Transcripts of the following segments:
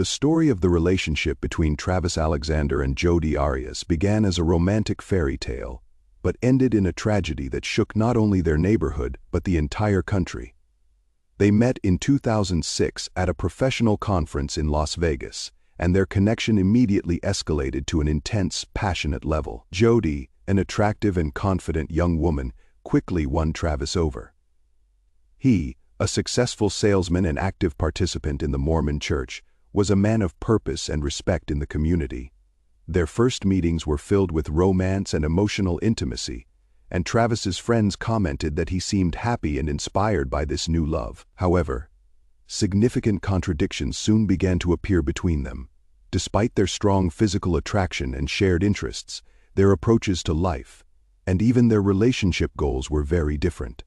The story of the relationship between Travis Alexander and Jodi Arias began as a romantic fairy tale, but ended in a tragedy that shook not only their neighborhood but the entire country. They met in 2006 at a professional conference in Las Vegas, and their connection immediately escalated to an intense, passionate level. Jodi, an attractive and confident young woman, quickly won Travis over. He, a successful salesman and active participant in the Mormon Church, was a man of purpose and respect in the community. Their first meetings were filled with romance and emotional intimacy, and Travis's friends commented that he seemed happy and inspired by this new love. However, significant contradictions soon began to appear between them. Despite their strong physical attraction and shared interests, their approaches to life, and even their relationship goals were very different.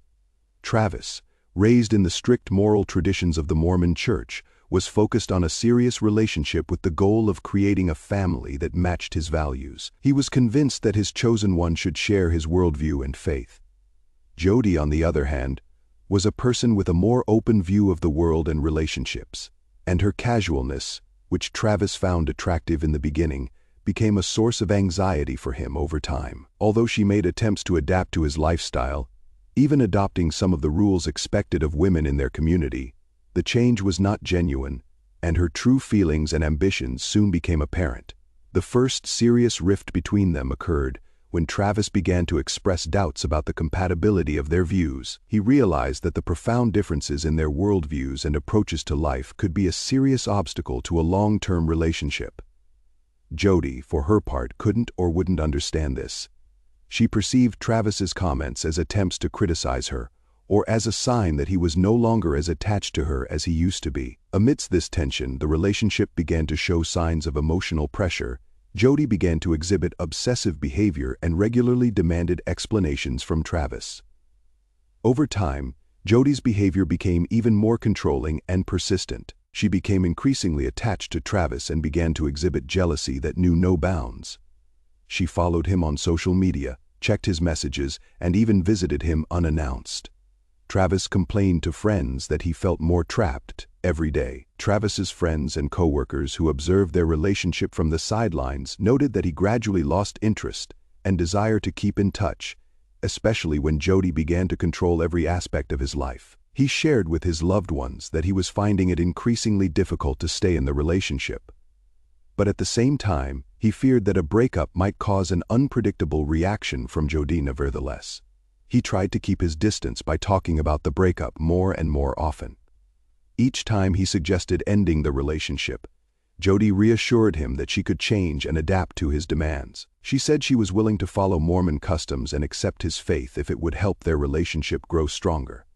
Travis, raised in the strict moral traditions of the Mormon Church, was focused on a serious relationship with the goal of creating a family that matched his values. He was convinced that his chosen one should share his worldview and faith. Jodi, on the other hand, was a person with a more open view of the world and relationships, and her casualness, which Travis found attractive in the beginning, became a source of anxiety for him over time. Although she made attempts to adapt to his lifestyle, even adopting some of the rules expected of women in their community, the change was not genuine, and her true feelings and ambitions soon became apparent. The first serious rift between them occurred when Travis began to express doubts about the compatibility of their views. He realized that the profound differences in their worldviews and approaches to life could be a serious obstacle to a long-term relationship. Jodi, for her part, couldn't or wouldn't understand this. She perceived Travis's comments as attempts to criticize her, or as a sign that he was no longer as attached to her as he used to be. Amidst this tension, the relationship began to show signs of emotional pressure. Jodi began to exhibit obsessive behavior and regularly demanded explanations from Travis. Over time, Jodi's behavior became even more controlling and persistent. She became increasingly attached to Travis and began to exhibit jealousy that knew no bounds. She followed him on social media, checked his messages, and even visited him unannounced. Travis complained to friends that he felt more trapped every day. Travis's friends and coworkers who observed their relationship from the sidelines noted that he gradually lost interest and desire to keep in touch, especially when Jodi began to control every aspect of his life. He shared with his loved ones that he was finding it increasingly difficult to stay in the relationship. But at the same time, he feared that a breakup might cause an unpredictable reaction from Jodi. Nevertheless, he tried to keep his distance by talking about the breakup more and more often. Each time he suggested ending the relationship, Jodi reassured him that she could change and adapt to his demands. She said she was willing to follow Mormon customs and accept his faith if it would help their relationship grow stronger.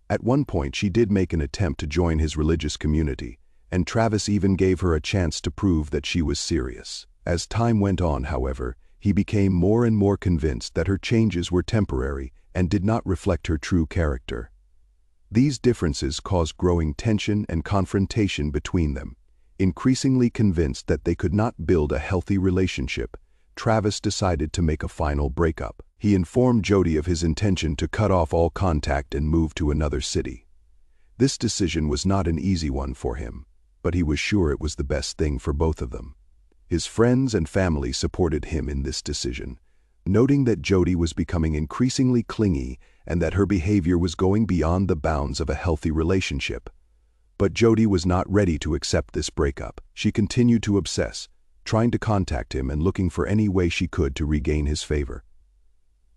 At one point, she did make an attempt to join his religious community, and Travis even gave her a chance to prove that she was serious. As time went on, however, he became more and more convinced that her changes were temporary and did not reflect her true character. These differences caused growing tension and confrontation between them. Increasingly convinced that they could not build a healthy relationship, Travis decided to make a final breakup. He informed Jodi of his intention to cut off all contact and move to another city. This decision was not an easy one for him, but he was sure it was the best thing for both of them. His friends and family supported him in this decision, noting that Jodi was becoming increasingly clingy and that her behavior was going beyond the bounds of a healthy relationship. But Jodi was not ready to accept this breakup. She continued to obsess, trying to contact him and looking for any way she could to regain his favor.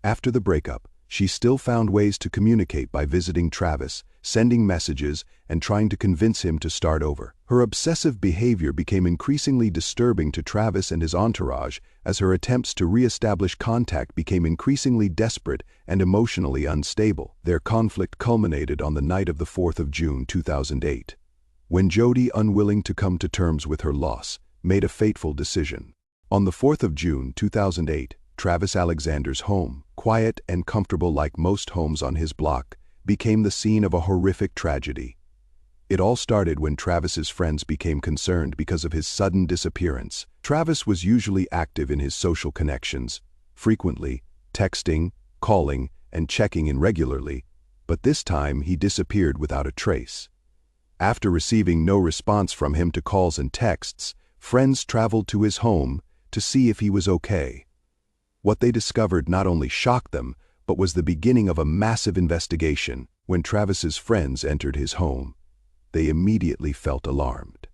After the breakup, she still found ways to communicate by visiting Travis, sending messages, and trying to convince him to start over. Her obsessive behavior became increasingly disturbing to Travis and his entourage as her attempts to re-establish contact became increasingly desperate and emotionally unstable. Their conflict culminated on the night of the 4th of June 2008, when Jodi, unwilling to come to terms with her loss, made a fateful decision. On the 4th of June 2008, Travis Alexander's home, quiet and comfortable like most homes on his block, became the scene of a horrific tragedy. It all started when Travis's friends became concerned because of his sudden disappearance. Travis was usually active in his social connections, frequently texting, calling, and checking in regularly, but this time he disappeared without a trace. After receiving no response from him to calls and texts, friends traveled to his home to see if he was okay. What they discovered not only shocked them, but was the beginning of a massive investigation. When Travis's friends entered his home, they immediately felt alarmed.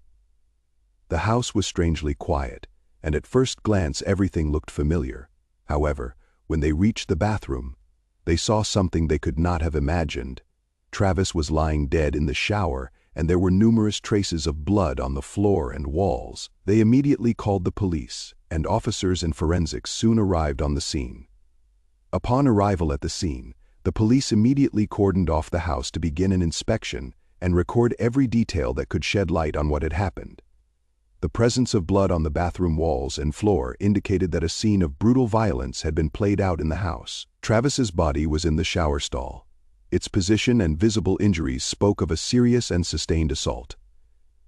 The house was strangely quiet, and at first glance everything looked familiar. However, when they reached the bathroom, they saw something they could not have imagined. Travis was lying dead in the shower, and there were numerous traces of blood on the floor and walls. They immediately called the police, and officers and forensics soon arrived on the scene. Upon arrival at the scene, the police immediately cordoned off the house to begin an inspection and record every detail that could shed light on what had happened. The presence of blood on the bathroom walls and floor indicated that a scene of brutal violence had been played out in the house. Travis's body was in the shower stall. Its position and visible injuries spoke of a serious and sustained assault.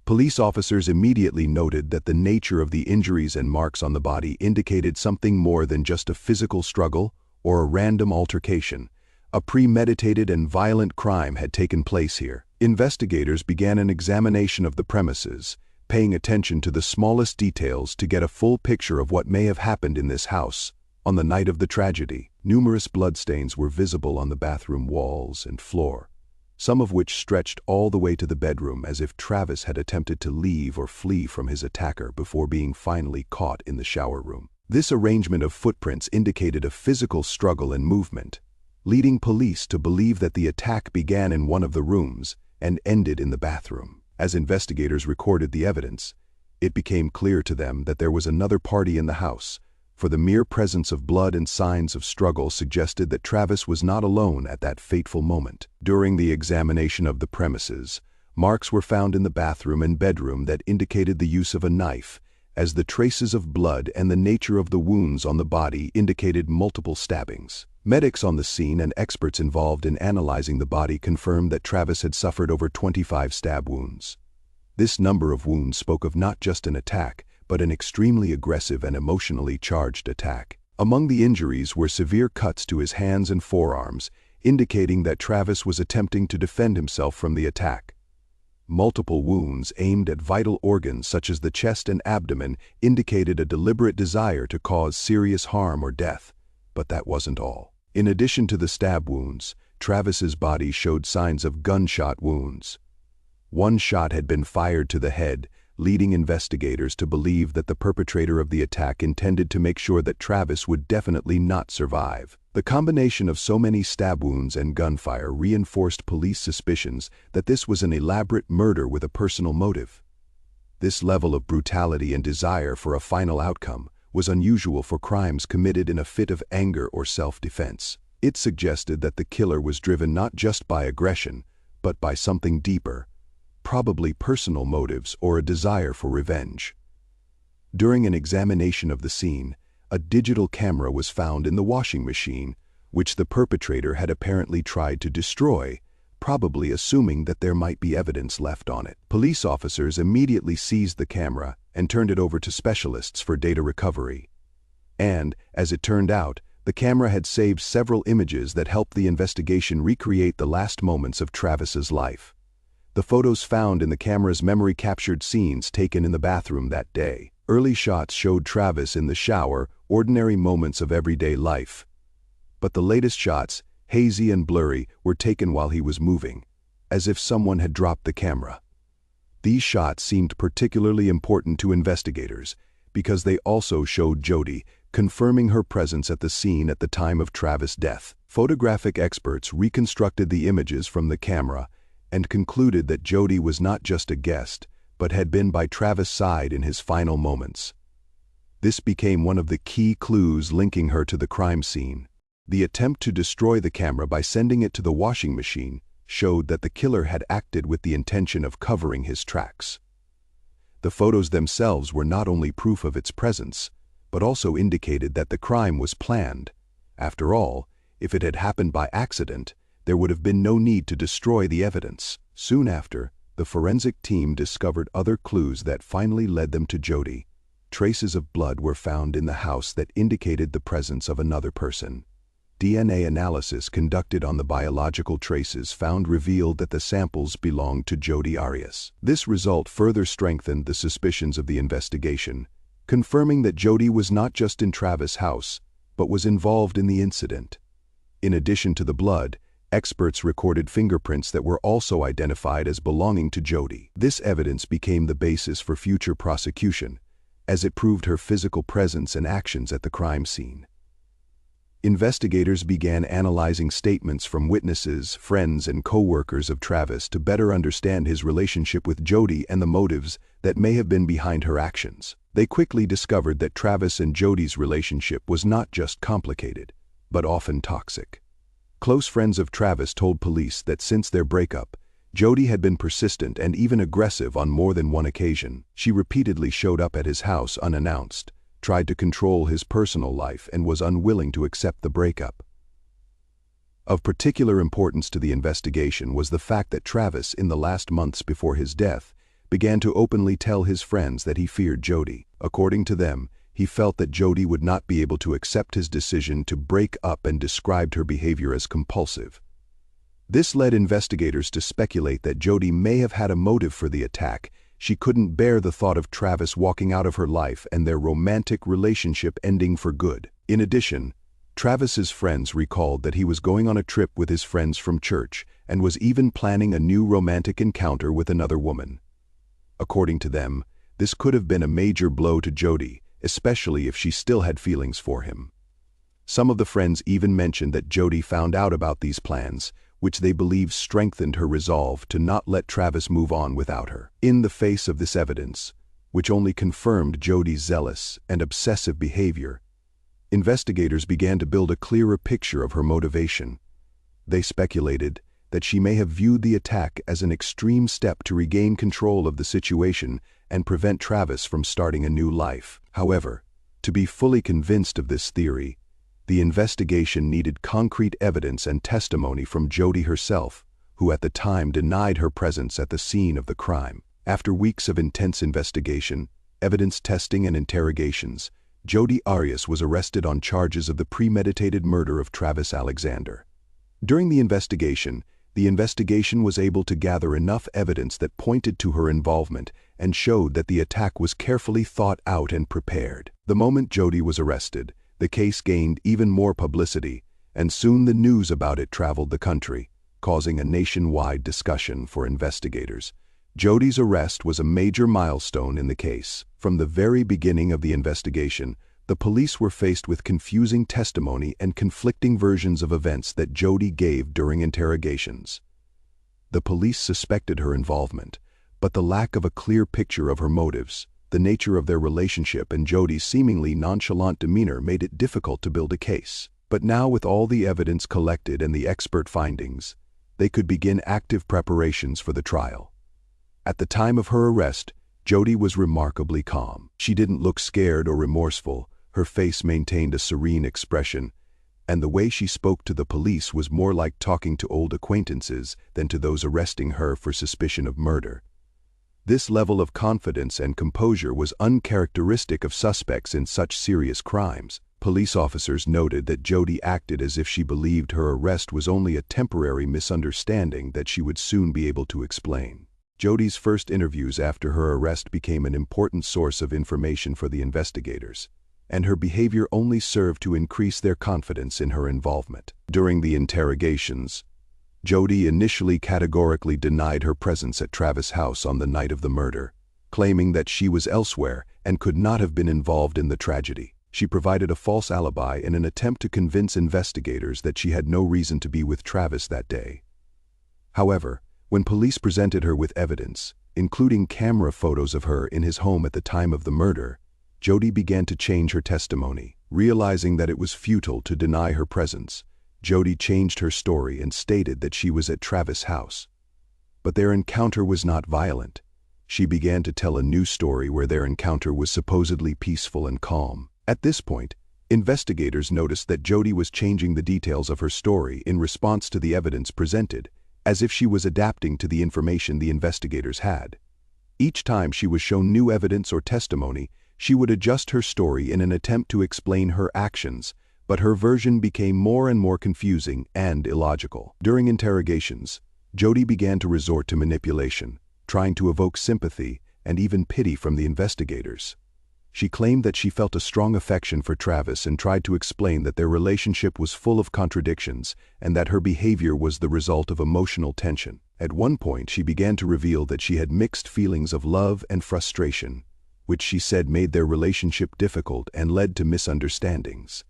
Police officers immediately noted that the nature of the injuries and marks on the body indicated something more than just a physical struggle or a random altercation. A premeditated and violent crime had taken place here. Investigators began an examination of the premises, paying attention to the smallest details to get a full picture of what may have happened in this house. On the night of the tragedy, numerous bloodstains were visible on the bathroom walls and floor, some of which stretched all the way to the bedroom, as if Travis had attempted to leave or flee from his attacker before being finally caught in the shower room. This arrangement of footprints indicated a physical struggle and movement, leading police to believe that the attack began in one of the rooms and ended in the bathroom. As investigators recorded the evidence, it became clear to them that there was another party in the house, for the mere presence of blood and signs of struggle suggested that Travis was not alone at that fateful moment. During the examination of the premises, marks were found in the bathroom and bedroom that indicated the use of a knife, as the traces of blood and the nature of the wounds on the body indicated multiple stabbings. Medics on the scene and experts involved in analyzing the body confirmed that Travis had suffered over 25 stab wounds. This number of wounds spoke of not just an attack, but an extremely aggressive and emotionally charged attack. Among the injuries were severe cuts to his hands and forearms, indicating that Travis was attempting to defend himself from the attack. Multiple wounds aimed at vital organs such as the chest and abdomen indicated a deliberate desire to cause serious harm or death. But that wasn't all. In addition to the stab wounds, Travis's body showed signs of gunshot wounds. One shot had been fired to the head, leading investigators to believe that the perpetrator of the attack intended to make sure that Travis would definitely not survive. The combination of so many stab wounds and gunfire reinforced police suspicions that this was an elaborate murder with a personal motive. This level of brutality and desire for a final outcome was unusual for crimes committed in a fit of anger or self-defense. It suggested that the killer was driven not just by aggression, but by something deeper, probably personal motives or a desire for revenge. During an examination of the scene, a digital camera was found in the washing machine, which the perpetrator had apparently tried to destroy, probably assuming that there might be evidence left on it. Police officers immediately seized the camera and turned it over to specialists for data recovery. And, as it turned out, the camera had saved several images that helped the investigation recreate the last moments of Travis's life. The photos found in the camera's memory captured scenes taken in the bathroom that day. Early shots showed Travis in the shower, ordinary moments of everyday life. But the latest shots, hazy and blurry, were taken while he was moving, as if someone had dropped the camera. These shots seemed particularly important to investigators because they also showed Jody, confirming her presence at the scene at the time of Travis' death. Photographic experts reconstructed the images from the camera and concluded that Jody was not just a guest, but had been by Travis' side in his final moments. This became one of the key clues linking her to the crime scene. The attempt to destroy the camera by sending it to the washing machine showed that the killer had acted with the intention of covering his tracks. The photos themselves were not only proof of its presence, but also indicated that the crime was planned. After all, if it had happened by accident, there would have been no need to destroy the evidence. Soon after, the forensic team discovered other clues that finally led them to Jody. Traces of blood were found in the house that indicated the presence of another person. DNA analysis conducted on the biological traces found revealed that the samples belonged to Jodi Arias. This result further strengthened the suspicions of the investigation, confirming that Jodi was not just in Travis' house, but was involved in the incident. In addition to the blood, experts recorded fingerprints that were also identified as belonging to Jodi. This evidence became the basis for future prosecution, as it proved her physical presence and actions at the crime scene. Investigators began analyzing statements from witnesses, friends, and co-workers of Travis to better understand his relationship with Jodi and the motives that may have been behind her actions. They quickly discovered that Travis and Jodi's relationship was not just complicated, but often toxic. Close friends of Travis told police that since their breakup, Jodi had been persistent and even aggressive on more than one occasion. She repeatedly showed up at his house unannounced, tried to control his personal life, and was unwilling to accept the breakup. Of particular importance to the investigation was the fact that Travis, in the last months before his death, began to openly tell his friends that he feared Jodi. According to them, he felt that Jodi would not be able to accept his decision to break up and described her behavior as compulsive. This led investigators to speculate that Jodi may have had a motive for the attack. She couldn't bear the thought of Travis walking out of her life and their romantic relationship ending for good. In addition, Travis's friends recalled that he was going on a trip with his friends from church and was even planning a new romantic encounter with another woman. According to them, this could have been a major blow to Jodi, especially if she still had feelings for him. Some of the friends even mentioned that Jodi found out about these plans, which they believe strengthened her resolve to not let Travis move on without her. In the face of this evidence, which only confirmed Jodi's zealous and obsessive behavior, investigators began to build a clearer picture of her motivation. They speculated that she may have viewed the attack as an extreme step to regain control of the situation and prevent Travis from starting a new life. However, to be fully convinced of this theory, the investigation needed concrete evidence and testimony from Jodi herself, who at the time denied her presence at the scene of the crime. After weeks of intense investigation, evidence testing, and interrogations, Jodi Arias was arrested on charges of the premeditated murder of Travis Alexander. During the investigation was able to gather enough evidence that pointed to her involvement and showed that the attack was carefully thought out and prepared. The moment Jodi was arrested, the case gained even more publicity, and soon the news about it traveled the country, causing a nationwide discussion for investigators. Jodi's arrest was a major milestone in the case. From the very beginning of the investigation, the police were faced with confusing testimony and conflicting versions of events that Jodi gave during interrogations. The police suspected her involvement, but the lack of a clear picture of her motives, the nature of their relationship, and Jodi's seemingly nonchalant demeanor made it difficult to build a case. But now, with all the evidence collected and the expert findings, they could begin active preparations for the trial. At the time of her arrest, Jodi was remarkably calm. She didn't look scared or remorseful. Her face maintained a serene expression, and the way she spoke to the police was more like talking to old acquaintances than to those arresting her for suspicion of murder. This level of confidence and composure was uncharacteristic of suspects in such serious crimes. Police officers noted that Jodi acted as if she believed her arrest was only a temporary misunderstanding that she would soon be able to explain. Jodi's first interviews after her arrest became an important source of information for the investigators, and her behavior only served to increase their confidence in her involvement. During the interrogations, Jodi initially categorically denied her presence at Travis' house on the night of the murder, claiming that she was elsewhere and could not have been involved in the tragedy. She provided a false alibi in an attempt to convince investigators that she had no reason to be with Travis that day. However, when police presented her with evidence, including camera photos of her in his home at the time of the murder, Jodi began to change her testimony. Realizing that it was futile to deny her presence, Jodi changed her story and stated that she was at Travis' house. But their encounter was not violent. She began to tell a new story where their encounter was supposedly peaceful and calm. At this point, investigators noticed that Jodi was changing the details of her story in response to the evidence presented, as if she was adapting to the information the investigators had. Each time she was shown new evidence or testimony, she would adjust her story in an attempt to explain her actions, but her version became more and more confusing and illogical. During interrogations, Jodi began to resort to manipulation, trying to evoke sympathy and even pity from the investigators. She claimed that she felt a strong affection for Travis and tried to explain that their relationship was full of contradictions and that her behavior was the result of emotional tension. At one point, she began to reveal that she had mixed feelings of love and frustration, which she said made their relationship difficult and led to misunderstandings.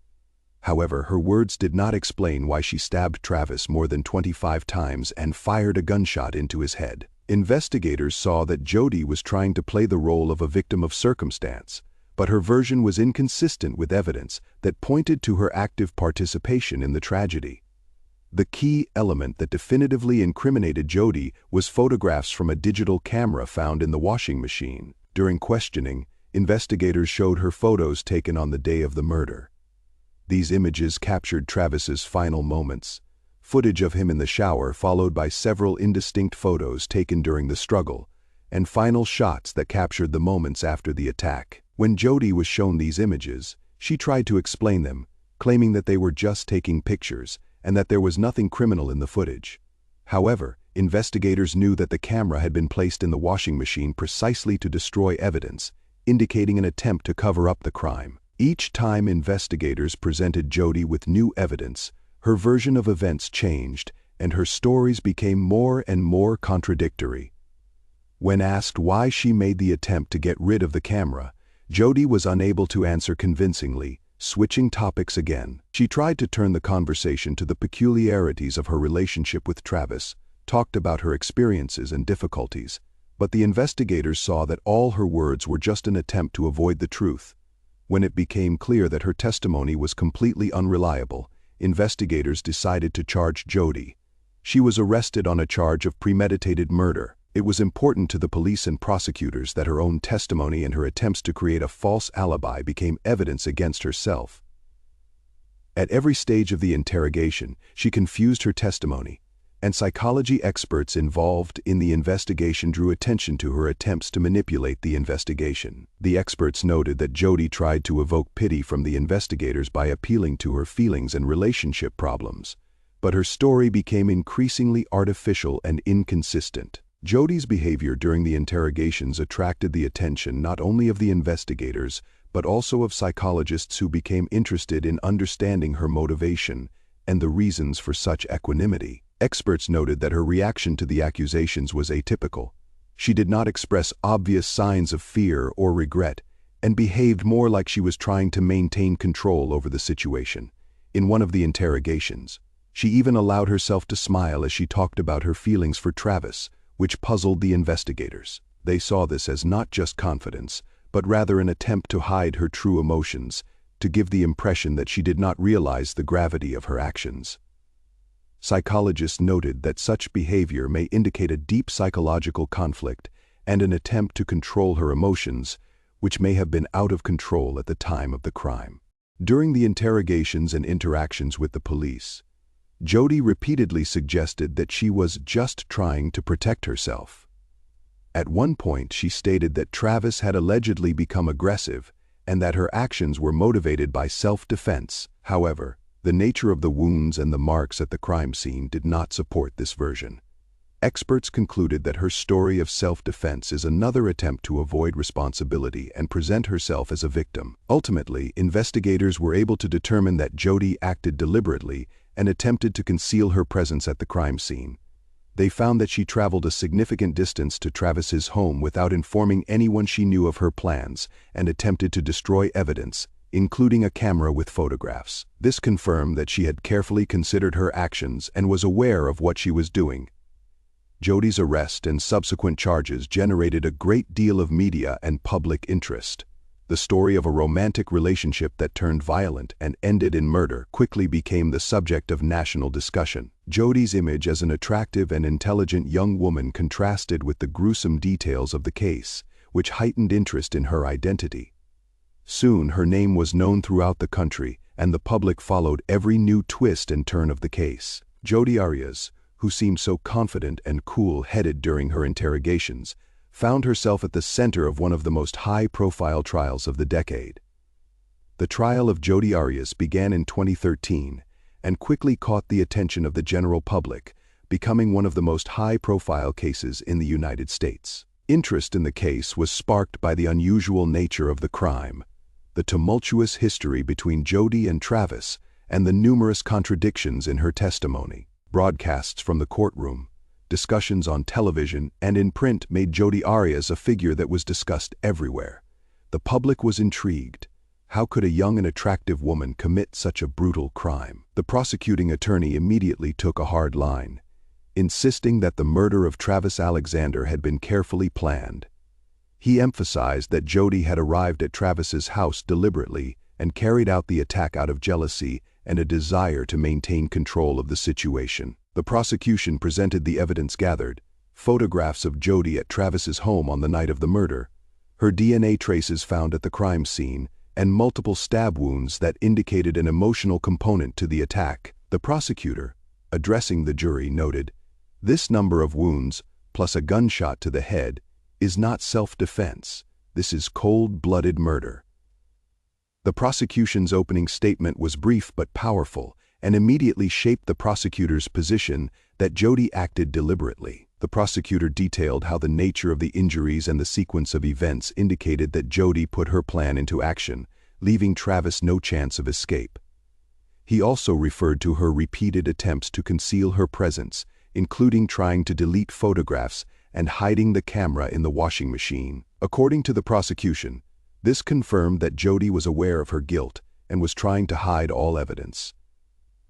However, her words did not explain why she stabbed Travis more than 25 times and fired a gunshot into his head. Investigators saw that Jodi was trying to play the role of a victim of circumstance, but her version was inconsistent with evidence that pointed to her active participation in the tragedy. The key element that definitively incriminated Jodi was photographs from a digital camera found in the washing machine. During questioning, investigators showed her photos taken on the day of the murder. These images captured Travis's final moments, footage of him in the shower followed by several indistinct photos taken during the struggle, and final shots that captured the moments after the attack. When Jodi was shown these images, she tried to explain them, claiming that they were just taking pictures and that there was nothing criminal in the footage. However, investigators knew that the camera had been placed in the washing machine precisely to destroy evidence, indicating an attempt to cover up the crime. Each time investigators presented Jodi with new evidence, her version of events changed and her stories became more and more contradictory. When asked why she made the attempt to get rid of the camera, Jodi was unable to answer convincingly, switching topics again. She tried to turn the conversation to the peculiarities of her relationship with Travis, talked about her experiences and difficulties, but the investigators saw that all her words were just an attempt to avoid the truth. When it became clear that her testimony was completely unreliable, investigators decided to charge Jodi. She was arrested on a charge of premeditated murder. It was important to the police and prosecutors that her own testimony and her attempts to create a false alibi became evidence against herself. At every stage of the interrogation, she confused her testimony, and psychology experts involved in the investigation drew attention to her attempts to manipulate the investigation. The experts noted that Jodi tried to evoke pity from the investigators by appealing to her feelings and relationship problems, but her story became increasingly artificial and inconsistent. Jodi's behavior during the interrogations attracted the attention not only of the investigators, but also of psychologists who became interested in understanding her motivation and the reasons for such equanimity. Experts noted that her reaction to the accusations was atypical. She did not express obvious signs of fear or regret, and behaved more like she was trying to maintain control over the situation. In one of the interrogations, she even allowed herself to smile as she talked about her feelings for Travis, which puzzled the investigators. They saw this as not just confidence, but rather an attempt to hide her true emotions, to give the impression that she did not realize the gravity of her actions. Psychologists noted that such behavior may indicate a deep psychological conflict and an attempt to control her emotions, which may have been out of control at the time of the crime. During the interrogations and interactions with the police, Jodi repeatedly suggested that she was just trying to protect herself. At one point, she stated that Travis had allegedly become aggressive and that her actions were motivated by self-defense. However, the nature of the wounds and the marks at the crime scene did not support this version. Experts concluded that her story of self-defense is another attempt to avoid responsibility and present herself as a victim. Ultimately, investigators were able to determine that Jodi acted deliberately and attempted to conceal her presence at the crime scene. They found that she traveled a significant distance to Travis's home without informing anyone she knew of her plans and attempted to destroy evidence, including a camera with photographs. This confirmed that she had carefully considered her actions and was aware of what she was doing. Jodi's arrest and subsequent charges generated a great deal of media and public interest. The story of a romantic relationship that turned violent and ended in murder quickly became the subject of national discussion. Jodi's image as an attractive and intelligent young woman contrasted with the gruesome details of the case, which heightened interest in her identity. Soon, her name was known throughout the country, and the public followed every new twist and turn of the case. Jodi Arias, who seemed so confident and cool-headed during her interrogations, found herself at the center of one of the most high-profile trials of the decade. The trial of Jodi Arias began in 2013 and quickly caught the attention of the general public, becoming one of the most high-profile cases in the United States. Interest in the case was sparked by the unusual nature of the crime, the tumultuous history between Jodi and Travis, and the numerous contradictions in her testimony. Broadcasts from the courtroom, discussions on television and in print made Jodi Arias a figure that was discussed everywhere. The public was intrigued. How could a young and attractive woman commit such a brutal crime? The prosecuting attorney immediately took a hard line, insisting that the murder of Travis Alexander had been carefully planned. He emphasized that Jodi had arrived at Travis's house deliberately and carried out the attack out of jealousy and a desire to maintain control of the situation. The prosecution presented the evidence gathered, photographs of Jodi at Travis's home on the night of the murder, her DNA traces found at the crime scene, and multiple stab wounds that indicated an emotional component to the attack. The prosecutor, addressing the jury, noted, "This number of wounds, plus a gunshot to the head, is not self-defense. This is cold-blooded murder." The prosecution's opening statement was brief but powerful and immediately shaped the prosecutor's position that Jodi acted deliberately. The prosecutor detailed how the nature of the injuries and the sequence of events indicated that Jodi put her plan into action, leaving Travis no chance of escape. He also referred to her repeated attempts to conceal her presence, including trying to delete photographs and hiding the camera in the washing machine. According to the prosecution, this confirmed that Jodi was aware of her guilt and was trying to hide all evidence.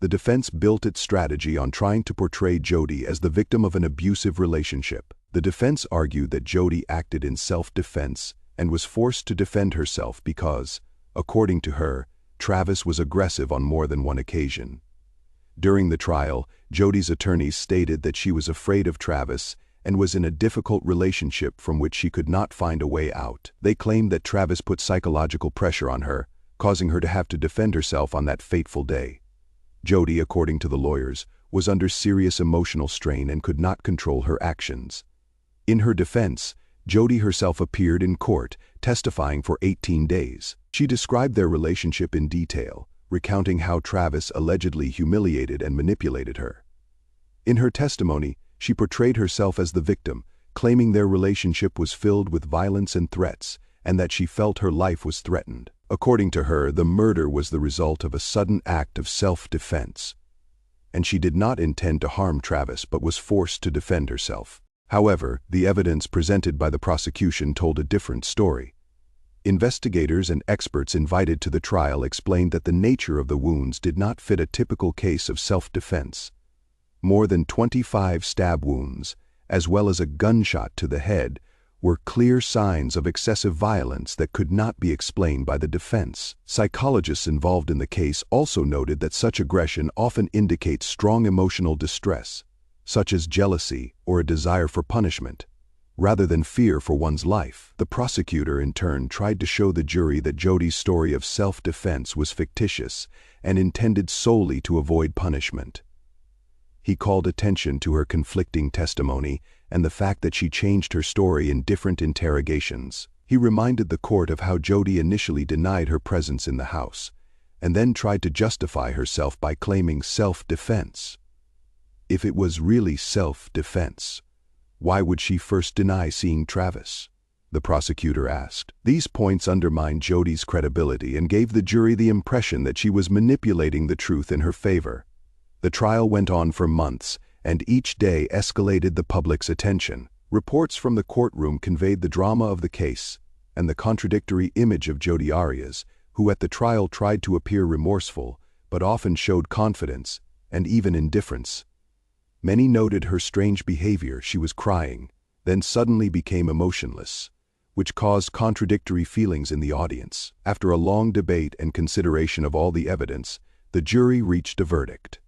The defense built its strategy on trying to portray Jodi as the victim of an abusive relationship. The defense argued that Jodi acted in self-defense and was forced to defend herself because, according to her, Travis was aggressive on more than one occasion. During the trial, Jodi's attorneys stated that she was afraid of Travis and was in a difficult relationship from which she could not find a way out. They claimed that Travis put psychological pressure on her, causing her to have to defend herself on that fateful day. Jodi, according to the lawyers, was under serious emotional strain and could not control her actions. In her defense, Jodi herself appeared in court, testifying for 18 days. She described their relationship in detail, recounting how Travis allegedly humiliated and manipulated her. In her testimony, she portrayed herself as the victim, claiming their relationship was filled with violence and threats, and that she felt her life was threatened. According to her, the murder was the result of a sudden act of self-defense, and she did not intend to harm Travis but was forced to defend herself. However, the evidence presented by the prosecution told a different story. Investigators and experts invited to the trial explained that the nature of the wounds did not fit a typical case of self-defense. More than 25 stab wounds, as well as a gunshot to the head, were clear signs of excessive violence that could not be explained by the defense. Psychologists involved in the case also noted that such aggression often indicates strong emotional distress, such as jealousy or a desire for punishment, rather than fear for one's life. The prosecutor, in turn, tried to show the jury that Jodi's story of self-defense was fictitious and intended solely to avoid punishment. He called attention to her conflicting testimony and the fact that she changed her story in different interrogations. He reminded the court of how Jodi initially denied her presence in the house, and then tried to justify herself by claiming self-defense. If it was really self-defense, why would she first deny seeing Travis? The prosecutor asked. These points undermined Jodi's credibility and gave the jury the impression that she was manipulating the truth in her favor. The trial went on for months, and each day escalated the public's attention. Reports from the courtroom conveyed the drama of the case and the contradictory image of Jodi Arias, who at the trial tried to appear remorseful, but often showed confidence and even indifference. Many noted her strange behavior. She was crying, then suddenly became emotionless, which caused contradictory feelings in the audience. After a long debate and consideration of all the evidence, the jury reached a verdict.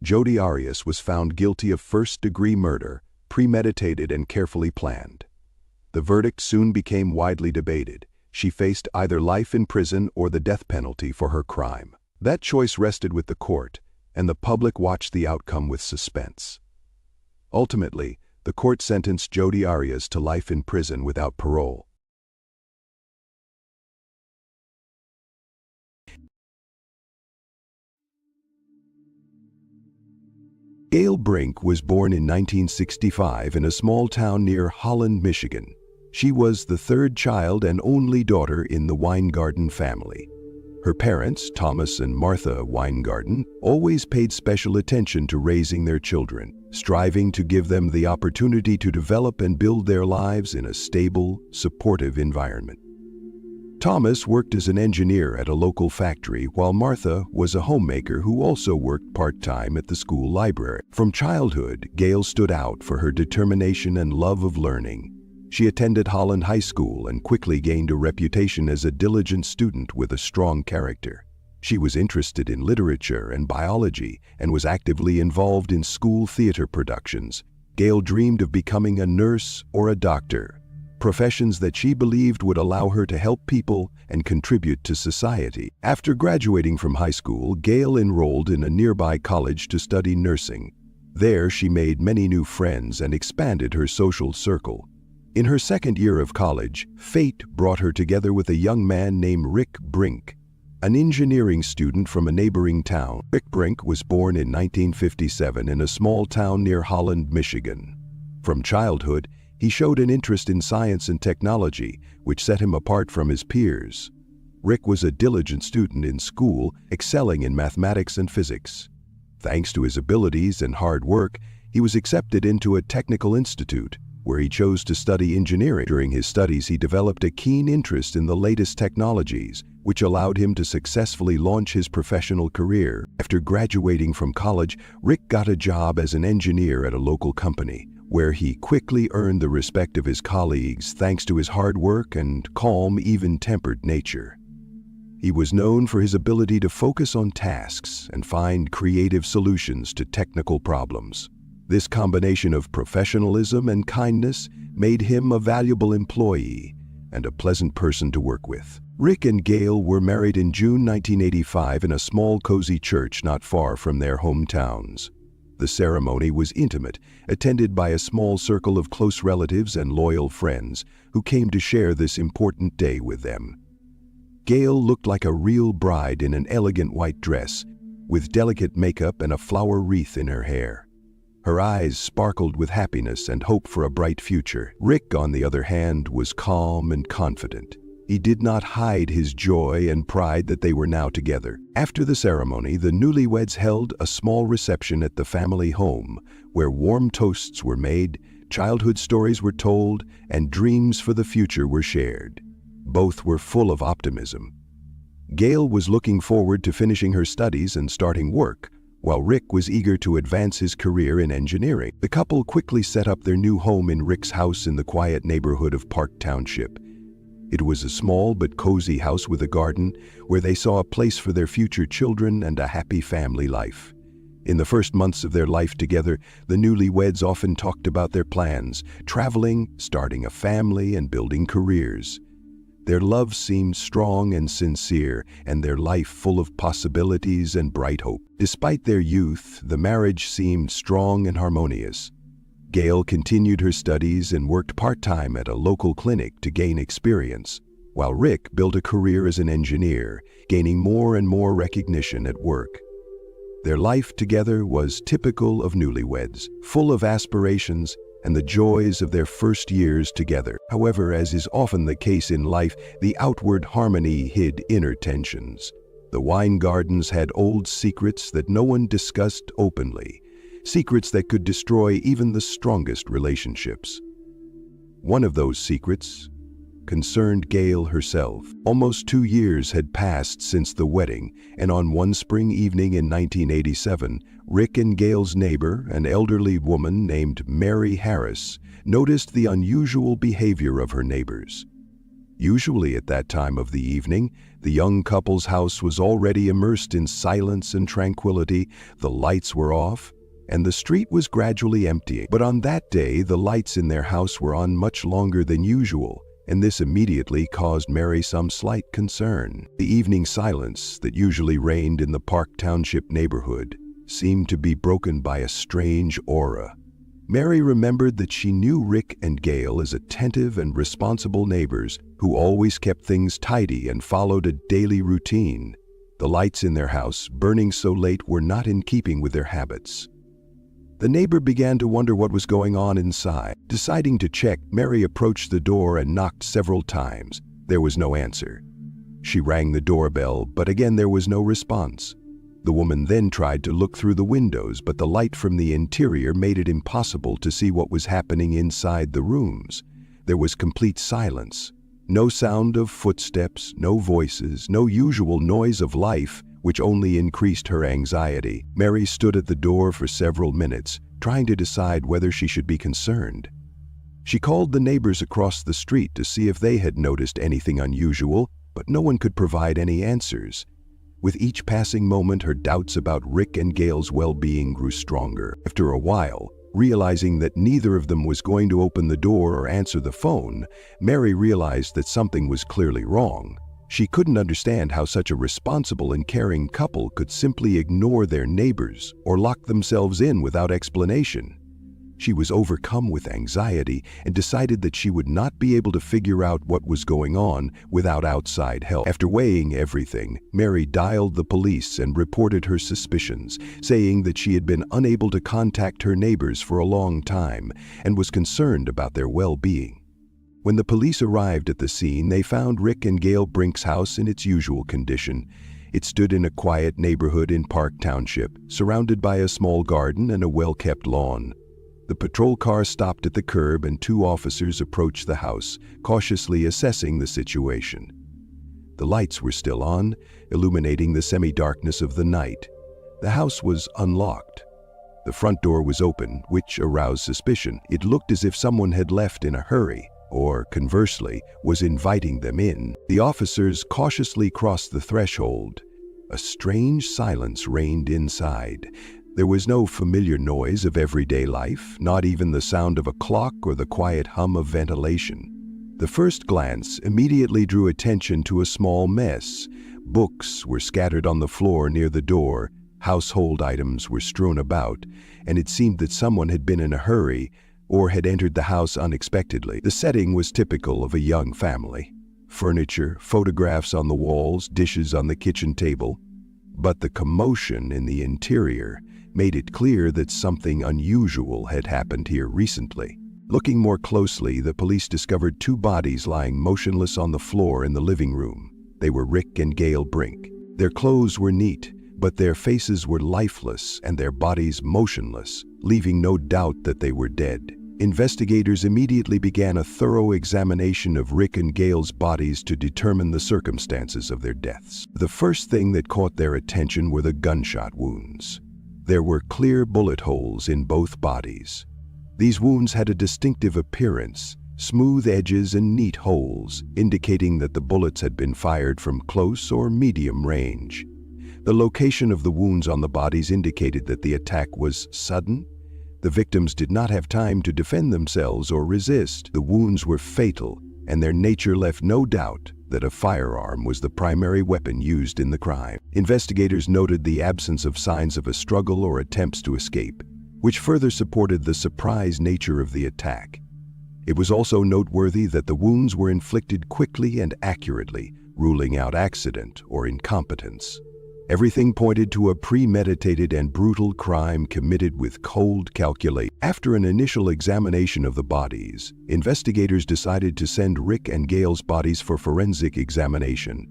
Jodi Arias was found guilty of first-degree murder, premeditated and carefully planned. The verdict soon became widely debated. She faced either life in prison or the death penalty for her crime. That choice rested with the court, and the public watched the outcome with suspense. Ultimately, the court sentenced Jodi Arias to life in prison without parole. Gail Brink was born in 1965 in a small town near Holland, Michigan. She was the third child and only daughter in the Weingarten family. Her parents, Thomas and Martha Weingarten, always paid special attention to raising their children, striving to give them the opportunity to develop and build their lives in a stable, supportive environment. Thomas worked as an engineer at a local factory, while Martha was a homemaker who also worked part-time at the school library. From childhood, Gail stood out for her determination and love of learning. She attended Holland High School and quickly gained a reputation as a diligent student with a strong character. She was interested in literature and biology and was actively involved in school theater productions. Gail dreamed of becoming a nurse or a doctor, professions that she believed would allow her to help people and contribute to society. After graduating from high school, Gail enrolled in a nearby college to study nursing. There, she made many new friends and expanded her social circle. In her second year of college, fate brought her together with a young man named Rick Brink, an engineering student from a neighboring town. Rick Brink was born in 1957 in a small town near Holland, Michigan. From childhood, he showed an interest in science and technology, which set him apart from his peers. Rick was a diligent student in school, excelling in mathematics and physics. Thanks to his abilities and hard work, he was accepted into a technical institute, where he chose to study engineering. During his studies, he developed a keen interest in the latest technologies, which allowed him to successfully launch his professional career. After graduating from college, Rick got a job as an engineer at a local company, where he quickly earned the respect of his colleagues thanks to his hard work and calm, even-tempered nature. He was known for his ability to focus on tasks and find creative solutions to technical problems. This combination of professionalism and kindness made him a valuable employee and a pleasant person to work with. Rick and Gail were married in June 1985 in a small, cozy church not far from their hometowns. The ceremony was intimate, attended by a small circle of close relatives and loyal friends who came to share this important day with them. Gail looked like a real bride in an elegant white dress, with delicate makeup and a flower wreath in her hair. Her eyes sparkled with happiness and hope for a bright future. Rick, on the other hand, was calm and confident. He did not hide his joy and pride that they were now together. After the ceremony, the newlyweds held a small reception at the family home, where warm toasts were made, childhood stories were told, and dreams for the future were shared. Both were full of optimism. Gail was looking forward to finishing her studies and starting work, while Rick was eager to advance his career in engineering. The couple quickly set up their new home in Rick's house in the quiet neighborhood of Park Township. It was a small but cozy house with a garden where they saw a place for their future children and a happy family life. In the first months of their life together, the newlyweds often talked about their plans, traveling, starting a family, and building careers. Their love seemed strong and sincere, and their life full of possibilities and bright hope. Despite their youth, the marriage seemed strong and harmonious. Gail continued her studies and worked part-time at a local clinic to gain experience, while Rick built a career as an engineer, gaining more and more recognition at work. Their life together was typical of newlyweds, full of aspirations and the joys of their first years together. However, as is often the case in life, the outward harmony hid inner tensions. The Weingardens had old secrets that no one discussed openly, secrets that could destroy even the strongest relationships. One of those secrets concerned Gail herself. Almost 2 years had passed since the wedding, and on one spring evening in 1987, Rick and Gail's neighbor, an elderly woman named Mary Harris, noticed the unusual behavior of her neighbors. Usually at that time of the evening, the young couple's house was already immersed in silence and tranquility, the lights were off, and the street was gradually emptying. But on that day, the lights in their house were on much longer than usual, and this immediately caused Mary some slight concern. The evening silence that usually reigned in the Park Township neighborhood seemed to be broken by a strange aura. Mary remembered that she knew Rick and Gail as attentive and responsible neighbors who always kept things tidy and followed a daily routine. The lights in their house, burning so late, were not in keeping with their habits. The neighbor began to wonder what was going on inside. Deciding to check, Mary approached the door and knocked several times. There was no answer. She rang the doorbell, but again there was no response. The woman then tried to look through the windows, but the light from the interior made it impossible to see what was happening inside the rooms. There was complete silence. No sound of footsteps, no voices, no usual noise of life, which only increased her anxiety. Mary stood at the door for several minutes, trying to decide whether she should be concerned. She called the neighbors across the street to see if they had noticed anything unusual, but no one could provide any answers. With each passing moment, her doubts about Rick and Gail's well-being grew stronger. After a while, realizing that neither of them was going to open the door or answer the phone, Mary realized that something was clearly wrong. She couldn't understand how such a responsible and caring couple could simply ignore their neighbors or lock themselves in without explanation. She was overcome with anxiety and decided that she would not be able to figure out what was going on without outside help. After weighing everything, Mary dialed the police and reported her suspicions, saying that she had been unable to contact her neighbors for a long time and was concerned about their well-being. When the police arrived at the scene, they found Rick and Gail Brink's house in its usual condition. It stood in a quiet neighborhood in Park Township, surrounded by a small garden and a well-kept lawn. The patrol car stopped at the curb and 2 officers approached the house, cautiously assessing the situation. The lights were still on, illuminating the semi-darkness of the night. The house was unlocked. The front door was open, which aroused suspicion. It looked as if someone had left in a hurry, or conversely, was inviting them in. The officers cautiously crossed the threshold. A strange silence reigned inside. There was no familiar noise of everyday life, not even the sound of a clock or the quiet hum of ventilation. The first glance immediately drew attention to a small mess. Books were scattered on the floor near the door, household items were strewn about, and it seemed that someone had been in a hurry or had entered the house unexpectedly. The setting was typical of a young family. Furniture, photographs on the walls, dishes on the kitchen table. But the commotion in the interior made it clear that something unusual had happened here recently. Looking more closely, the police discovered 2 bodies lying motionless on the floor in the living room. They were Rick and Gail Brink. Their clothes were neat, but their faces were lifeless and their bodies motionless, leaving no doubt that they were dead. Investigators immediately began a thorough examination of Rick and Gail's bodies to determine the circumstances of their deaths. The first thing that caught their attention were the gunshot wounds. There were clear bullet holes in both bodies. These wounds had a distinctive appearance, smooth edges and neat holes, indicating that the bullets had been fired from close or medium range. The location of the wounds on the bodies indicated that the attack was sudden. The victims did not have time to defend themselves or resist. The wounds were fatal, and their nature left no doubt that a firearm was the primary weapon used in the crime. Investigators noted the absence of signs of a struggle or attempts to escape, which further supported the surprise nature of the attack. It was also noteworthy that the wounds were inflicted quickly and accurately, ruling out accident or incompetence. Everything pointed to a premeditated and brutal crime committed with cold calculation. After an initial examination of the bodies, investigators decided to send Rick and Gail's bodies for forensic examination.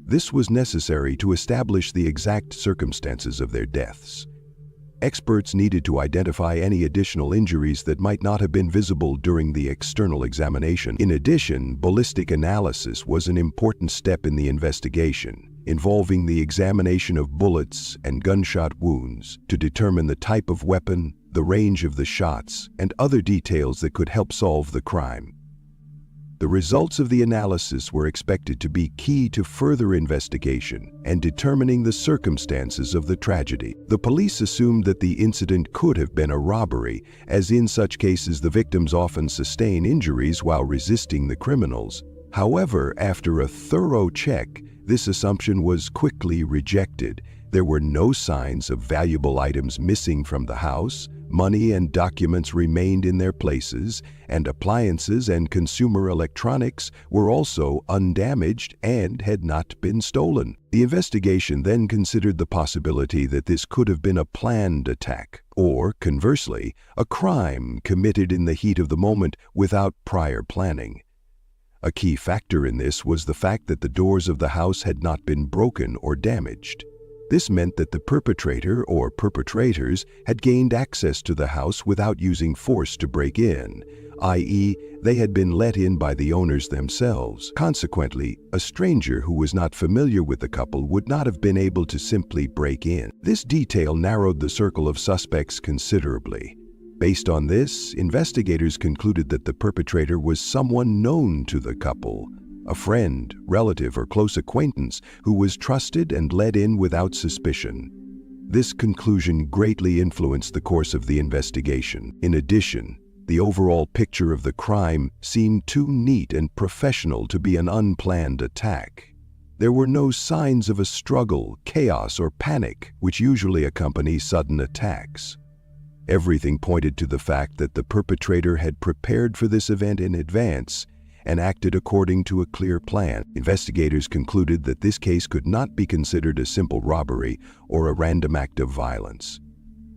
This was necessary to establish the exact circumstances of their deaths. Experts needed to identify any additional injuries that might not have been visible during the external examination. In addition, ballistic analysis was an important step in the investigation, involving the examination of bullets and gunshot wounds to determine the type of weapon, the range of the shots, and other details that could help solve the crime. The results of the analysis were expected to be key to further investigation and determining the circumstances of the tragedy. The police assumed that the incident could have been a robbery, as in such cases the victims often sustain injuries while resisting the criminals. However, after a thorough check, this assumption was quickly rejected. There were no signs of valuable items missing from the house. Money and documents remained in their places, and appliances and consumer electronics were also undamaged and had not been stolen. The investigation then considered the possibility that this could have been a planned attack, or, conversely, a crime committed in the heat of the moment without prior planning. A key factor in this was the fact that the doors of the house had not been broken or damaged. This meant that the perpetrator or perpetrators had gained access to the house without using force to break in, i.e., they had been let in by the owners themselves. Consequently, a stranger who was not familiar with the couple would not have been able to simply break in. This detail narrowed the circle of suspects considerably. Based on this, investigators concluded that the perpetrator was someone known to the couple, a friend, relative, or close acquaintance who was trusted and let in without suspicion. This conclusion greatly influenced the course of the investigation. In addition, the overall picture of the crime seemed too neat and professional to be an unplanned attack. There were no signs of a struggle, chaos, or panic which usually accompany sudden attacks. Everything pointed to the fact that the perpetrator had prepared for this event in advance and acted according to a clear plan. Investigators concluded that this case could not be considered a simple robbery or a random act of violence.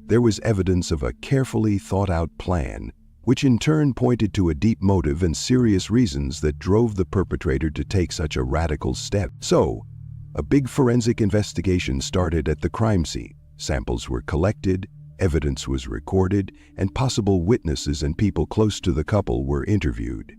There was evidence of a carefully thought-out plan, which in turn pointed to a deep motive and serious reasons that drove the perpetrator to take such a radical step. So, a big forensic investigation started at the crime scene. Samples were collected, evidence was recorded, and possible witnesses and people close to the couple were interviewed.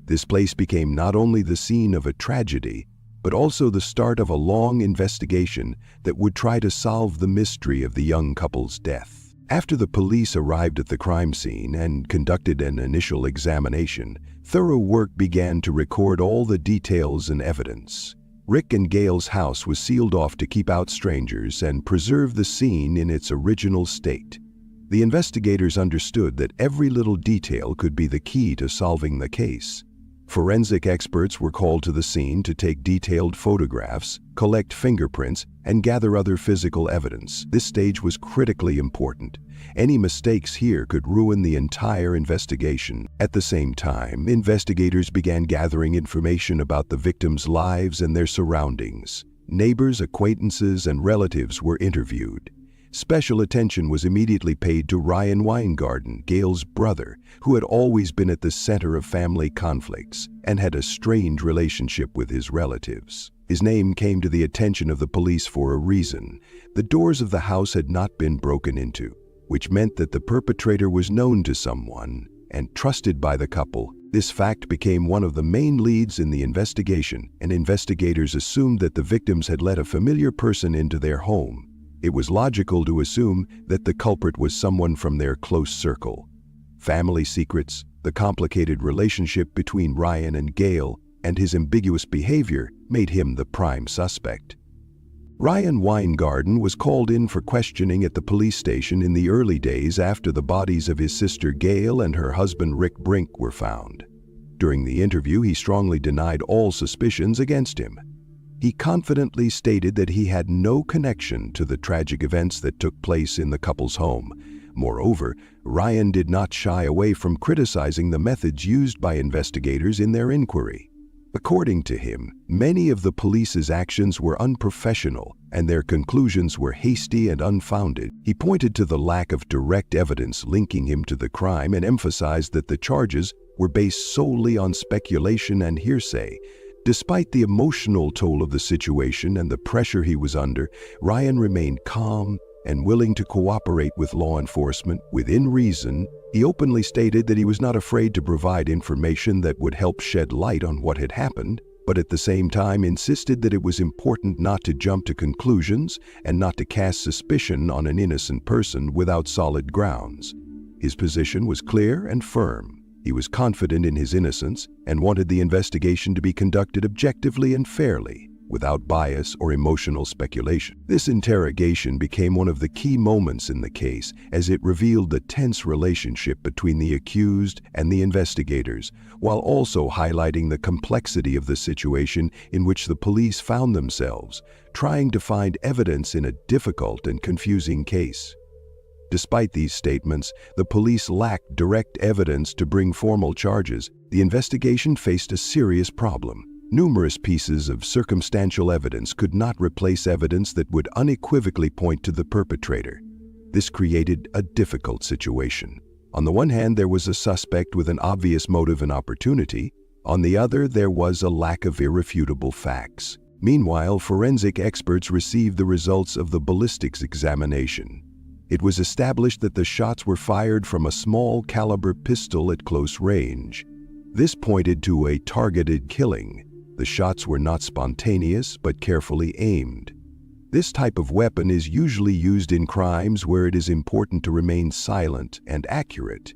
This place became not only the scene of a tragedy, but also the start of a long investigation that would try to solve the mystery of the young couple's death. After the police arrived at the crime scene and conducted an initial examination, thorough work began to record all the details and evidence. Rick and Gail's house was sealed off to keep out strangers and preserve the scene in its original state. The investigators understood that every little detail could be the key to solving the case. Forensic experts were called to the scene to take detailed photographs, collect fingerprints, and gather other physical evidence. This stage was critically important. Any mistakes here could ruin the entire investigation. At the same time, investigators began gathering information about the victims' lives and their surroundings. Neighbors, acquaintances, and relatives were interviewed. Special attention was immediately paid to Ryan Weingarten, Gail's brother, who had always been at the center of family conflicts and had a strained relationship with his relatives. His name came to the attention of the police for a reason. The doors of the house had not been broken into, which meant that the perpetrator was known to someone and trusted by the couple. This fact became one of the main leads in the investigation, and investigators assumed that the victims had let a familiar person into their home. It was logical to assume that the culprit was someone from their close circle. Family secrets, the complicated relationship between Ryan and Gail, and his ambiguous behavior made him the prime suspect. Ryan Weingarten was called in for questioning at the police station in the early days after the bodies of his sister Gail and her husband Rick Brink were found. During the interview, he strongly denied all suspicions against him. He confidently stated that he had no connection to the tragic events that took place in the couple's home. Moreover, Ryan did not shy away from criticizing the methods used by investigators in their inquiry. According to him, many of the police's actions were unprofessional and their conclusions were hasty and unfounded. He pointed to the lack of direct evidence linking him to the crime and emphasized that the charges were based solely on speculation and hearsay. Despite the emotional toll of the situation and the pressure he was under, Ryan remained calm and willing to cooperate with law enforcement within reason. He openly stated that he was not afraid to provide information that would help shed light on what had happened, but at the same time insisted that it was important not to jump to conclusions and not to cast suspicion on an innocent person without solid grounds. His position was clear and firm. He was confident in his innocence and wanted the investigation to be conducted objectively and fairly, without bias or emotional speculation. This interrogation became one of the key moments in the case, as it revealed the tense relationship between the accused and the investigators, while also highlighting the complexity of the situation in which the police found themselves, trying to find evidence in a difficult and confusing case. Despite these statements, the police lacked direct evidence to bring formal charges. The investigation faced a serious problem. Numerous pieces of circumstantial evidence could not replace evidence that would unequivocally point to the perpetrator. This created a difficult situation. On the one hand, there was a suspect with an obvious motive and opportunity. On the other, there was a lack of irrefutable facts. Meanwhile, forensic experts received the results of the ballistics examination. It was established that the shots were fired from a small-caliber pistol at close range. This pointed to a targeted killing. The shots were not spontaneous, but carefully aimed. This type of weapon is usually used in crimes where it is important to remain silent and accurate.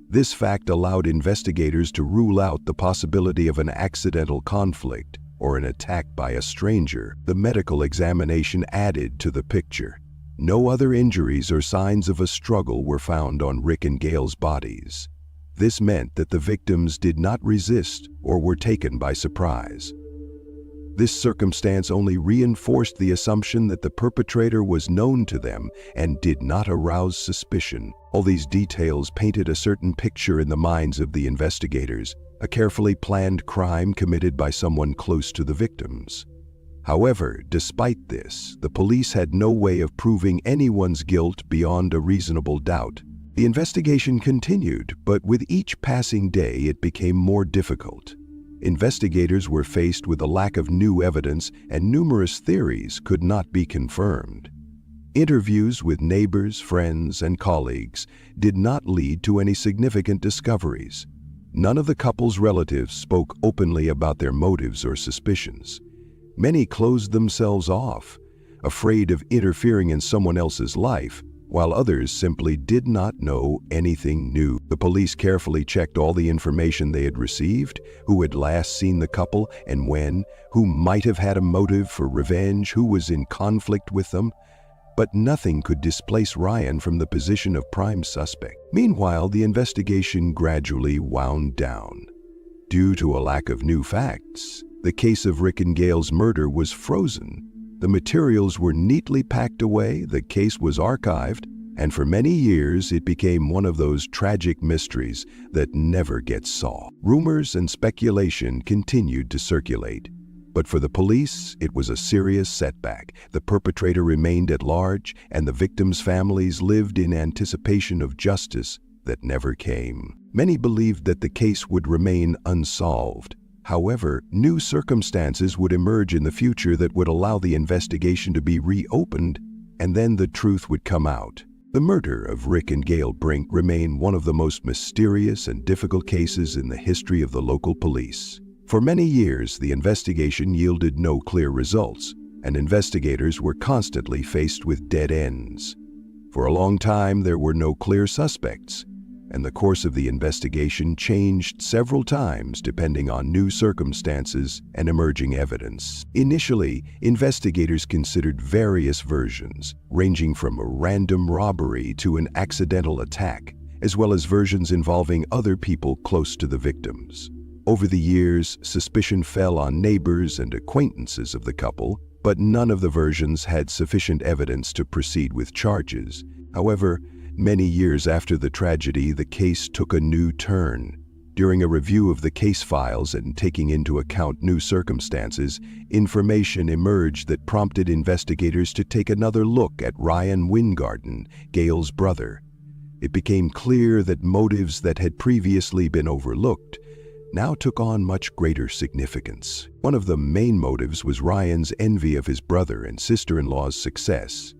This fact allowed investigators to rule out the possibility of an accidental conflict or an attack by a stranger. The medical examination added to the picture. No other injuries or signs of a struggle were found on Rick and Gail's bodies. This meant that the victims did not resist or were taken by surprise. This circumstance only reinforced the assumption that the perpetrator was known to them and did not arouse suspicion. All these details painted a certain picture in the minds of the investigators, a carefully planned crime committed by someone close to the victims. However, despite this, the police had no way of proving anyone's guilt beyond a reasonable doubt. The investigation continued, but with each passing day it became more difficult. Investigators were faced with a lack of new evidence, and numerous theories could not be confirmed. Interviews with neighbors, friends, and colleagues did not lead to any significant discoveries. None of the couple's relatives spoke openly about their motives or suspicions. Many closed themselves off, afraid of interfering in someone else's life, while others simply did not know anything new. The police carefully checked all the information they had received: who had last seen the couple and when, who might have had a motive for revenge, who was in conflict with them. But nothing could displace Ryan from the position of prime suspect. Meanwhile, the investigation gradually wound down. Due to a lack of new facts, the case of Rick and Gail's murder was frozen. The materials were neatly packed away, the case was archived, and for many years it became one of those tragic mysteries that never gets solved. Rumors and speculation continued to circulate, but for the police, it was a serious setback. The perpetrator remained at large, and the victims' families lived in anticipation of justice that never came. Many believed that the case would remain unsolved. However, new circumstances would emerge in the future that would allow the investigation to be reopened, and then the truth would come out. The murder of Rick and Gail Brink remained one of the most mysterious and difficult cases in the history of the local police. For many years, the investigation yielded no clear results, and investigators were constantly faced with dead ends. For a long time, there were no clear suspects, and the course of the investigation changed several times depending on new circumstances and emerging evidence. Initially, investigators considered various versions, ranging from a random robbery to an accidental attack, as well as versions involving other people close to the victims. Over the years, suspicion fell on neighbors and acquaintances of the couple, but none of the versions had sufficient evidence to proceed with charges. However, many years after the tragedy, the case took a new turn. During a review of the case files and taking into account new circumstances, information emerged that prompted investigators to take another look at Ryan Wingarden, Gail's brother. It became clear that motives that had previously been overlooked now took on much greater significance. One of the main motives was Ryan's envy of his brother and sister-in-law's success.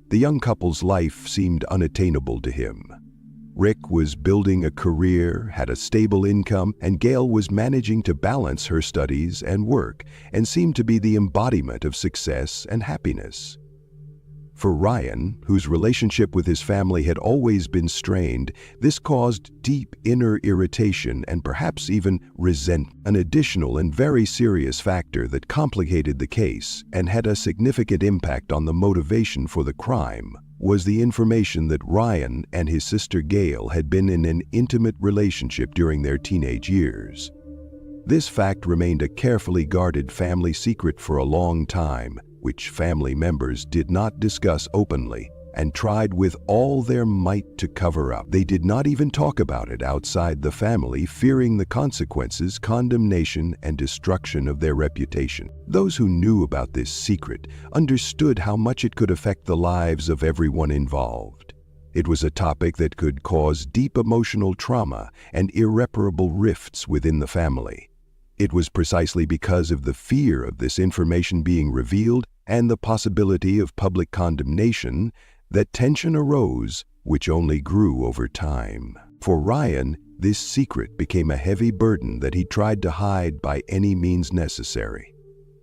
The young couple's life seemed unattainable to him. Rick was building a career, had a stable income, and Gail was managing to balance her studies and work and seemed to be the embodiment of success and happiness. For Ryan, whose relationship with his family had always been strained, this caused deep inner irritation and perhaps even resentment. An additional and very serious factor that complicated the case and had a significant impact on the motivation for the crime was the information that Ryan and his sister Gail had been in an intimate relationship during their teenage years. This fact remained a carefully guarded family secret for a long time, which family members did not discuss openly. and tried with all their might to cover up. They did not even talk about it outside the family, fearing the consequences, condemnation, and destruction of their reputation. Those who knew about this secret understood how much it could affect the lives of everyone involved. It was a topic that could cause deep emotional trauma and irreparable rifts within the family. It was precisely because of the fear of this information being revealed and the possibility of public condemnation that tension arose, which only grew over time. For Ryan, this secret became a heavy burden that he tried to hide by any means necessary.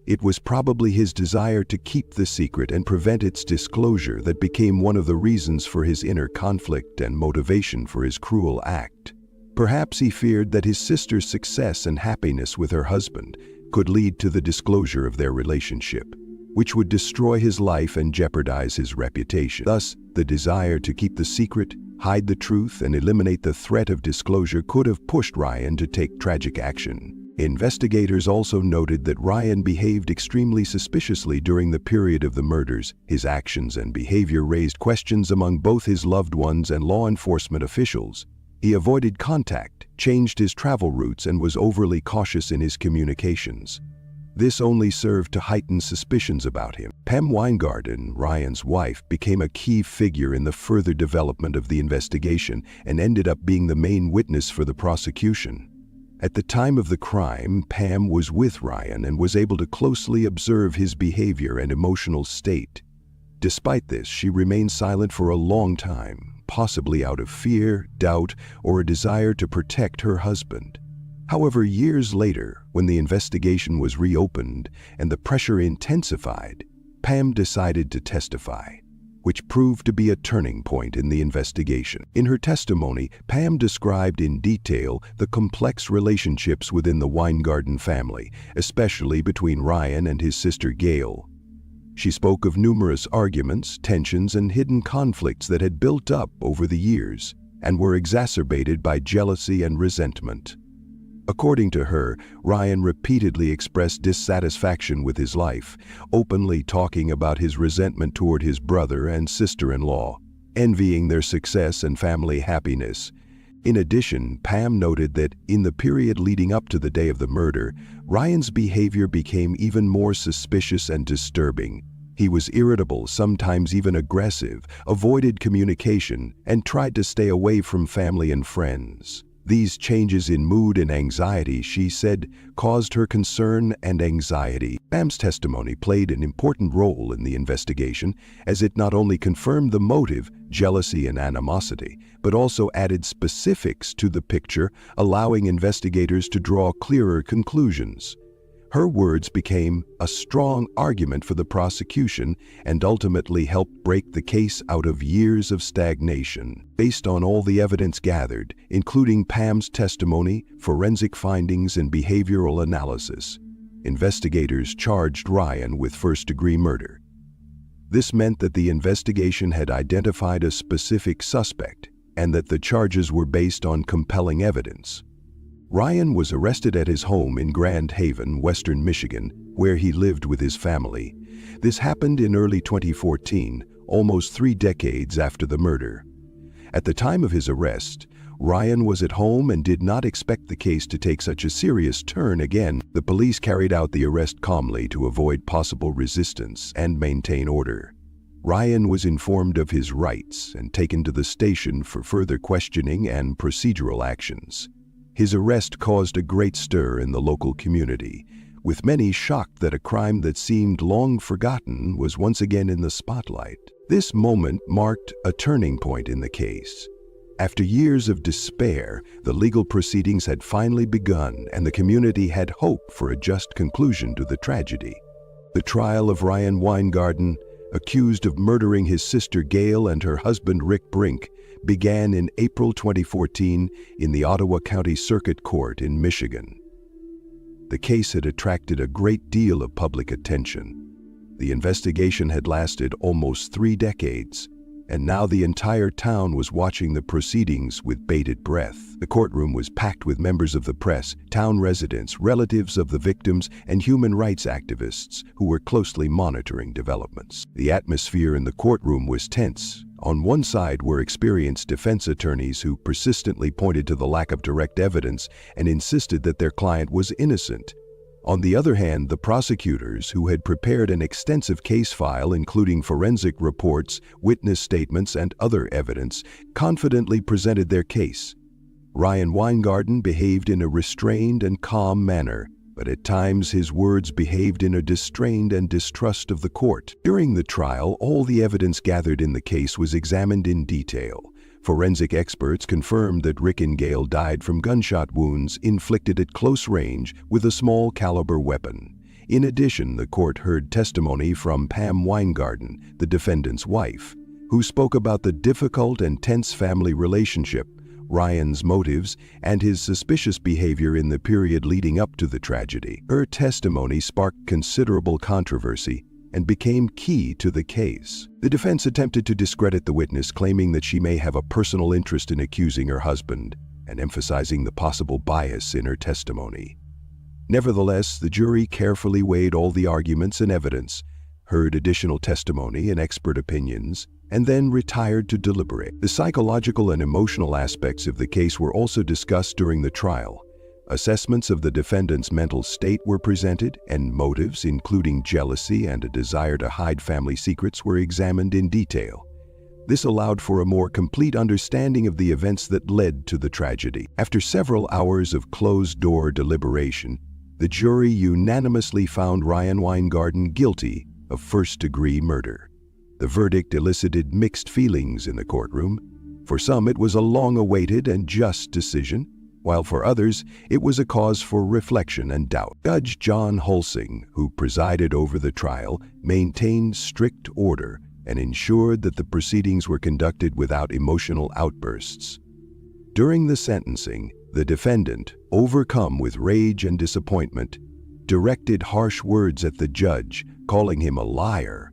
It was probably his desire to keep the secret and prevent its disclosure that became one of the reasons for his inner conflict and motivation for his cruel act. Perhaps he feared that his sister's success and happiness with her husband could lead to the disclosure of their relationship, which would destroy his life and jeopardize his reputation. Thus, the desire to keep the secret, hide the truth, and eliminate the threat of disclosure could have pushed Ryan to take tragic action. Investigators also noted that Ryan behaved extremely suspiciously during the period of the murders. His actions and behavior raised questions among both his loved ones and law enforcement officials. He avoided contact, changed his travel routes, and was overly cautious in his communications. This only served to heighten suspicions about him. Pam Weingarten, Ryan's wife, became a key figure in the further development of the investigation and ended up being the main witness for the prosecution. At the time of the crime, Pam was with Ryan and was able to closely observe his behavior and emotional state. Despite this, she remained silent for a long time, possibly out of fear, doubt, or a desire to protect her husband. However, years later, when the investigation was reopened and the pressure intensified, Pam decided to testify, which proved to be a turning point in the investigation. In her testimony, Pam described in detail the complex relationships within the Weingarten family, especially between Ryan and his sister Gail. She spoke of numerous arguments, tensions, and hidden conflicts that had built up over the years and were exacerbated by jealousy and resentment. According to her, Ryan repeatedly expressed dissatisfaction with his life, openly talking about his resentment toward his brother and sister-in-law, envying their success and family happiness. In addition, Pam noted that in the period leading up to the day of the murder, Ryan's behavior became even more suspicious and disturbing. He was irritable, sometimes even aggressive, avoided communication, and tried to stay away from family and friends. These changes in mood and anxiety, she said, caused her concern and anxiety. Pam's testimony played an important role in the investigation, as it not only confirmed the motive, jealousy and animosity, but also added specifics to the picture, allowing investigators to draw clearer conclusions. Her words became a strong argument for the prosecution and ultimately helped break the case out of years of stagnation. Based on all the evidence gathered, including Pam's testimony, forensic findings, and behavioral analysis, investigators charged Ryan with first-degree murder. This meant that the investigation had identified a specific suspect and that the charges were based on compelling evidence. Ryan was arrested at his home in Grand Haven, Western Michigan, where he lived with his family. This happened in early 2014, almost 3 decades after the murder. At the time of his arrest, Ryan was at home and did not expect the case to take such a serious turn again. The police carried out the arrest calmly to avoid possible resistance and maintain order. Ryan was informed of his rights and taken to the station for further questioning and procedural actions. His arrest caused a great stir in the local community, with many shocked that a crime that seemed long forgotten was once again in the spotlight. This moment marked a turning point in the case. After years of despair, the legal proceedings had finally begun, and the community had hope for a just conclusion to the tragedy. The trial of Ryan Weingarten, accused of murdering his sister Gail and her husband Rick Brink, began in April 2014 in the Ottawa County Circuit Court in Michigan. The case had attracted a great deal of public attention. The investigation had lasted almost 3 decades, and now the entire town was watching the proceedings with bated breath. The courtroom was packed with members of the press, town residents, relatives of the victims, and human rights activists who were closely monitoring developments. The atmosphere in the courtroom was tense. On one side were experienced defense attorneys who persistently pointed to the lack of direct evidence and insisted that their client was innocent. On the other hand, the prosecutors, who had prepared an extensive case file including forensic reports, witness statements, and other evidence, confidently presented their case. Ryan Weingarten behaved in a restrained and calm manner, but at times his words behaved in a distrained and distrust of the court. During the trial, all the evidence gathered in the case was examined in detail. Forensic experts confirmed that Rick and Gail died from gunshot wounds inflicted at close range with a small caliber weapon. In addition, the court heard testimony from Pam Weingarten, the defendant's wife, who spoke about the difficult and tense family relationship, Ryan's motives, and his suspicious behavior in the period leading up to the tragedy. Her testimony sparked considerable controversy and became key to the case. The defense attempted to discredit the witness, claiming that she may have a personal interest in accusing her husband and emphasizing the possible bias in her testimony. Nevertheless, the jury carefully weighed all the arguments and evidence, heard additional testimony and expert opinions, and then retired to deliberate. The psychological and emotional aspects of the case were also discussed during the trial. Assessments of the defendant's mental state were presented, and motives, including jealousy and a desire to hide family secrets, were examined in detail. This allowed for a more complete understanding of the events that led to the tragedy. After several hours of closed-door deliberation, the jury unanimously found Ryan Weingarten guilty of first-degree murder. The verdict elicited mixed feelings in the courtroom. For some, it was a long-awaited and just decision, while for others, it was a cause for reflection and doubt. Judge John Hulsing, who presided over the trial, maintained strict order and ensured that the proceedings were conducted without emotional outbursts. During the sentencing, the defendant, overcome with rage and disappointment, directed harsh words at the judge, calling him a liar.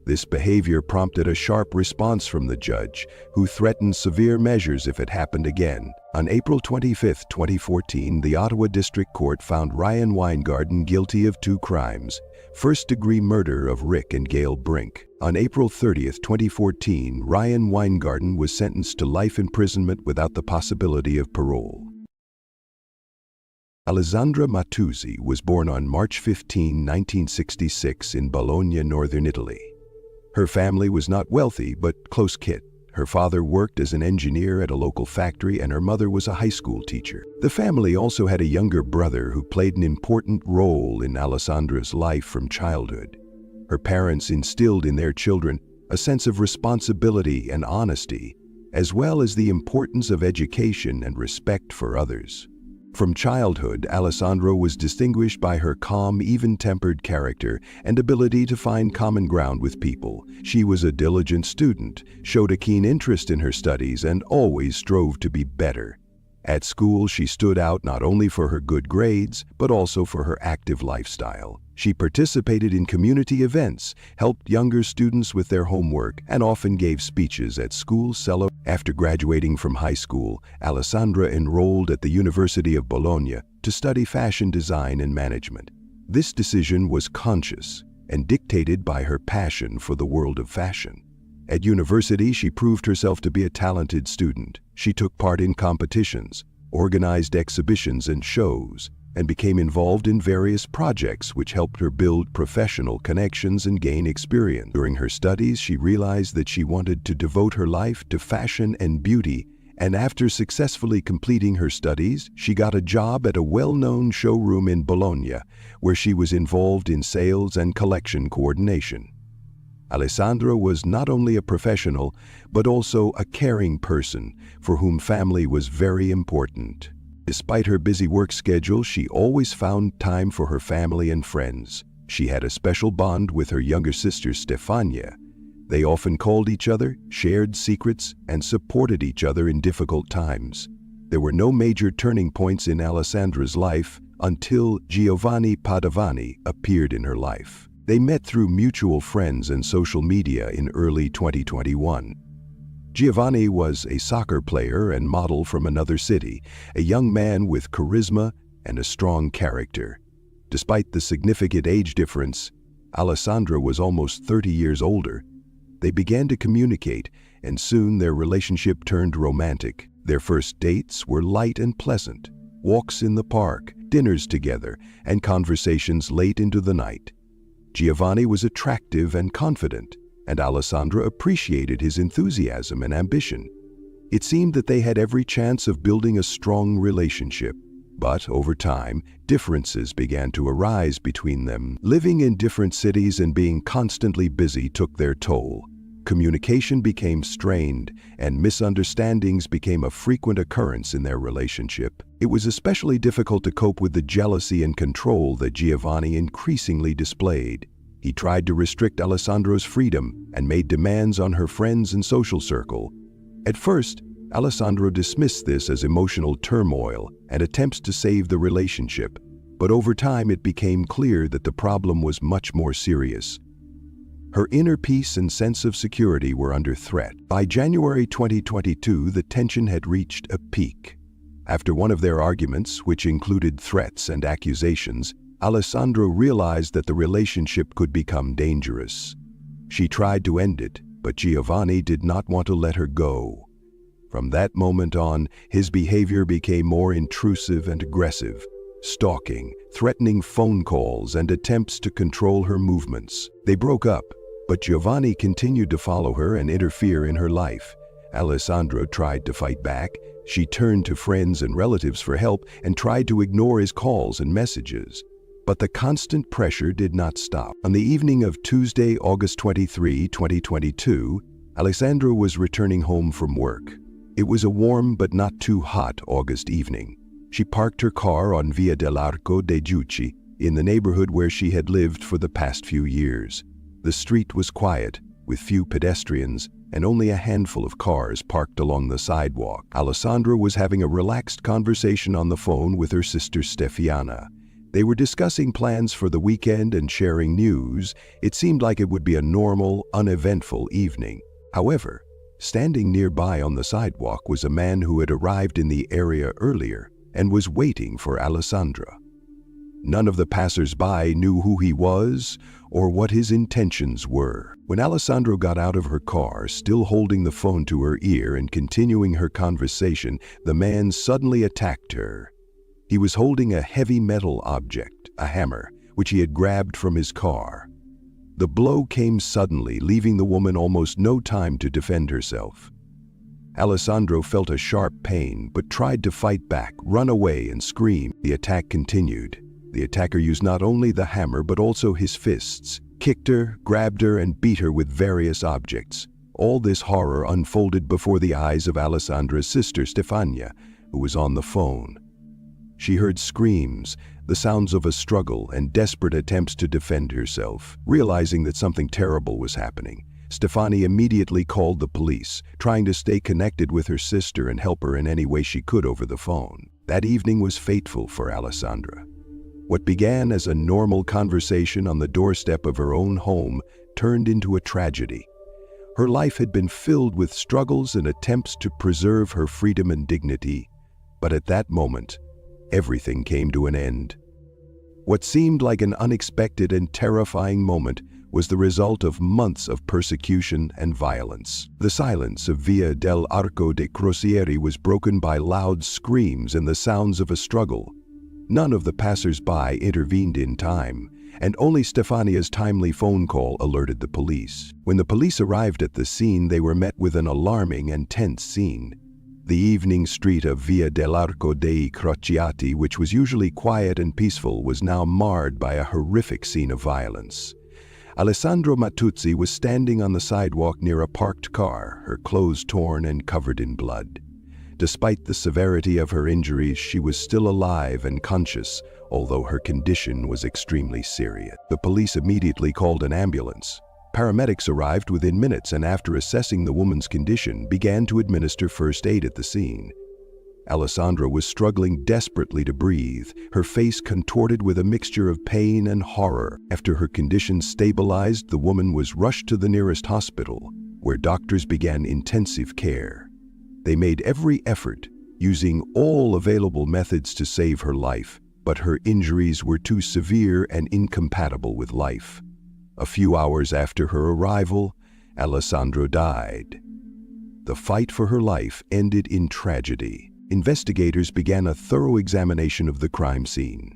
This behavior prompted a sharp response from the judge, who threatened severe measures if it happened again. On April 25, 2014, the Ottawa District Court found Ryan Weingarten guilty of 2 crimes: first-degree murder of Rick and Gail Brink. On April 30, 2014, Ryan Weingarten was sentenced to life imprisonment without the possibility of parole. Alessandra Mattuzzi was born on March 15, 1966 in Bologna, northern Italy. Her family was not wealthy, but close-knit. Her father worked as an engineer at a local factory, and her mother was a high school teacher. The family also had a younger brother who played an important role in Alessandra's life from childhood. Her parents instilled in their children a sense of responsibility and honesty, as well as the importance of education and respect for others. From childhood, Alessandra was distinguished by her calm, even-tempered character and ability to find common ground with people. She was a diligent student, showed a keen interest in her studies, and always strove to be better. At school, she stood out not only for her good grades, but also for her active lifestyle. She participated in community events, helped younger students with their homework, and often gave speeches at school celebrations. After graduating from high school, Alessandra enrolled at the University of Bologna to study fashion design and management. This decision was conscious and dictated by her passion for the world of fashion. At university, she proved herself to be a talented student. She took part in competitions, organized exhibitions and shows, and became involved in various projects which helped her build professional connections and gain experience. During her studies, she realized that she wanted to devote her life to fashion and beauty, and after successfully completing her studies, she got a job at a well-known showroom in Bologna, where she was involved in sales and collection coordination. Alessandra was not only a professional, but also a caring person for whom family was very important. Despite her busy work schedule, she always found time for her family and friends. She had a special bond with her younger sister Stefania. They often called each other, shared secrets, and supported each other in difficult times. There were no major turning points in Alessandra's life until Giovanni Padovani appeared in her life. They met through mutual friends and social media in early 2021. Giovanni was a soccer player and model from another city, a young man with charisma and a strong character. Despite the significant age difference, Alessandra was almost 30 years older. They began to communicate, and soon their relationship turned romantic. Their first dates were light and pleasant, walks in the park, dinners together, and conversations late into the night. Giovanni was attractive and confident, and Alessandra appreciated his enthusiasm and ambition. It seemed that they had every chance of building a strong relationship. But over time, differences began to arise between them. Living in different cities and being constantly busy took their toll. Communication became strained, and misunderstandings became a frequent occurrence in their relationship. It was especially difficult to cope with the jealousy and control that Giovanni increasingly displayed. He tried to restrict Alessandra's freedom and made demands on her friends and social circle. At first, Alessandro dismissed this as emotional turmoil and attempts to save the relationship, but over time it became clear that the problem was much more serious. Her inner peace and sense of security were under threat. By January 2022, the tension had reached a peak. After one of their arguments, which included threats and accusations, Alessandro realized that the relationship could become dangerous. She tried to end it, but Giovanni did not want to let her go. From that moment on, his behavior became more intrusive and aggressive, stalking, threatening phone calls, and attempts to control her movements. They broke up, but Giovanni continued to follow her and interfere in her life. Alessandra tried to fight back. She turned to friends and relatives for help and tried to ignore his calls and messages. But the constant pressure did not stop. On the evening of Tuesday, August 23, 2022, Alessandra was returning home from work. It was a warm but not too hot August evening. She parked her car on Via dell'Arco dei Giudici, in the neighborhood where she had lived for the past few years. The street was quiet, with few pedestrians and only a handful of cars parked along the sidewalk. Alessandra was having a relaxed conversation on the phone with her sister Stefiana. They were discussing plans for the weekend and sharing news. It seemed like it would be a normal, uneventful evening. However, standing nearby on the sidewalk was a man who had arrived in the area earlier and was waiting for Alessandra. None of the passers-by knew who he was or what his intentions were. When Alessandra got out of her car, still holding the phone to her ear and continuing her conversation, the man suddenly attacked her. He was holding a heavy metal object, a hammer, which he had grabbed from his car. The blow came suddenly, leaving the woman almost no time to defend herself. Alessandro felt a sharp pain, but tried to fight back, run away, and scream. The attack continued. The attacker used not only the hammer, but also his fists, kicked her, grabbed her, and beat her with various objects. All this horror unfolded before the eyes of Alessandra's sister Stefania, who was on the phone. She heard screams, the sounds of a struggle, and desperate attempts to defend herself. Realizing that something terrible was happening, Stefania immediately called the police, trying to stay connected with her sister and help her in any way she could over the phone. That evening was fateful for Alessandra. What began as a normal conversation on the doorstep of her own home turned into a tragedy. Her life had been filled with struggles and attempts to preserve her freedom and dignity, but at that moment, everything came to an end. What seemed like an unexpected and terrifying moment was the result of months of persecution and violence. The silence of Via dell'Arco dei Crocieri was broken by loud screams and the sounds of a struggle. None of the passers-by intervened in time, and only Stefania's timely phone call alerted the police. When the police arrived at the scene, they were met with an alarming and tense scene. The evening street of Via dell'Arco dei Crociati, which was usually quiet and peaceful, was now marred by a horrific scene of violence. Alessandro Matuzzi was standing on the sidewalk near a parked car, her clothes torn and covered in blood. Despite the severity of her injuries, she was still alive and conscious, although her condition was extremely serious. The police immediately called an ambulance. Paramedics arrived within minutes and, after assessing the woman's condition, began to administer first aid at the scene. Alessandra was struggling desperately to breathe, her face contorted with a mixture of pain and horror. After her condition stabilized, the woman was rushed to the nearest hospital, where doctors began intensive care. They made every effort, using all available methods to save her life, but her injuries were too severe and incompatible with life. A few hours after her arrival, Alessandra died. The fight for her life ended in tragedy. Investigators began a thorough examination of the crime scene.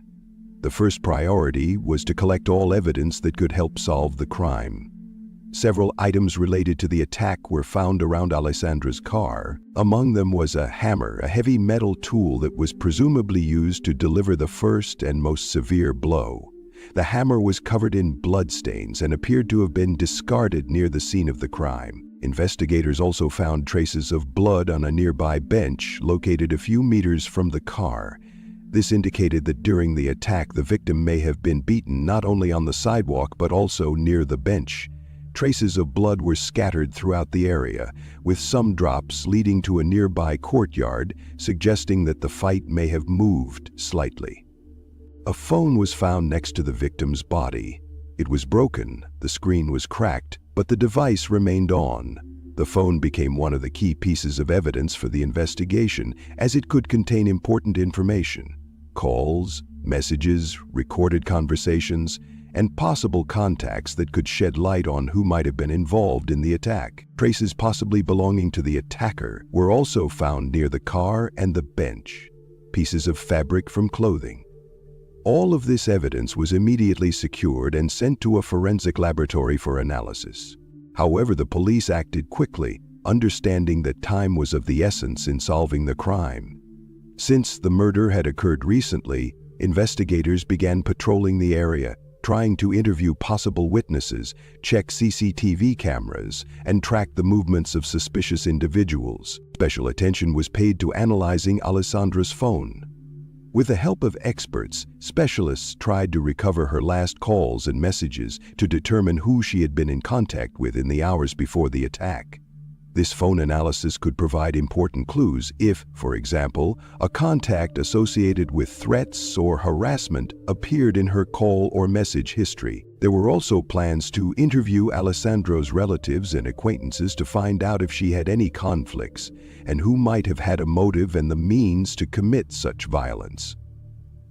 The first priority was to collect all evidence that could help solve the crime. Several items related to the attack were found around Alessandra's car. Among them was a hammer, a heavy metal tool that was presumably used to deliver the first and most severe blow. The hammer was covered in bloodstains and appeared to have been discarded near the scene of the crime. Investigators also found traces of blood on a nearby bench located a few meters from the car. This indicated that during the attack, the victim may have been beaten not only on the sidewalk but also near the bench. Traces of blood were scattered throughout the area, with some drops leading to a nearby courtyard, suggesting that the fight may have moved slightly. A phone was found next to the victim's body. It was broken, the screen was cracked, but the device remained on. The phone became one of the key pieces of evidence for the investigation, as it could contain important information: calls, messages, recorded conversations, and possible contacts that could shed light on who might have been involved in the attack. Traces possibly belonging to the attacker were also found near the car and the bench. Pieces of fabric from clothing. All of this evidence was immediately secured and sent to a forensic laboratory for analysis. However, the police acted quickly, understanding that time was of the essence in solving the crime. Since the murder had occurred recently, investigators began patrolling the area, trying to interview possible witnesses, check CCTV cameras, and track the movements of suspicious individuals. Special attention was paid to analyzing Alessandra's phone. With the help of experts, specialists tried to recover her last calls and messages to determine who she had been in contact with in the hours before the attack. This phone analysis could provide important clues if, for example, a contact associated with threats or harassment appeared in her call or message history. There were also plans to interview Alessandra's relatives and acquaintances to find out if she had any conflicts and who might have had a motive and the means to commit such violence.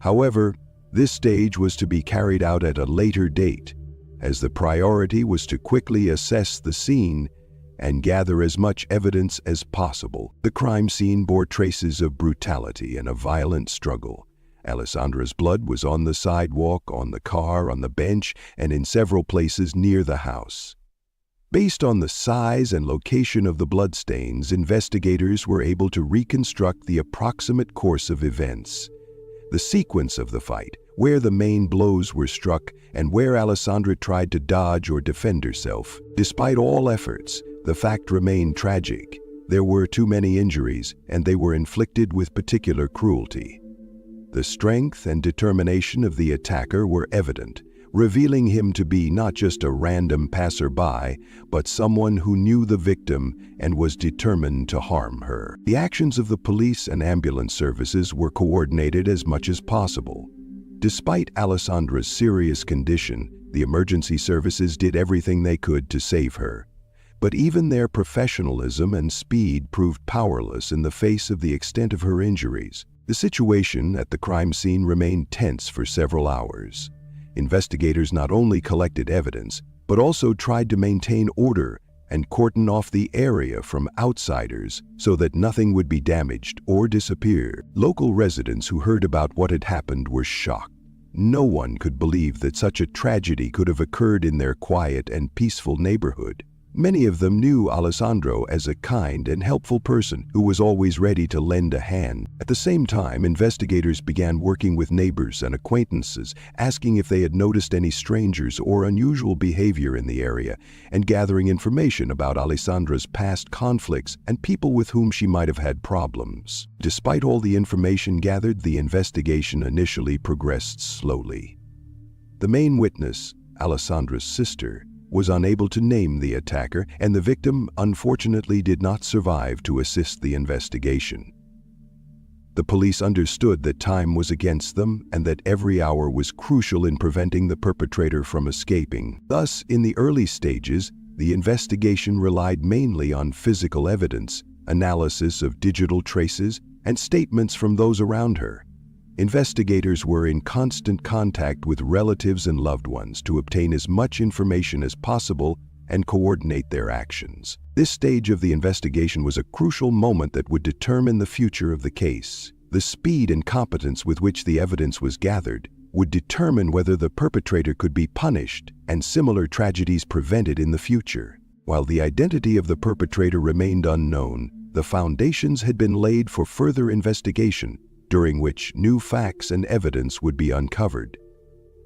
However, this stage was to be carried out at a later date, as the priority was to quickly assess the scene and gather as much evidence as possible. The crime scene bore traces of brutality and a violent struggle. Alessandra's blood was on the sidewalk, on the car, on the bench, and in several places near the house. Based on the size and location of the bloodstains, investigators were able to reconstruct the approximate course of events. The sequence of the fight, where the main blows were struck, and where Alessandra tried to dodge or defend herself. Despite all efforts, the fact remained tragic. There were too many injuries, and they were inflicted with particular cruelty. The strength and determination of the attacker were evident, revealing him to be not just a random passerby, but someone who knew the victim and was determined to harm her. The actions of the police and ambulance services were coordinated as much as possible. Despite Alessandra's serious condition, the emergency services did everything they could to save her. But even their professionalism and speed proved powerless in the face of the extent of her injuries. The situation at the crime scene remained tense for several hours. Investigators not only collected evidence, but also tried to maintain order and cordon off the area from outsiders so that nothing would be damaged or disappear. Local residents who heard about what had happened were shocked. No one could believe that such a tragedy could have occurred in their quiet and peaceful neighborhood. Many of them knew Alessandro as a kind and helpful person who was always ready to lend a hand. At the same time, investigators began working with neighbors and acquaintances, asking if they had noticed any strangers or unusual behavior in the area, and gathering information about Alessandra's past conflicts and people with whom she might have had problems. Despite all the information gathered, the investigation initially progressed slowly. The main witness, Alessandra's sister, was unable to name the attacker, and the victim unfortunately did not survive to assist the investigation. The police understood that time was against them and that every hour was crucial in preventing the perpetrator from escaping. Thus, in the early stages, the investigation relied mainly on physical evidence, analysis of digital traces, and statements from those around her. Investigators were in constant contact with relatives and loved ones to obtain as much information as possible and coordinate their actions. This stage of the investigation was a crucial moment that would determine the future of the case. The speed and competence with which the evidence was gathered would determine whether the perpetrator could be punished and similar tragedies prevented in the future. While the identity of the perpetrator remained unknown, the foundations had been laid for further investigation, during which new facts and evidence would be uncovered.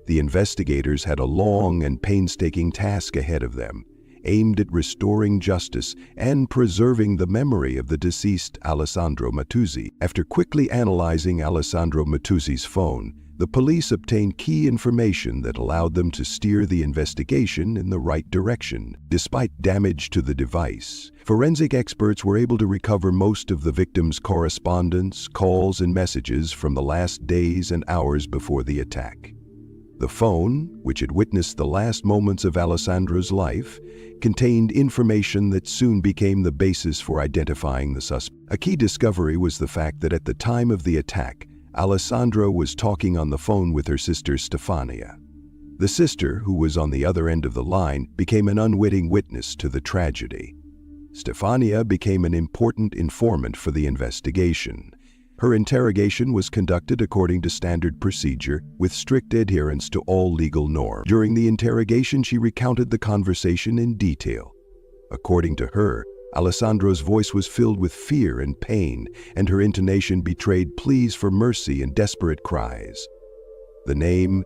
The investigators had a long and painstaking task ahead of them, aimed at restoring justice and preserving the memory of the deceased Alessandro Mattuzzi. After quickly analyzing Alessandro Mattuzzi's phone, the police obtained key information that allowed them to steer the investigation in the right direction. Despite damage to the device, forensic experts were able to recover most of the victim's correspondence, calls, and messages from the last days and hours before the attack. The phone, which had witnessed the last moments of Alessandro's life, contained information that soon became the basis for identifying the suspect. A key discovery was the fact that at the time of the attack, Alessandro was talking on the phone with her sister Stefania. The sister, who was on the other end of the line, became an unwitting witness to the tragedy. Stefania became an important informant for the investigation. Her interrogation was conducted according to standard procedure, with strict adherence to all legal norms. During the interrogation, she recounted the conversation in detail. According to her, Alessandro's voice was filled with fear and pain, and her intonation betrayed pleas for mercy and desperate cries. The name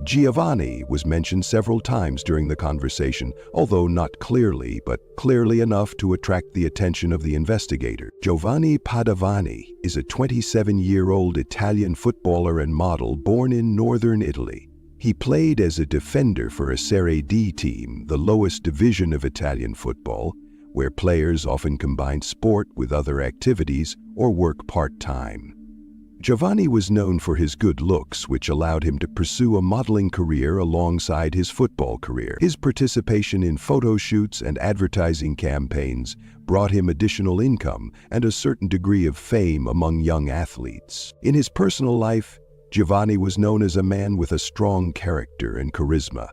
Giovanni was mentioned several times during the conversation, although not clearly, but clearly enough to attract the attention of the investigator. Giovanni Padovani is a 27-year-old Italian footballer and model born in northern Italy. He played as a defender for a Serie D team, the lowest division of Italian football, where players often combine sport with other activities or work part-time. Giovanni was known for his good looks, which allowed him to pursue a modeling career alongside his football career. His participation in photo shoots and advertising campaigns brought him additional income and a certain degree of fame among young athletes. In his personal life, Giovanni was known as a man with a strong character and charisma.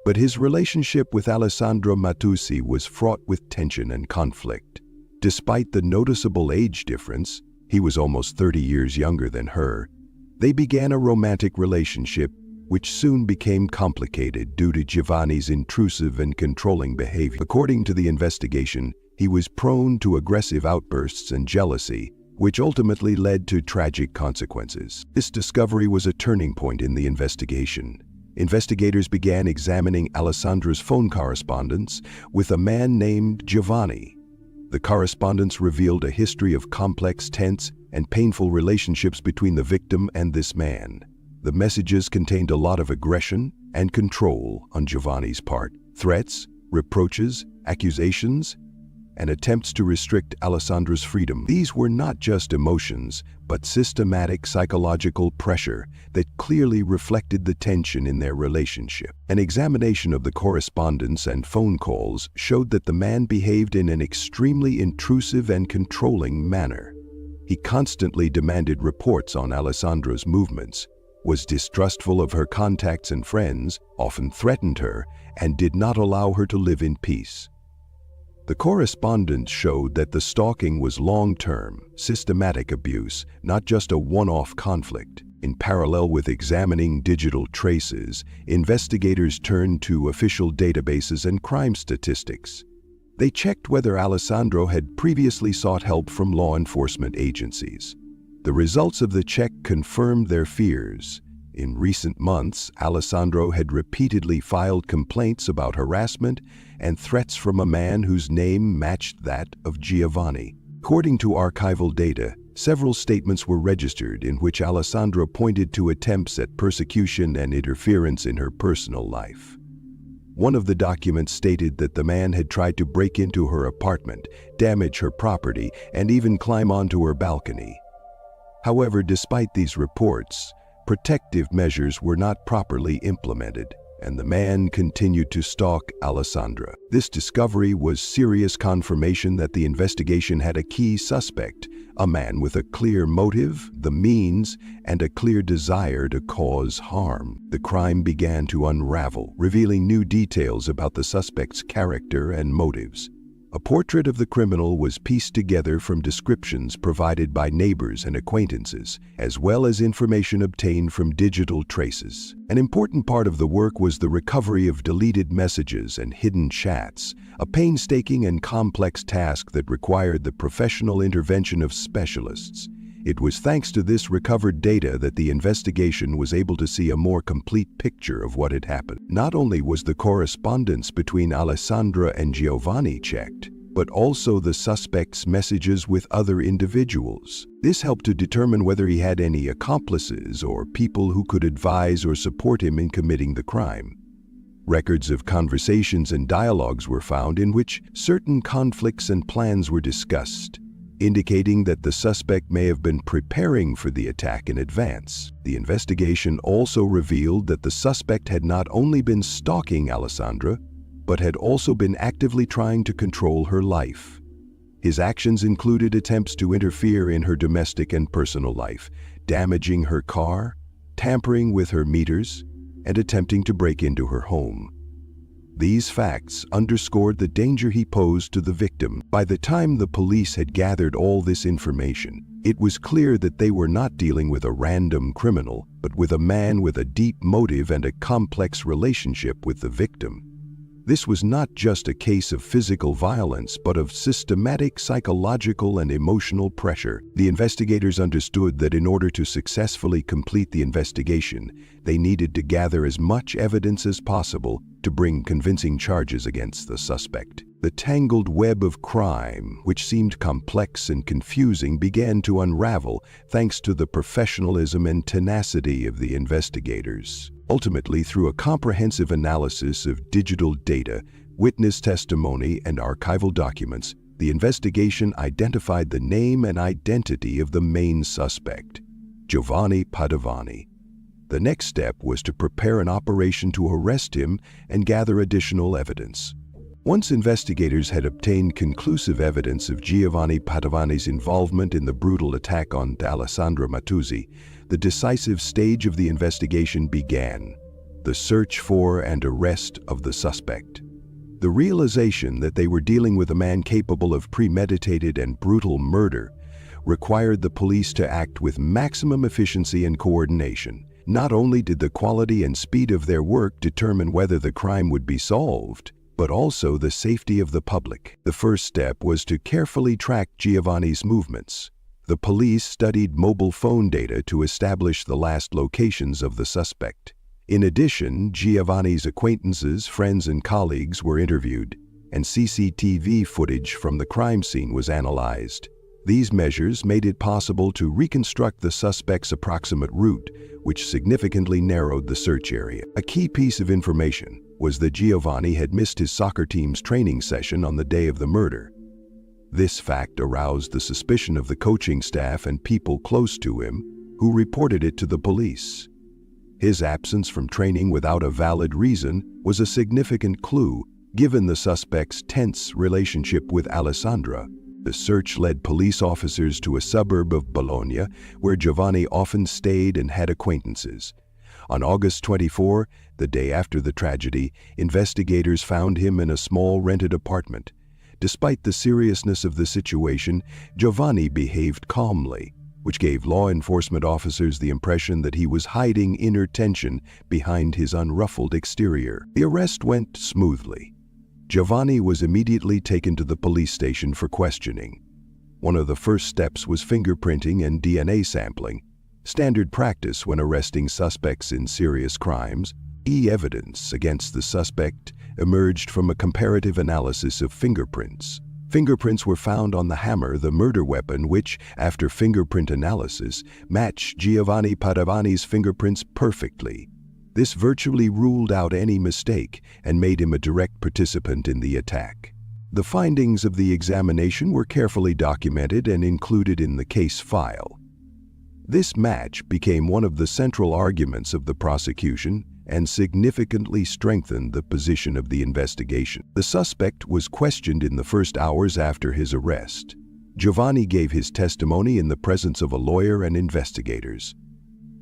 But his relationship with Alessandro Mattuzzi was fraught with tension and conflict. Despite the noticeable age difference, he was almost 30 years younger than her, they began a romantic relationship which soon became complicated due to Giovanni's intrusive and controlling behavior. According to the investigation, he was prone to aggressive outbursts and jealousy, which ultimately led to tragic consequences. This discovery was a turning point in the investigation. Investigators began examining Alessandro's phone correspondence with a man named Giovanni. The correspondence revealed a history of complex, tense, and painful relationships between the victim and this man. The messages contained a lot of aggression and control on Giovanni's part. Threats, reproaches, accusations, and attempts to restrict Alessandro's freedom. These were not just emotions, but systematic psychological pressure that clearly reflected the tension in their relationship. An examination of the correspondence and phone calls showed that the man behaved in an extremely intrusive and controlling manner. He constantly demanded reports on Alessandro's movements, was distrustful of her contacts and friends, often threatened her, and did not allow her to live in peace. The correspondence showed that the stalking was long-term, systematic abuse, not just a one-off conflict. In parallel with examining digital traces, investigators turned to official databases and crime statistics. They checked whether Alessandro had previously sought help from law enforcement agencies. The results of the check confirmed their fears. In recent months, Alessandro had repeatedly filed complaints about harassment and threats from a man whose name matched that of Giovanni. According to archival data, several statements were registered in which Alessandro pointed to attempts at persecution and interference in her personal life. One of the documents stated that the man had tried to break into her apartment, damage her property, and even climb onto her balcony. However, despite these reports, protective measures were not properly implemented, and the man continued to stalk Alessandra. This discovery was serious confirmation that the investigation had a key suspect, a man with a clear motive, the means, and a clear desire to cause harm. The crime began to unravel, revealing new details about the suspect's character and motives. A portrait of the criminal was pieced together from descriptions provided by neighbors and acquaintances, as well as information obtained from digital traces. An important part of the work was the recovery of deleted messages and hidden chats, a painstaking and complex task that required the professional intervention of specialists. It was thanks to this recovered data that the investigation was able to see a more complete picture of what had happened. Not only was the correspondence between Alessandra and Giovanni checked, but also the suspect's messages with other individuals. This helped to determine whether he had any accomplices or people who could advise or support him in committing the crime. Records of conversations and dialogues were found in which certain conflicts and plans were discussed, indicating that the suspect may have been preparing for the attack in advance. The investigation also revealed that the suspect had not only been stalking Alessandra, but had also been actively trying to control her life. His actions included attempts to interfere in her domestic and personal life, damaging her car, tampering with her meters, and attempting to break into her home. These facts underscored the danger he posed to the victim. By the time the police had gathered all this information, it was clear that they were not dealing with a random criminal, but with a man with a deep motive and a complex relationship with the victim. This was not just a case of physical violence, but of systematic psychological and emotional pressure. The investigators understood that in order to successfully complete the investigation, they needed to gather as much evidence as possible to bring convincing charges against the suspect. The tangled web of crime, which seemed complex and confusing, began to unravel thanks to the professionalism and tenacity of the investigators. Ultimately, through a comprehensive analysis of digital data, witness testimony, and archival documents, the investigation identified the name and identity of the main suspect, Giovanni Padovani. The next step was to prepare an operation to arrest him and gather additional evidence. Once investigators had obtained conclusive evidence of Giovanni Padovani's involvement in the brutal attack on Alessandra Mattuzzi, the decisive stage of the investigation began: the search for and arrest of the suspect. The realization that they were dealing with a man capable of premeditated and brutal murder required the police to act with maximum efficiency and coordination. Not only did the quality and speed of their work determine whether the crime would be solved, but also the safety of the public. The first step was to carefully track Giovanni's movements. The police studied mobile phone data to establish the last locations of the suspect. In addition, Giovanni's acquaintances, friends, and colleagues were interviewed, and CCTV footage from the crime scene was analyzed. These measures made it possible to reconstruct the suspect's approximate route, which significantly narrowed the search area. A key piece of information was that Giovanni had missed his soccer team's training session on the day of the murder. This fact aroused the suspicion of the coaching staff and people close to him, who reported it to the police. His absence from training without a valid reason was a significant clue, given the suspect's tense relationship with Alessandra. The search led police officers to a suburb of Bologna, where Giovanni often stayed and had acquaintances. On August 24, the day after the tragedy, investigators found him in a small rented apartment. Despite the seriousness of the situation, Giovanni behaved calmly, which gave law enforcement officers the impression that he was hiding inner tension behind his unruffled exterior. The arrest went smoothly. Giovanni was immediately taken to the police station for questioning. One of the first steps was fingerprinting and DNA sampling, standard practice when arresting suspects in serious crimes. Evidence against the suspect emerged from a comparative analysis of fingerprints. Fingerprints were found on the hammer, the murder weapon, which, after fingerprint analysis, matched Giovanni Padovani's fingerprints perfectly. This virtually ruled out any mistake and made him a direct participant in the attack. The findings of the examination were carefully documented and included in the case file. This match became one of the central arguments of the prosecution and significantly strengthened the position of the investigation. The suspect was questioned in the first hours after his arrest. Giovanni gave his testimony in the presence of a lawyer and investigators.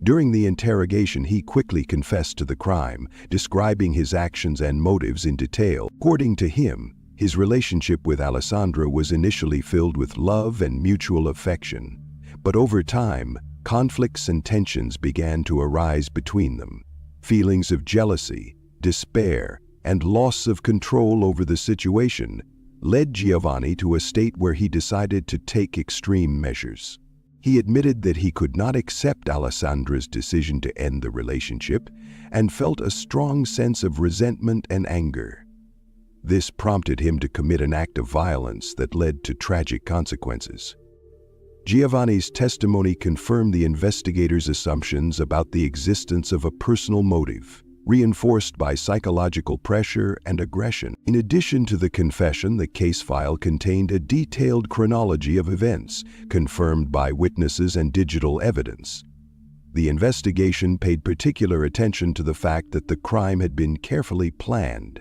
During the interrogation, he quickly confessed to the crime, describing his actions and motives in detail. According to him, his relationship with Alessandra was initially filled with love and mutual affection, but over time, conflicts and tensions began to arise between them. Feelings of jealousy, despair, and loss of control over the situation led Giovanni to a state where he decided to take extreme measures. He admitted that he could not accept Alessandra's decision to end the relationship and felt a strong sense of resentment and anger. This prompted him to commit an act of violence that led to tragic consequences. Giovanni's testimony confirmed the investigators' assumptions about the existence of a personal motive, reinforced by psychological pressure and aggression. In addition to the confession, the case file contained a detailed chronology of events, confirmed by witnesses and digital evidence. The investigation paid particular attention to the fact that the crime had been carefully planned.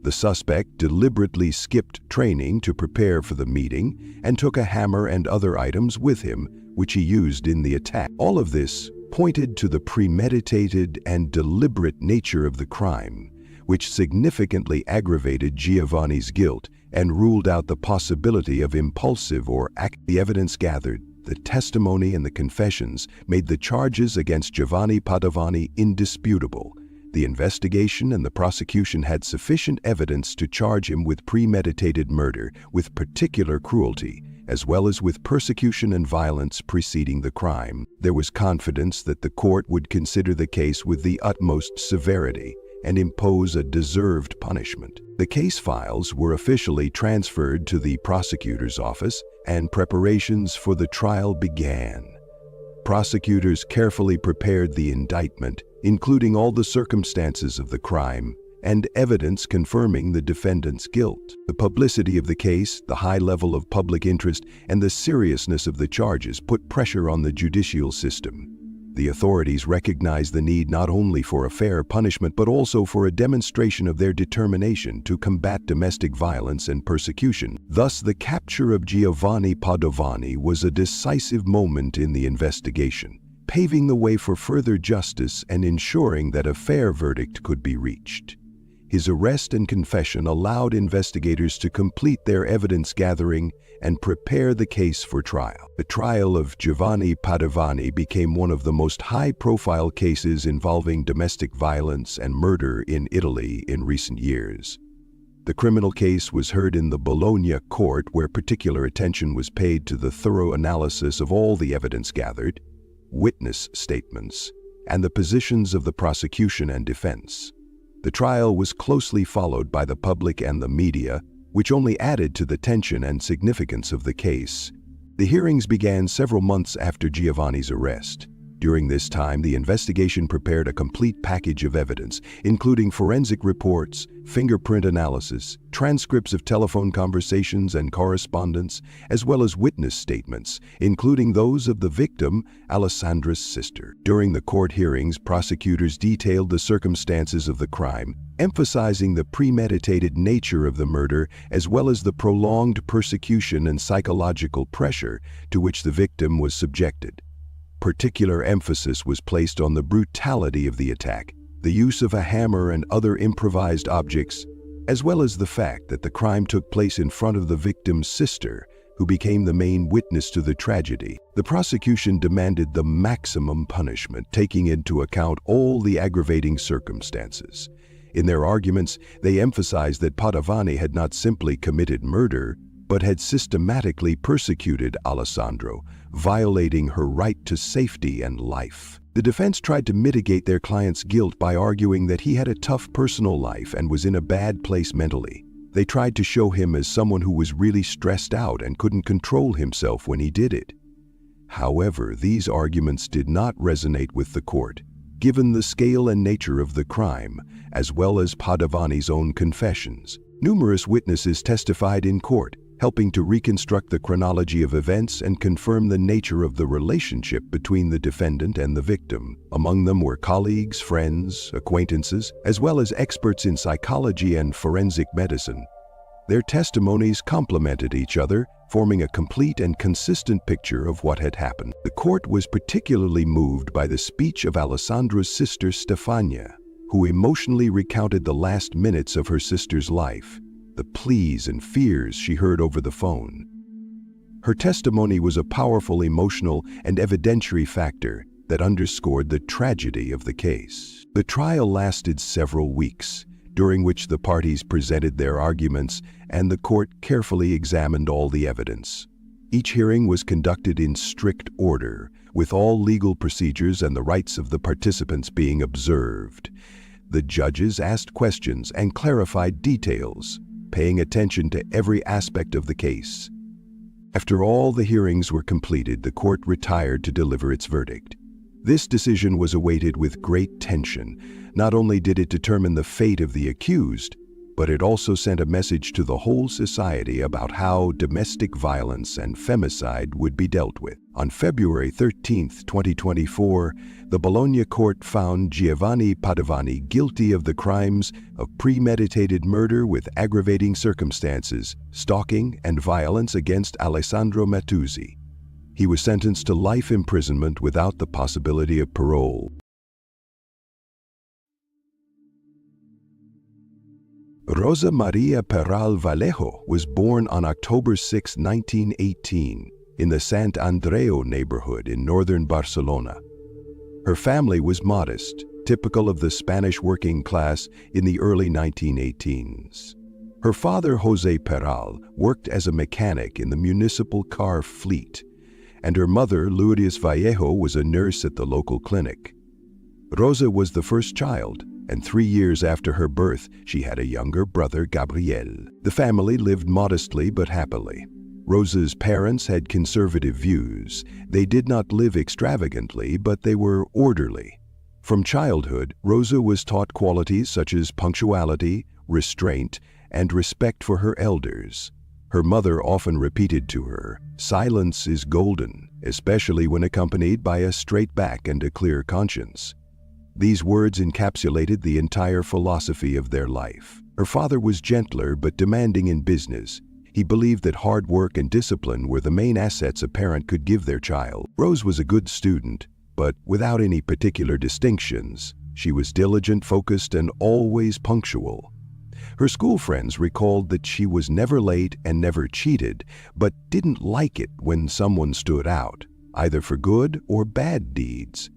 The suspect deliberately skipped training to prepare for the meeting and took a hammer and other items with him, which he used in the attack. All of this pointed to the premeditated and deliberate nature of the crime, which significantly aggravated Giovanni's guilt and ruled out the possibility of impulsive or active. The evidence gathered, the testimony and the confessions made the charges against Giovanni Padovani indisputable. The investigation and the prosecution had sufficient evidence to charge him with premeditated murder with particular cruelty, as well as with persecution and violence preceding the crime. There was confidence that the court would consider the case with the utmost severity and impose a deserved punishment. The case files were officially transferred to the prosecutor's office, and preparations for the trial began. Prosecutors carefully prepared the indictment, including all the circumstances of the crime and evidence confirming the defendant's guilt. The publicity of the case, the high level of public interest, and the seriousness of the charges put pressure on the judicial system. The authorities recognized the need not only for a fair punishment but also for a demonstration of their determination to combat domestic violence and persecution. Thus, the capture of Giovanni Padovani was a decisive moment in the investigation, paving the way for further justice and ensuring that a fair verdict could be reached. His arrest and confession allowed investigators to complete their evidence gathering and prepare the case for trial. The trial of Giovanni Padovani became one of the most high-profile cases involving domestic violence and murder in Italy in recent years. The criminal case was heard in the Bologna court, where particular attention was paid to the thorough analysis of all the evidence gathered, witness statements, and the positions of the prosecution and defense. The trial was closely followed by the public and the media, which only added to the tension and significance of the case. The hearings began several months after Giovanni's arrest. During this time, the investigation prepared a complete package of evidence, including forensic reports, fingerprint analysis, transcripts of telephone conversations and correspondence, as well as witness statements, including those of the victim, Alessandra's sister. During the court hearings, prosecutors detailed the circumstances of the crime, emphasizing the premeditated nature of the murder as well as the prolonged persecution and psychological pressure to which the victim was subjected. Particular emphasis was placed on the brutality of the attack, the use of a hammer and other improvised objects, as well as the fact that the crime took place in front of the victim's sister, who became the main witness to the tragedy. The prosecution demanded the maximum punishment, taking into account all the aggravating circumstances. In their arguments, they emphasized that Padovani had not simply committed murder, but had systematically persecuted Alessandro, violating her right to safety and life. The defense tried to mitigate their client's guilt by arguing that he had a tough personal life and was in a bad place mentally. They tried to show him as someone who was really stressed out and couldn't control himself when he did it. However, these arguments did not resonate with the court, given the scale and nature of the crime, as well as Padovani's own confessions. Numerous witnesses testified in court, helping to reconstruct the chronology of events and confirm the nature of the relationship between the defendant and the victim. Among them were colleagues, friends, acquaintances, as well as experts in psychology and forensic medicine. Their testimonies complemented each other, forming a complete and consistent picture of what had happened. The court was particularly moved by the speech of Alessandra's sister Stefania, who emotionally recounted the last minutes of her sister's life, the pleas and fears she heard over the phone. Her testimony was a powerful emotional and evidentiary factor that underscored the tragedy of the case. The trial lasted several weeks, during which the parties presented their arguments and the court carefully examined all the evidence. Each hearing was conducted in strict order, with all legal procedures and the rights of the participants being observed. The judges asked questions and clarified details, paying attention to every aspect of the case. After all the hearings were completed, the court retired to deliver its verdict. This decision was awaited with great tension. Not only did it determine the fate of the accused, but it also sent a message to the whole society about how domestic violence and femicide would be dealt with. On February 13, 2024, the Bologna court found Giovanni Padovani guilty of the crimes of premeditated murder with aggravating circumstances, stalking, and violence against Alessandro Mattuzzi. He was sentenced to life imprisonment without the possibility of parole. Rosa Maria Peral Vallejo was born on October 6, 1918, in the Sant Andreu neighborhood in northern Barcelona. Her family was modest, typical of the Spanish working class in the early 1918s. Her father, José Peral, worked as a mechanic in the municipal car fleet, and her mother, Lourdes Vallejo, was a nurse at the local clinic. Rosa was the first child, and 3 years after her birth, she had a younger brother, Gabriel. The family lived modestly but happily. Rosa's parents had conservative views. They did not live extravagantly, but they were orderly. From childhood, Rosa was taught qualities such as punctuality, restraint, and respect for her elders. Her mother often repeated to her, "Silence is golden," especially when accompanied by a straight back and a clear conscience. These words encapsulated the entire philosophy of their life. Her father was gentler but demanding in business. He believed that hard work and discipline were the main assets a parent could give their child. Rose was a good student, but without any particular distinctions. She was diligent, focused, and always punctual. Her school friends recalled that she was never late and never cheated, but didn't like it when someone stood out, either for good or bad deeds.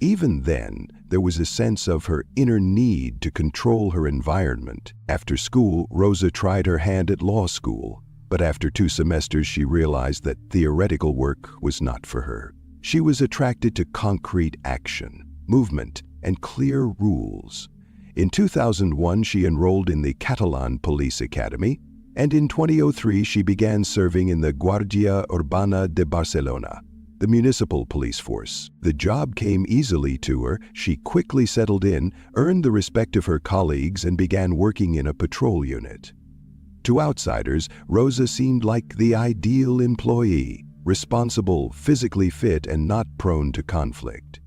Even then, there was a sense of her inner need to control her environment. After school, Rosa tried her hand at law school, but after 2 semesters she realized that theoretical work was not for her. She was attracted to concrete action, movement, and clear rules. In 2001, she enrolled in the Catalan Police Academy, and in 2003 she began serving in the Guàrdia Urbana de Barcelona, the municipal police force. The job came easily to her. She quickly settled in, earned the respect of her colleagues, and began working in a patrol unit. To outsiders, Rosa seemed like the ideal employee, responsible, physically fit, and not prone to conflict.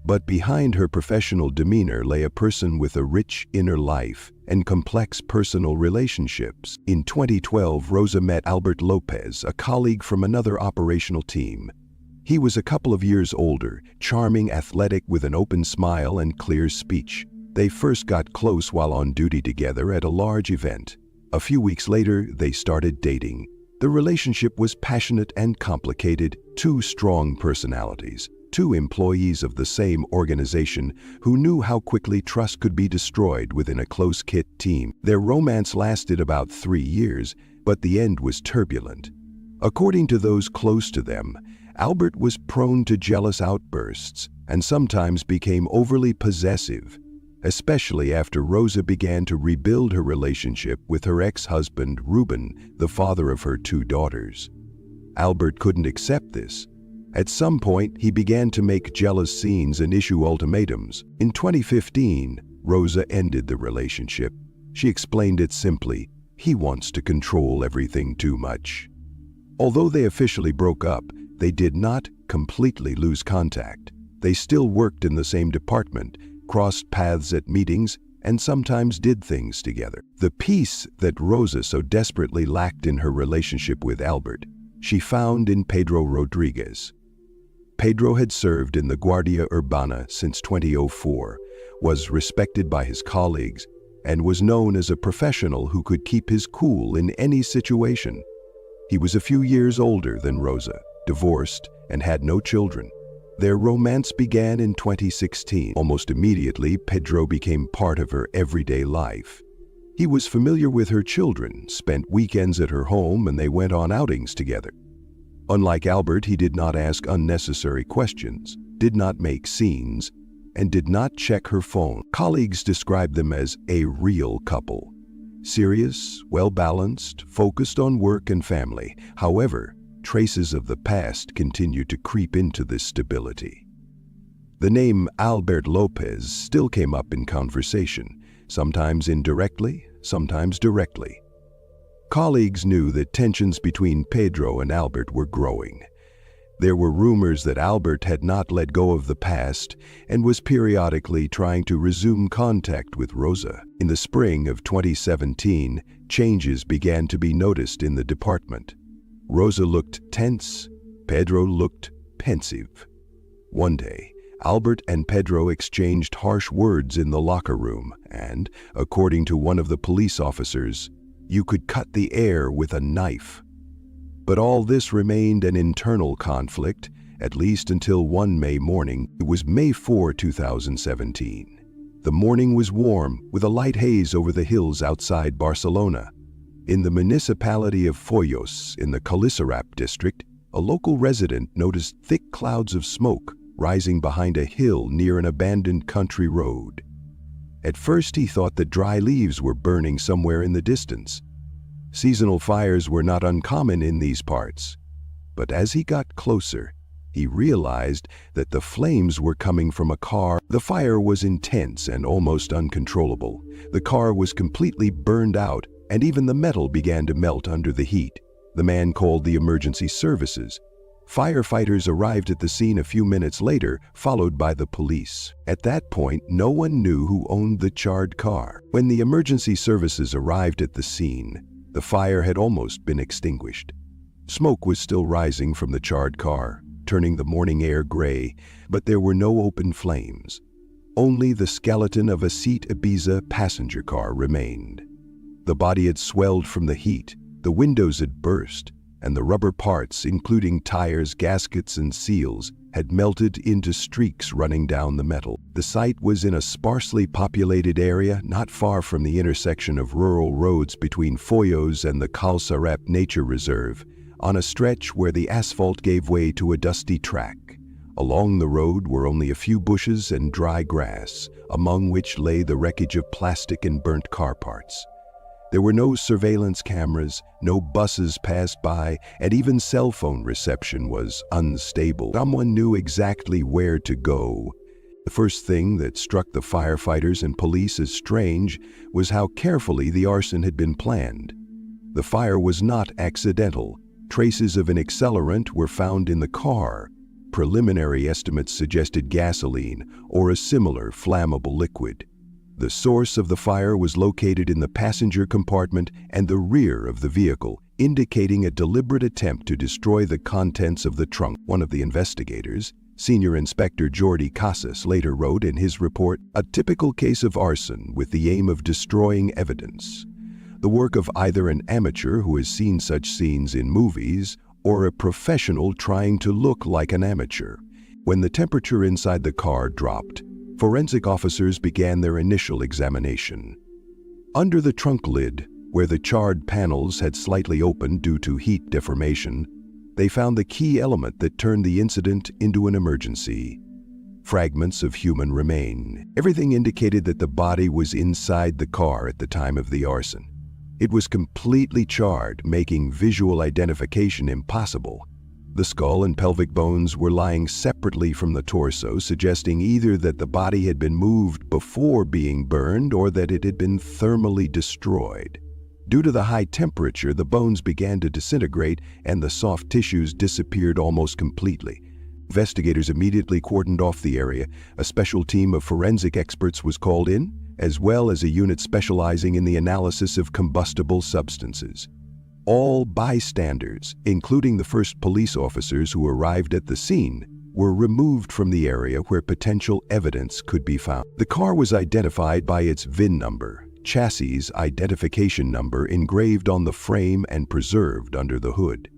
But behind her professional demeanor lay a person with a rich inner life and complex personal relationships. In 2012, Rosa met Albert Lopez, a colleague from another operational team. He was a couple of years older, charming, athletic, with an open smile and clear speech. They first got close while on duty together at a large event. A few weeks later, they started dating. The relationship was passionate and complicated. 2 strong personalities, 2 employees of the same organization who knew how quickly trust could be destroyed within a close-knit team. Their romance lasted about 3 years, but the end was turbulent. According to those close to them, Albert was prone to jealous outbursts and sometimes became overly possessive, especially after Rosa began to rebuild her relationship with her ex-husband, Ruben, the father of her 2 daughters. Albert couldn't accept this. At some point, he began to make jealous scenes and issue ultimatums. In 2015, Rosa ended the relationship. She explained it simply, He wants to control everything too much. Although they officially broke up, they did not completely lose contact. They still worked in the same department, crossed paths at meetings, and sometimes did things together. The peace that Rosa so desperately lacked in her relationship with Albert, she found in Pedro Rodriguez. Pedro had served in the Guardia Urbana since 2004, was respected by his colleagues, and was known as a professional who could keep his cool in any situation. He was a few years older than Rosa, divorced, and had no children. Their romance began in 2016. Almost immediately, Pedro became part of her everyday life. He was familiar with her children, spent weekends at her home, and they went on outings together. Unlike Albert, he did not ask unnecessary questions, did not make scenes, and did not check her phone. Colleagues described them as a real couple. Serious, well-balanced, focused on work and family. However, traces of the past continued to creep into this stability. The name Albert Lopez still came up in conversation, sometimes indirectly, sometimes directly. Colleagues knew that tensions between Pedro and Albert were growing. There were rumors that Albert had not let go of the past and was periodically trying to resume contact with Rosa. In the spring of 2017, changes began to be noticed in the department. Rosa looked tense, Pedro looked pensive. One day, Albert and Pedro exchanged harsh words in the locker room, and, according to one of the police officers, you could cut the air with a knife. But all this remained an internal conflict, at least until one May morning. It was May 4, 2017. The morning was warm, with a light haze over the hills outside Barcelona. In the municipality of Foyos, in the Calissarap district, a local resident noticed thick clouds of smoke rising behind a hill near an abandoned country road. At first he thought that dry leaves were burning somewhere in the distance. Seasonal fires were not uncommon in these parts. But as he got closer, he realized that the flames were coming from a car. The fire was intense and almost uncontrollable. The car was completely burned out, and even the metal began to melt under the heat. The man called the emergency services. Firefighters arrived at the scene a few minutes later, followed by the police. At that point, no one knew who owned the charred car. When the emergency services arrived at the scene, the fire had almost been extinguished. Smoke was still rising from the charred car, turning the morning air gray, but there were no open flames. Only the skeleton of a Seat Ibiza passenger car remained. The body had swelled from the heat, the windows had burst, and the rubber parts, including tires, gaskets, and seals, had melted into streaks running down the metal. The site was in a sparsely populated area not far from the intersection of rural roads between Foyos and the Calissarap Nature Reserve, on a stretch where the asphalt gave way to a dusty track. Along the road were only a few bushes and dry grass, among which lay the wreckage of plastic and burnt car parts. There were no surveillance cameras, no buses passed by, and even cell phone reception was unstable. Someone knew exactly where to go. The first thing that struck the firefighters and police as strange was how carefully the arson had been planned. The fire was not accidental. Traces of an accelerant were found in the car. Preliminary estimates suggested gasoline or a similar flammable liquid. The source of the fire was located in the passenger compartment and the rear of the vehicle, indicating a deliberate attempt to destroy the contents of the trunk. One of the investigators, Senior Inspector Jordi Casas, later wrote in his report, "A typical case of arson with the aim of destroying evidence. The work of either an amateur who has seen such scenes in movies or a professional trying to look like an amateur." When the temperature inside the car dropped, forensic officers began their initial examination. Under the trunk lid, where the charred panels had slightly opened due to heat deformation, they found the key element that turned the incident into an emergency: fragments of human remain. Everything indicated that the body was inside the car at the time of the arson. It was completely charred, making visual identification impossible. The skull and pelvic bones were lying separately from the torso, suggesting either that the body had been moved before being burned or that it had been thermally destroyed. Due to the high temperature, the bones began to disintegrate and the soft tissues disappeared almost completely. Investigators immediately cordoned off the area. A special team of forensic experts was called in, as well as a unit specializing in the analysis of combustible substances. All bystanders, including the first police officers who arrived at the scene, were removed from the area where potential evidence could be found. The car was identified by its VIN number, chassis identification number, engraved on the frame and preserved under the hood.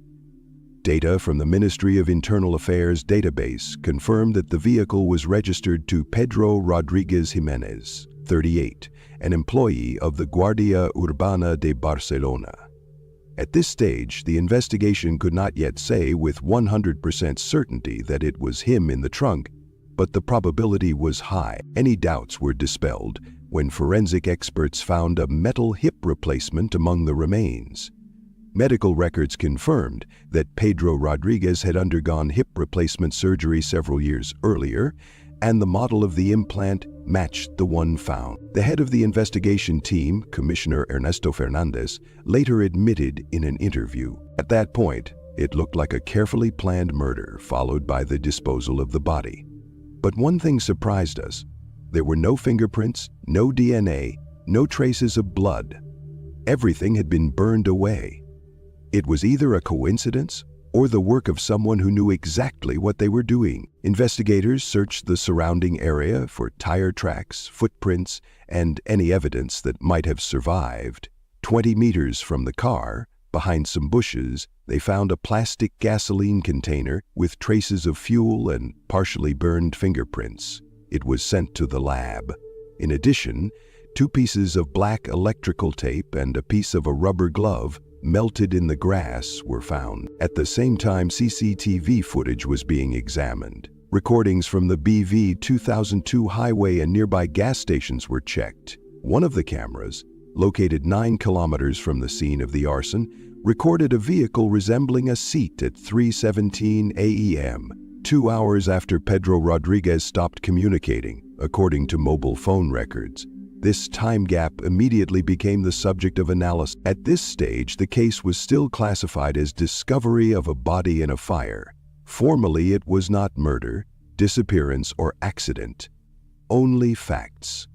Data from the Ministry of Internal Affairs database confirmed that the vehicle was registered to Pedro Rodriguez Jimenez, 38, an employee of the Guardia Urbana de Barcelona. At this stage, the investigation could not yet say with 100% certainty that it was him in the trunk, but the probability was high. Any doubts were dispelled when forensic experts found a metal hip replacement among the remains. Medical records confirmed that Pedro Rodriguez had undergone hip replacement surgery several years earlier, and the model of the implant matched the one found. The head of the investigation team, Commissioner Ernesto Fernandez, later admitted in an interview, "At that point, it looked like a carefully planned murder followed by the disposal of the body. But one thing surprised us. There were no fingerprints, no DNA, no traces of blood. Everything had been burned away. It was either a coincidence or the work of someone who knew exactly what they were doing." Investigators searched the surrounding area for tire tracks, footprints, and any evidence that might have survived. 20 meters from the car, behind some bushes, they found a plastic gasoline container with traces of fuel and partially burned fingerprints. It was sent to the lab. In addition, 2 pieces of black electrical tape and a piece of a rubber glove melted in the grass were found. At the same time, CCTV footage was being examined. Recordings from the BV 2002 highway and nearby gas stations were checked. One of the cameras, located 9 kilometers from the scene of the arson, recorded a vehicle resembling a seat at 3:17 a.m., 2 hours after Pedro Rodriguez stopped communicating, according to mobile phone records. This time gap immediately became the subject of analysis. At this stage, the case was still classified as discovery of a body in a fire. Formally, it was not murder, disappearance, or accident. Only facts.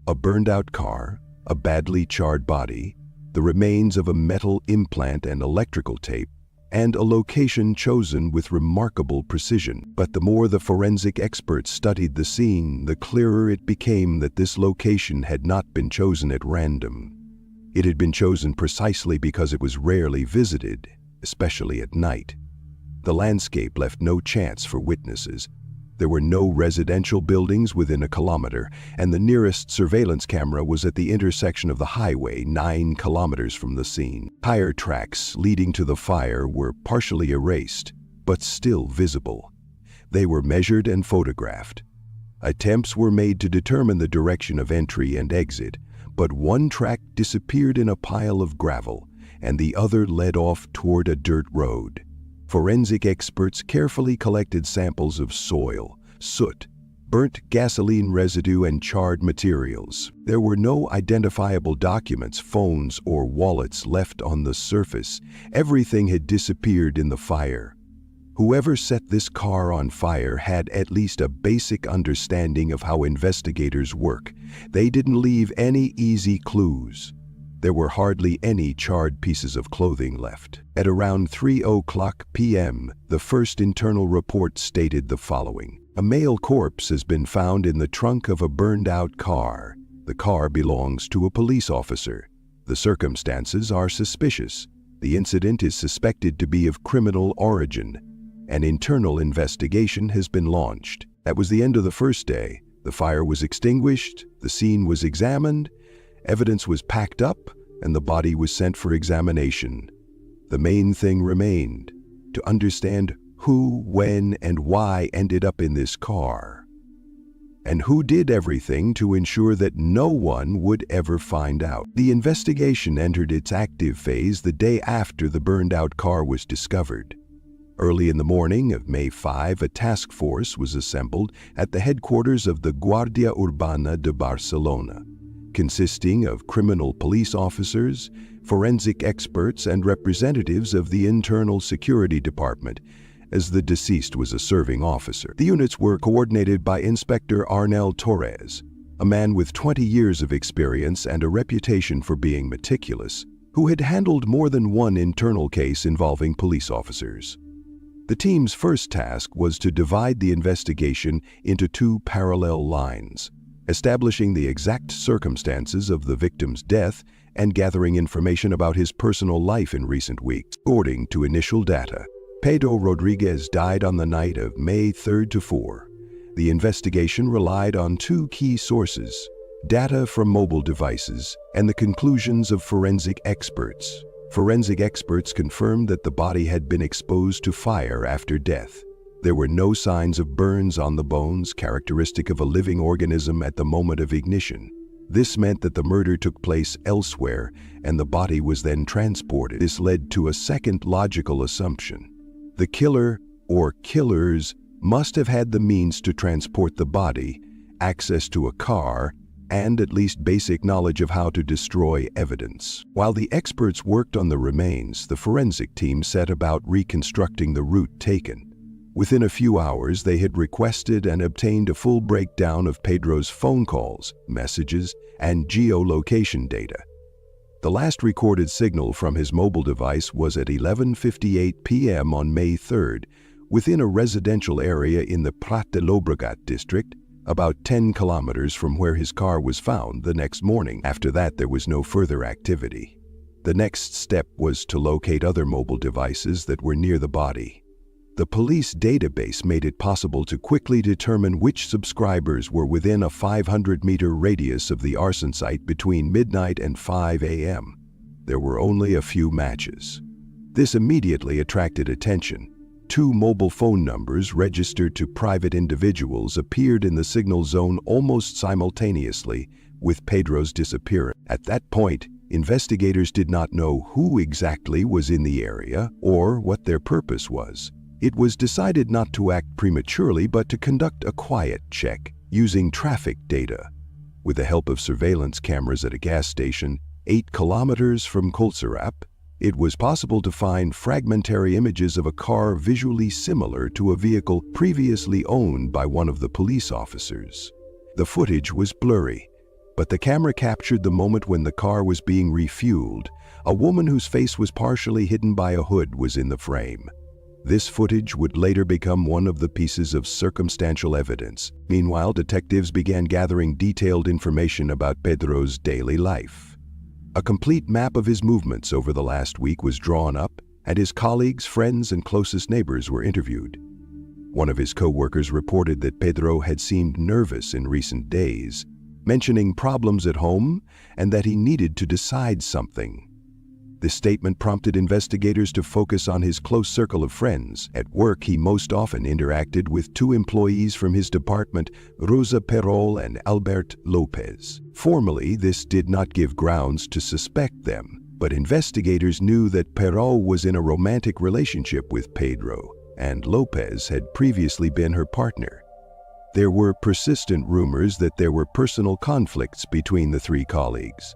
A burned-out car, a badly charred body, the remains of a metal implant and electrical tape, and a location chosen with remarkable precision. But the more the forensic experts studied the scene, the clearer it became that this location had not been chosen at random. It had been chosen precisely because it was rarely visited, especially at night. The landscape left no chance for witnesses. There were no residential buildings within a kilometer, and the nearest surveillance camera was at the intersection of the highway 9 kilometers from the scene. Tire tracks leading to the fire were partially erased, but still visible. They were measured and photographed. Attempts were made to determine the direction of entry and exit, but one track disappeared in a pile of gravel, and the other led off toward a dirt road. Forensic experts carefully collected samples of soil, soot, burnt gasoline residue, and charred materials. There were no identifiable documents, phones, or wallets left on the surface. Everything had disappeared in the fire. Whoever set this car on fire had at least a basic understanding of how investigators work. They didn't leave any easy clues. There were hardly any charred pieces of clothing left. At around 3:00 p.m., the first internal report stated the following: "A male corpse has been found in the trunk of a burned-out car. The car belongs to a police officer. The circumstances are suspicious. The incident is suspected to be of criminal origin. An internal investigation has been launched." That was the end of the first day. The fire was extinguished, the scene was examined, evidence was packed up, and the body was sent for examination. The main thing remained: to understand who, when, and why ended up in this car, and who did everything to ensure that no one would ever find out. The investigation entered its active phase the day after the burned-out car was discovered. Early in the morning of May 5, a task force was assembled at the headquarters of the Guardia Urbana de Barcelona, consisting of criminal police officers, forensic experts, and representatives of the Internal Security Department, as the deceased was a serving officer. The units were coordinated by Inspector Arnel Torres, a man with 20 years of experience and a reputation for being meticulous, who had handled more than one internal case involving police officers. The team's first task was to divide the investigation into two parallel lines, establishing the exact circumstances of the victim's death and gathering information about his personal life in recent weeks. According to initial data, Pedro Rodriguez died on the night of May 3rd to 4. The investigation relied on two key sources: data from mobile devices and the conclusions of forensic experts. Forensic experts confirmed that the body had been exposed to fire after death. There were no signs of burns on the bones, characteristic of a living organism at the moment of ignition. This meant that the murder took place elsewhere and the body was then transported. This led to a second logical assumption. The killer or killers must have had the means to transport the body, access to a car, and at least basic knowledge of how to destroy evidence. While the experts worked on the remains, the forensic team set about reconstructing the route taken. Within a few hours, they had requested and obtained a full breakdown of Pedro's phone calls, messages, and geolocation data. The last recorded signal from his mobile device was at 11:58 p.m. on May 3rd, within a residential area in the Prat de Llobregat district, about 10 kilometers from where his car was found the next morning. After that, there was no further activity. The next step was to locate other mobile devices that were near the body. The police database made it possible to quickly determine which subscribers were within a 500-meter radius of the arson site between midnight and 5 a.m. There were only a few matches. This immediately attracted attention. Two mobile phone numbers registered to private individuals appeared in the signal zone almost simultaneously with Pedro's disappearance. At that point, investigators did not know who exactly was in the area or what their purpose was. It was decided not to act prematurely but to conduct a quiet check using traffic data. With the help of surveillance cameras at a gas station 8 kilometers from Colserap, it was possible to find fragmentary images of a car visually similar to a vehicle previously owned by one of the police officers. The footage was blurry, but the camera captured the moment when the car was being refueled. A woman whose face was partially hidden by a hood was in the frame. This footage would later become one of the pieces of circumstantial evidence. Meanwhile, detectives began gathering detailed information about Pedro's daily life. A complete map of his movements over the last week was drawn up, and his colleagues, friends, and closest neighbors were interviewed. One of his co-workers reported that Pedro had seemed nervous in recent days, mentioning problems at home and that he needed to decide something. This statement prompted investigators to focus on his close circle of friends. At work, he most often interacted with two employees from his department, Rosa Perol and Albert Lopez. Formally, this did not give grounds to suspect them, but investigators knew that Perol was in a romantic relationship with Pedro, and Lopez had previously been her partner. There were persistent rumors that there were personal conflicts between the three colleagues.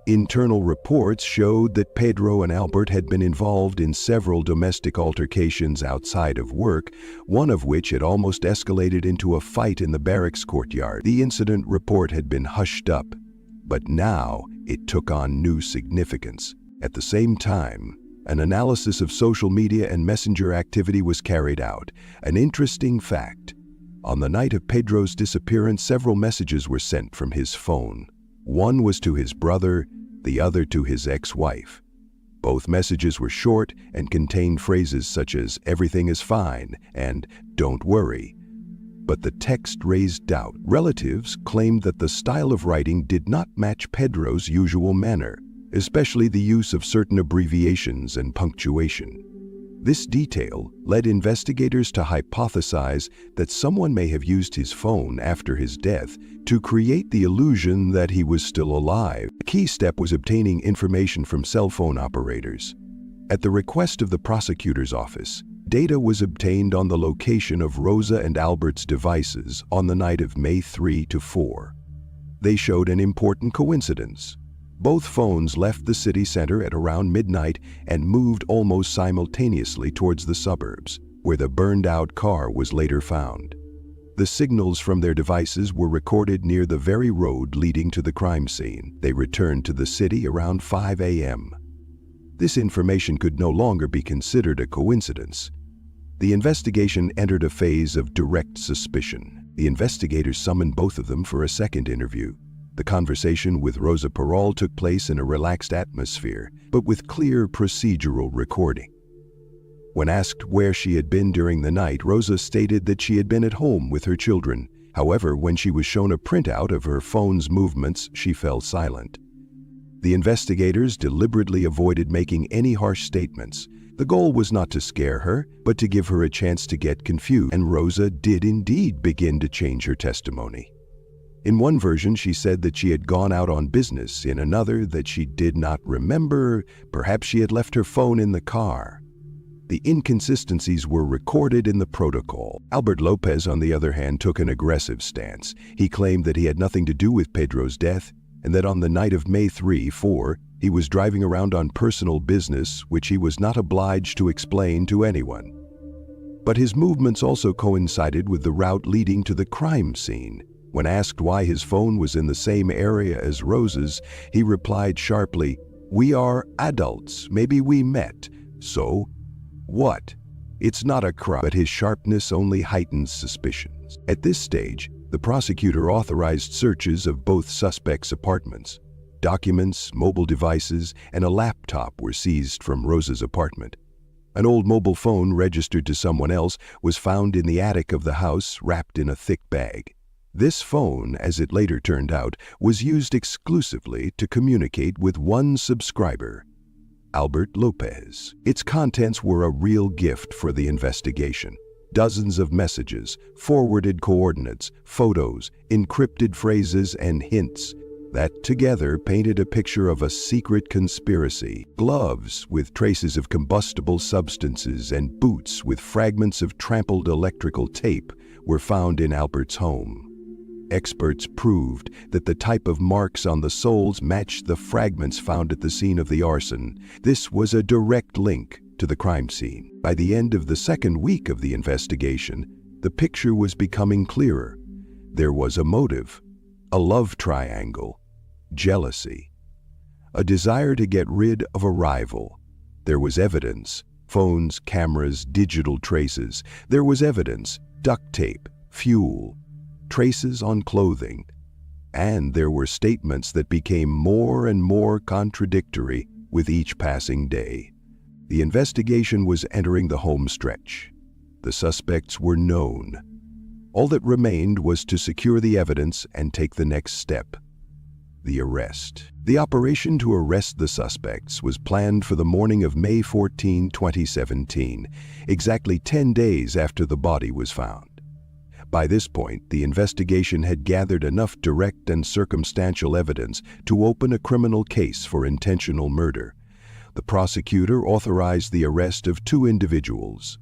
Internal reports showed that Pedro and Albert had been involved in several domestic altercations outside of work, one of which had almost escalated into a fight in the barracks courtyard. The incident report had been hushed up, but now it took on new significance. At the same time, an analysis of social media and messenger activity was carried out. An interesting fact: on the night of Pedro's disappearance, several messages were sent from his phone. One was to his brother, the other to his ex-wife. Both messages were short and contained phrases such as "everything is fine" and "don't worry." But the text raised doubt. Relatives claimed that the style of writing did not match Pedro's usual manner, especially the use of certain abbreviations and punctuation. This detail led investigators to hypothesize that someone may have used his phone after his death to create the illusion that he was still alive. A key step was obtaining information from cell phone operators. At the request of the prosecutor's office, data was obtained on the location of Rosa and Albert's devices on the night of May 3 to 4. They showed an important coincidence. Both phones left the city center at around midnight and moved almost simultaneously towards the suburbs, where the burned-out car was later found. The signals from their devices were recorded near the very road leading to the crime scene. They returned to the city around 5 a.m. This information could no longer be considered a coincidence. The investigation entered a phase of direct suspicion. The investigators summoned both of them for a second interview. The conversation with Rosa Peralta took place in a relaxed atmosphere, but with clear procedural recording. When asked where she had been during the night, Rosa stated that she had been at home with her children. However, when she was shown a printout of her phone's movements, she fell silent. The investigators deliberately avoided making any harsh statements. The goal was not to scare her, but to give her a chance to get confused, and Rosa did indeed begin to change her testimony. In one version, she said that she had gone out on business. In another, that she did not remember. Perhaps she had left her phone in the car. The inconsistencies were recorded in the protocol. Albert Lopez, on the other hand, took an aggressive stance. He claimed that he had nothing to do with Pedro's death, and that on the night of May 3-4, he was driving around on personal business, which he was not obliged to explain to anyone. But his movements also coincided with the route leading to the crime scene. When asked why his phone was in the same area as Rosa's, he replied sharply, "We are adults, maybe we met. So, what? It's not a crime." But his sharpness only heightened suspicions. At this stage, the prosecutor authorized searches of both suspects' apartments. Documents, mobile devices, and a laptop were seized from Rosa's apartment. An old mobile phone registered to someone else was found in the attic of the house, wrapped in a thick bag. This phone, as it later turned out, was used exclusively to communicate with one subscriber, Albert Lopez. Its contents were a real gift for the investigation. Dozens of messages, forwarded coordinates, photos, encrypted phrases, and hints that together painted a picture of a secret conspiracy. Gloves with traces of combustible substances and boots with fragments of trampled electrical tape were found in Albert's home. Experts proved that the type of marks on the soles matched the fragments found at the scene of the arson. This was a direct link to the crime scene. By the end of the second week of the investigation, the picture was becoming clearer. There was a motive, a love triangle, jealousy, a desire to get rid of a rival. There was evidence, phones, cameras, digital traces. There was evidence, duct tape, fuel, traces on clothing, and there were statements that became more and more contradictory with each passing day. The investigation was entering the home stretch. The suspects were known. All that remained was to secure the evidence and take the next step, the arrest. The operation to arrest the suspects was planned for the morning of May 14, 2017, exactly 10 days after the body was found. By this point, the investigation had gathered enough direct and circumstantial evidence to open a criminal case for intentional murder. The prosecutor authorized the arrest of two individuals,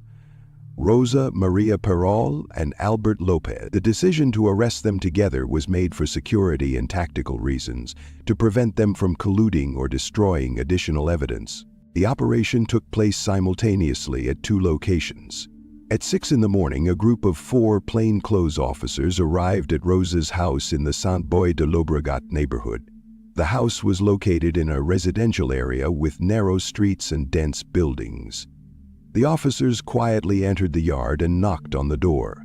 Rosa Maria Peralta and Albert Lopez. The decision to arrest them together was made for security and tactical reasons, to prevent them from colluding or destroying additional evidence. The operation took place simultaneously at two locations. At 6 in the morning, a group of 4 plainclothes officers arrived at Rosa's house in the Sant Boi de Llobregat neighborhood. The house was located in a residential area with narrow streets and dense buildings. The officers quietly entered the yard and knocked on the door.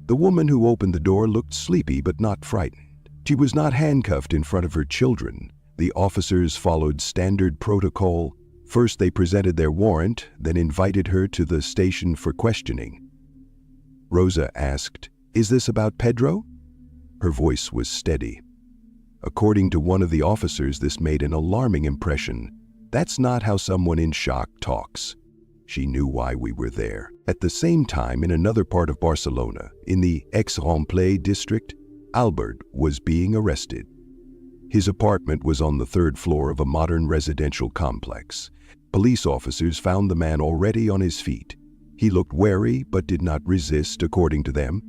The woman who opened the door looked sleepy but not frightened. She was not handcuffed in front of her children. The officers followed standard protocol. First, they presented their warrant, then invited her to the station for questioning. Rosa asked, "Is this about Pedro?" Her voice was steady. According to one of the officers, this made an alarming impression. "That's not how someone in shock talks." She knew why we were there. At the same time, in another part of Barcelona, in the Aix-en-Pallais district, Albert was being arrested. His apartment was on the 3rd floor of a modern residential complex. Police officers found the man already on his feet. He looked wary but did not resist, according to them.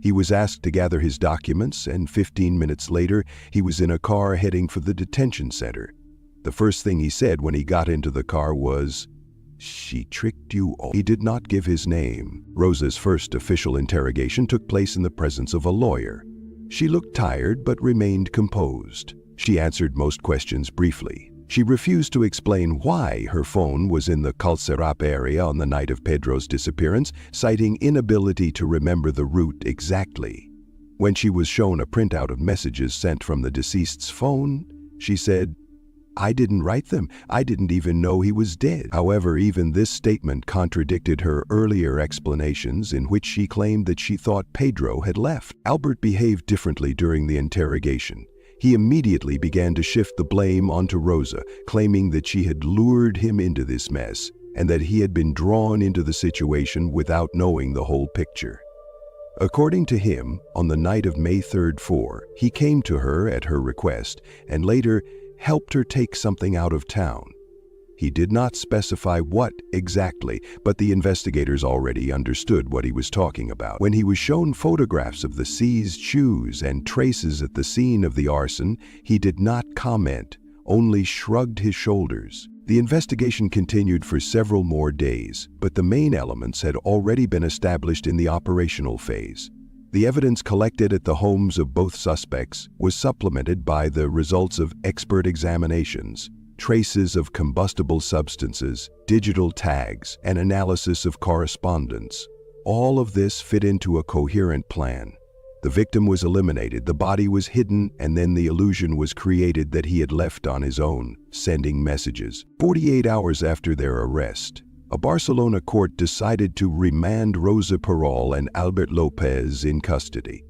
He was asked to gather his documents, and 15 minutes later, he was in a car heading for the detention center. The first thing he said when he got into the car was, "She tricked you all." He did not give his name. Rosa's first official interrogation took place in the presence of a lawyer. She looked tired but remained composed. She answered most questions briefly. She refused to explain why her phone was in the Calcerap area on the night of Pedro's disappearance, citing inability to remember the route exactly. When she was shown a printout of messages sent from the deceased's phone, she said, "I didn't write them. I didn't even know he was dead." However, even this statement contradicted her earlier explanations in which she claimed that she thought Pedro had left. Albert behaved differently during the interrogation. He immediately began to shift the blame onto Rosa, claiming that she had lured him into this mess and that he had been drawn into the situation without knowing the whole picture. According to him, on the night of May 3rd, 4, he came to her at her request and later helped her take something out of town. He did not specify what exactly, but the investigators already understood what he was talking about. When he was shown photographs of the seized shoes and traces at the scene of the arson, he did not comment, only shrugged his shoulders. The investigation continued for several more days, but the main elements had already been established in the operational phase. The evidence collected at the homes of both suspects was supplemented by the results of expert examinations, traces of combustible substances, digital tags, and analysis of correspondence. All of this fit into a coherent plan. The victim was eliminated, the body was hidden, and then the illusion was created that he had left on his own, sending messages. 48 hours after their arrest, a Barcelona court decided to remand Rosa Perol and Albert Lopez in custody.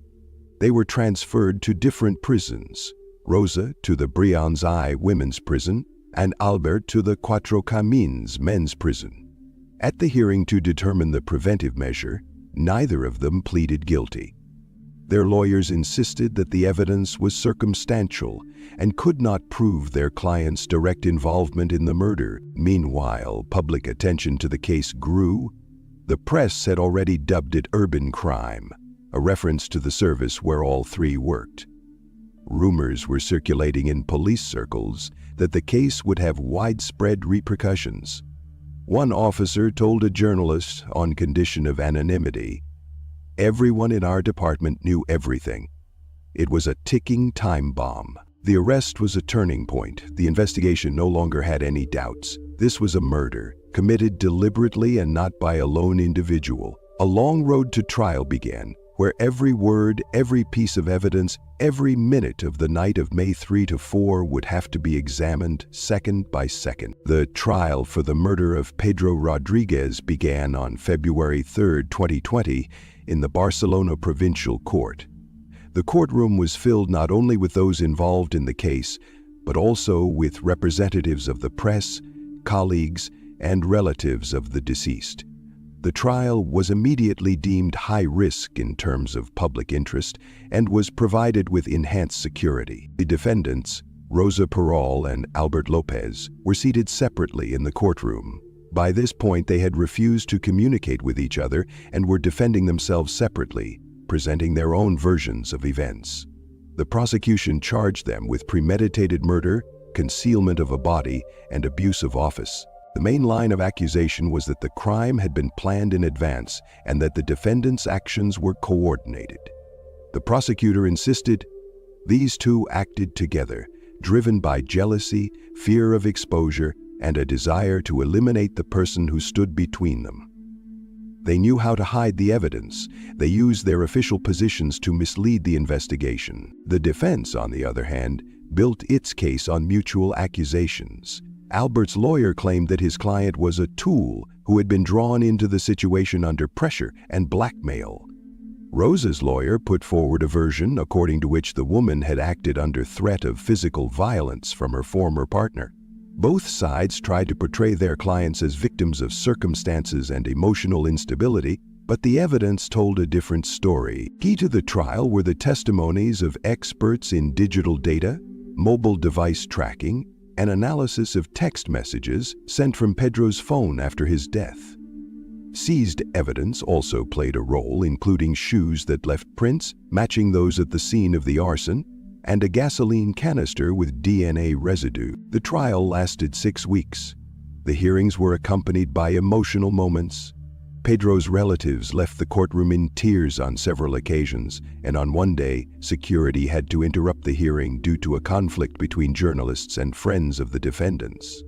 They were transferred to different prisons, Rosa to the Brianzai women's prison, and Albert to the Cuatro Camins men's prison. At the hearing to determine the preventive measure, neither of them pleaded guilty. Their lawyers insisted that the evidence was circumstantial and could not prove their client's direct involvement in the murder. Meanwhile, public attention to the case grew. The press had already dubbed it urban crime, a reference to the service where all three worked. Rumors were circulating in police circles that the case would have widespread repercussions. One officer told a journalist, on condition of anonymity, "Everyone in our department knew everything. It was a ticking time bomb." The arrest was a turning point. The investigation no longer had any doubts. This was a murder, committed deliberately and not by a lone individual. A long road to trial began, where every word, every piece of evidence, every minute of the night of May 3 to 4 would have to be examined second by second. The trial for the murder of Pedro Rodriguez began on February 3, 2020, in the Barcelona Provincial Court. The courtroom was filled not only with those involved in the case, but also with representatives of the press, colleagues, and relatives of the deceased. The trial was immediately deemed high risk in terms of public interest and was provided with enhanced security. The defendants, Rosa Perol and Albert Lopez, were seated separately in the courtroom. By this point, they had refused to communicate with each other and were defending themselves separately, presenting their own versions of events. The prosecution charged them with premeditated murder, concealment of a body, and abuse of office. The main line of accusation was that the crime had been planned in advance and that the defendants' actions were coordinated. The prosecutor insisted these two acted together, driven by jealousy, fear of exposure, and a desire to eliminate the person who stood between them. They knew how to hide the evidence. They used their official positions to mislead the investigation. The defense, on the other hand, built its case on mutual accusations. Albert's lawyer claimed that his client was a tool who had been drawn into the situation under pressure and blackmail. Rosa's lawyer put forward a version according to which the woman had acted under threat of physical violence from her former partner. Both sides tried to portray their clients as victims of circumstances and emotional instability, but the evidence told a different story. Key to the trial were the testimonies of experts in digital data, mobile device tracking, and analysis of text messages sent from Pedro's phone after his death. Seized evidence also played a role, including shoes that left prints matching those at the scene of the arson and a gasoline canister with DNA residue. The trial lasted 6 weeks. The hearings were accompanied by emotional moments. Pedro's relatives left the courtroom in tears on several occasions, and on one day, security had to interrupt the hearing due to a conflict between journalists and friends of the defendants.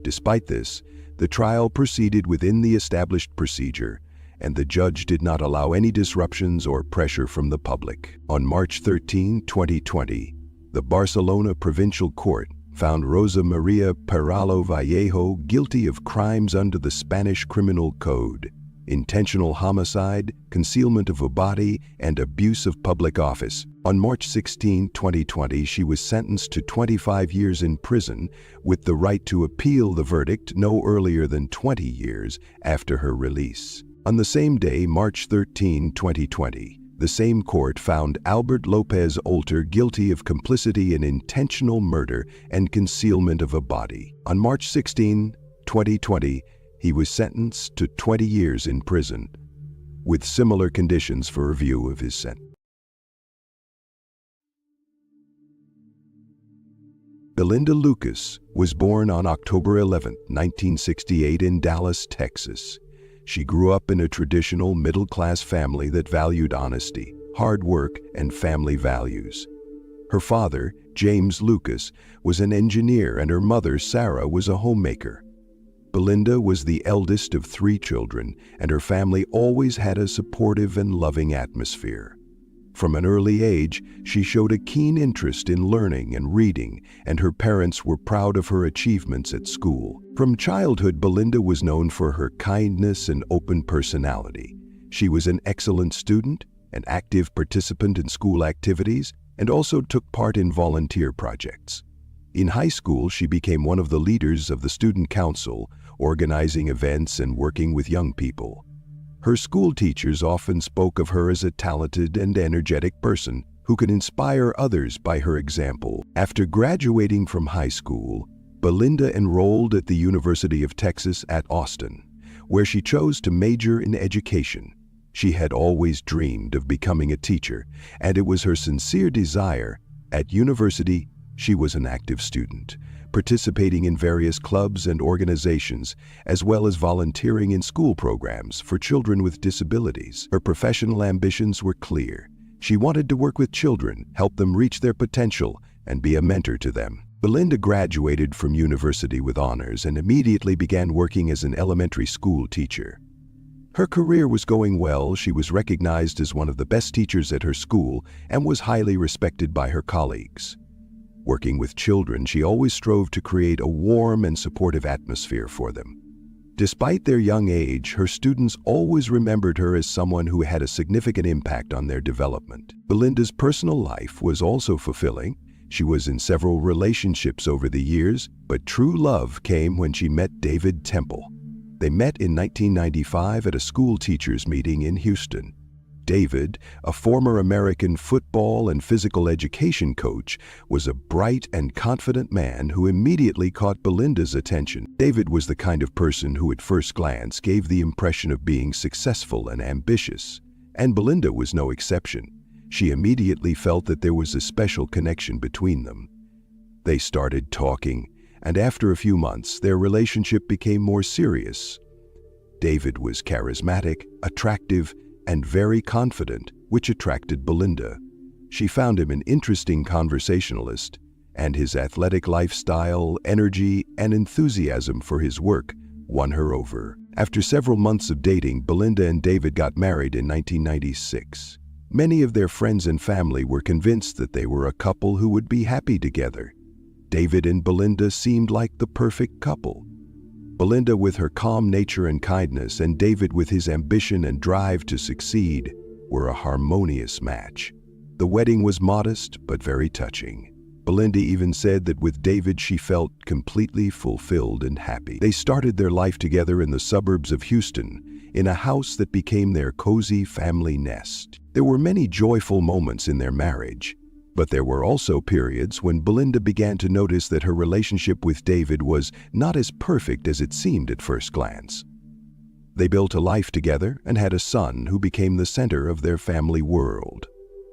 Despite this, the trial proceeded within the established procedure, and the judge did not allow any disruptions or pressure from the public. On March 13, 2020, the Barcelona Provincial Court found Rosa Maria Perallo Vallejo guilty of crimes under the Spanish Criminal Code: intentional homicide, concealment of a body, and abuse of public office. On March 16, 2020, she was sentenced to 25 years in prison with the right to appeal the verdict no earlier than 20 years after her release. On the same day, March 13, 2020, the same court found Albert Lopez Olter guilty of complicity in intentional murder and concealment of a body. On March 16, 2020, he was sentenced to 20 years in prison, with similar conditions for review of his sentence. Belinda Lucas was born on October 11, 1968 in Dallas, Texas. She grew up in a traditional middle-class family that valued honesty, hard work, and family values. Her father, James Lucas, was an engineer, and her mother, Sarah, was a homemaker. Belinda was the eldest of 3 children, and her family always had a supportive and loving atmosphere. From an early age, she showed a keen interest in learning and reading, and her parents were proud of her achievements at school. From childhood, Belinda was known for her kindness and open personality. She was an excellent student, an active participant in school activities, and also took part in volunteer projects. In high school, she became one of the leaders of the student council, organizing events and working with young people. Her school teachers often spoke of her as a talented and energetic person who could inspire others by her example. After graduating from high school, Belinda enrolled at the University of Texas at Austin, where she chose to major in education. She had always dreamed of becoming a teacher, and it was her sincere desire. At university, she was an active student, participating in various clubs and organizations, as well as volunteering in school programs for children with disabilities. Her professional ambitions were clear. She wanted to work with children, help them reach their potential, and be a mentor to them. Belinda graduated from university with honors and immediately began working as an elementary school teacher. Her career was going well. She was recognized as one of the best teachers at her school and was highly respected by her colleagues. Working with children, she always strove to create a warm and supportive atmosphere for them. Despite their young age, her students always remembered her as someone who had a significant impact on their development. Belinda's personal life was also fulfilling. She was in several relationships over the years, but true love came when she met David Temple. They met in 1995 at a school teachers meeting in Houston. David, a former American football and physical education coach, was a bright and confident man who immediately caught Belinda's attention. David was the kind of person who at first glance gave the impression of being successful and ambitious, and Belinda was no exception. She immediately felt that there was a special connection between them. They started talking, and after a few months, their relationship became more serious. David was charismatic, attractive, and very confident, which attracted Belinda. She found him an interesting conversationalist, and his athletic lifestyle, energy, and enthusiasm for his work won her over. After several months of dating, Belinda and David got married in 1996. Many of their friends and family were convinced that they were a couple who would be happy together. David and Belinda seemed like the perfect couple. Belinda with her calm nature and kindness, and David with his ambition and drive to succeed, were a harmonious match. The wedding was modest but very touching. Belinda even said that with David she felt completely fulfilled and happy. They started their life together in the suburbs of Houston, in a house that became their cozy family nest. There were many joyful moments in their marriage, but there were also periods when Belinda began to notice that her relationship with David was not as perfect as it seemed at first glance. They built a life together and had a son who became the center of their family world.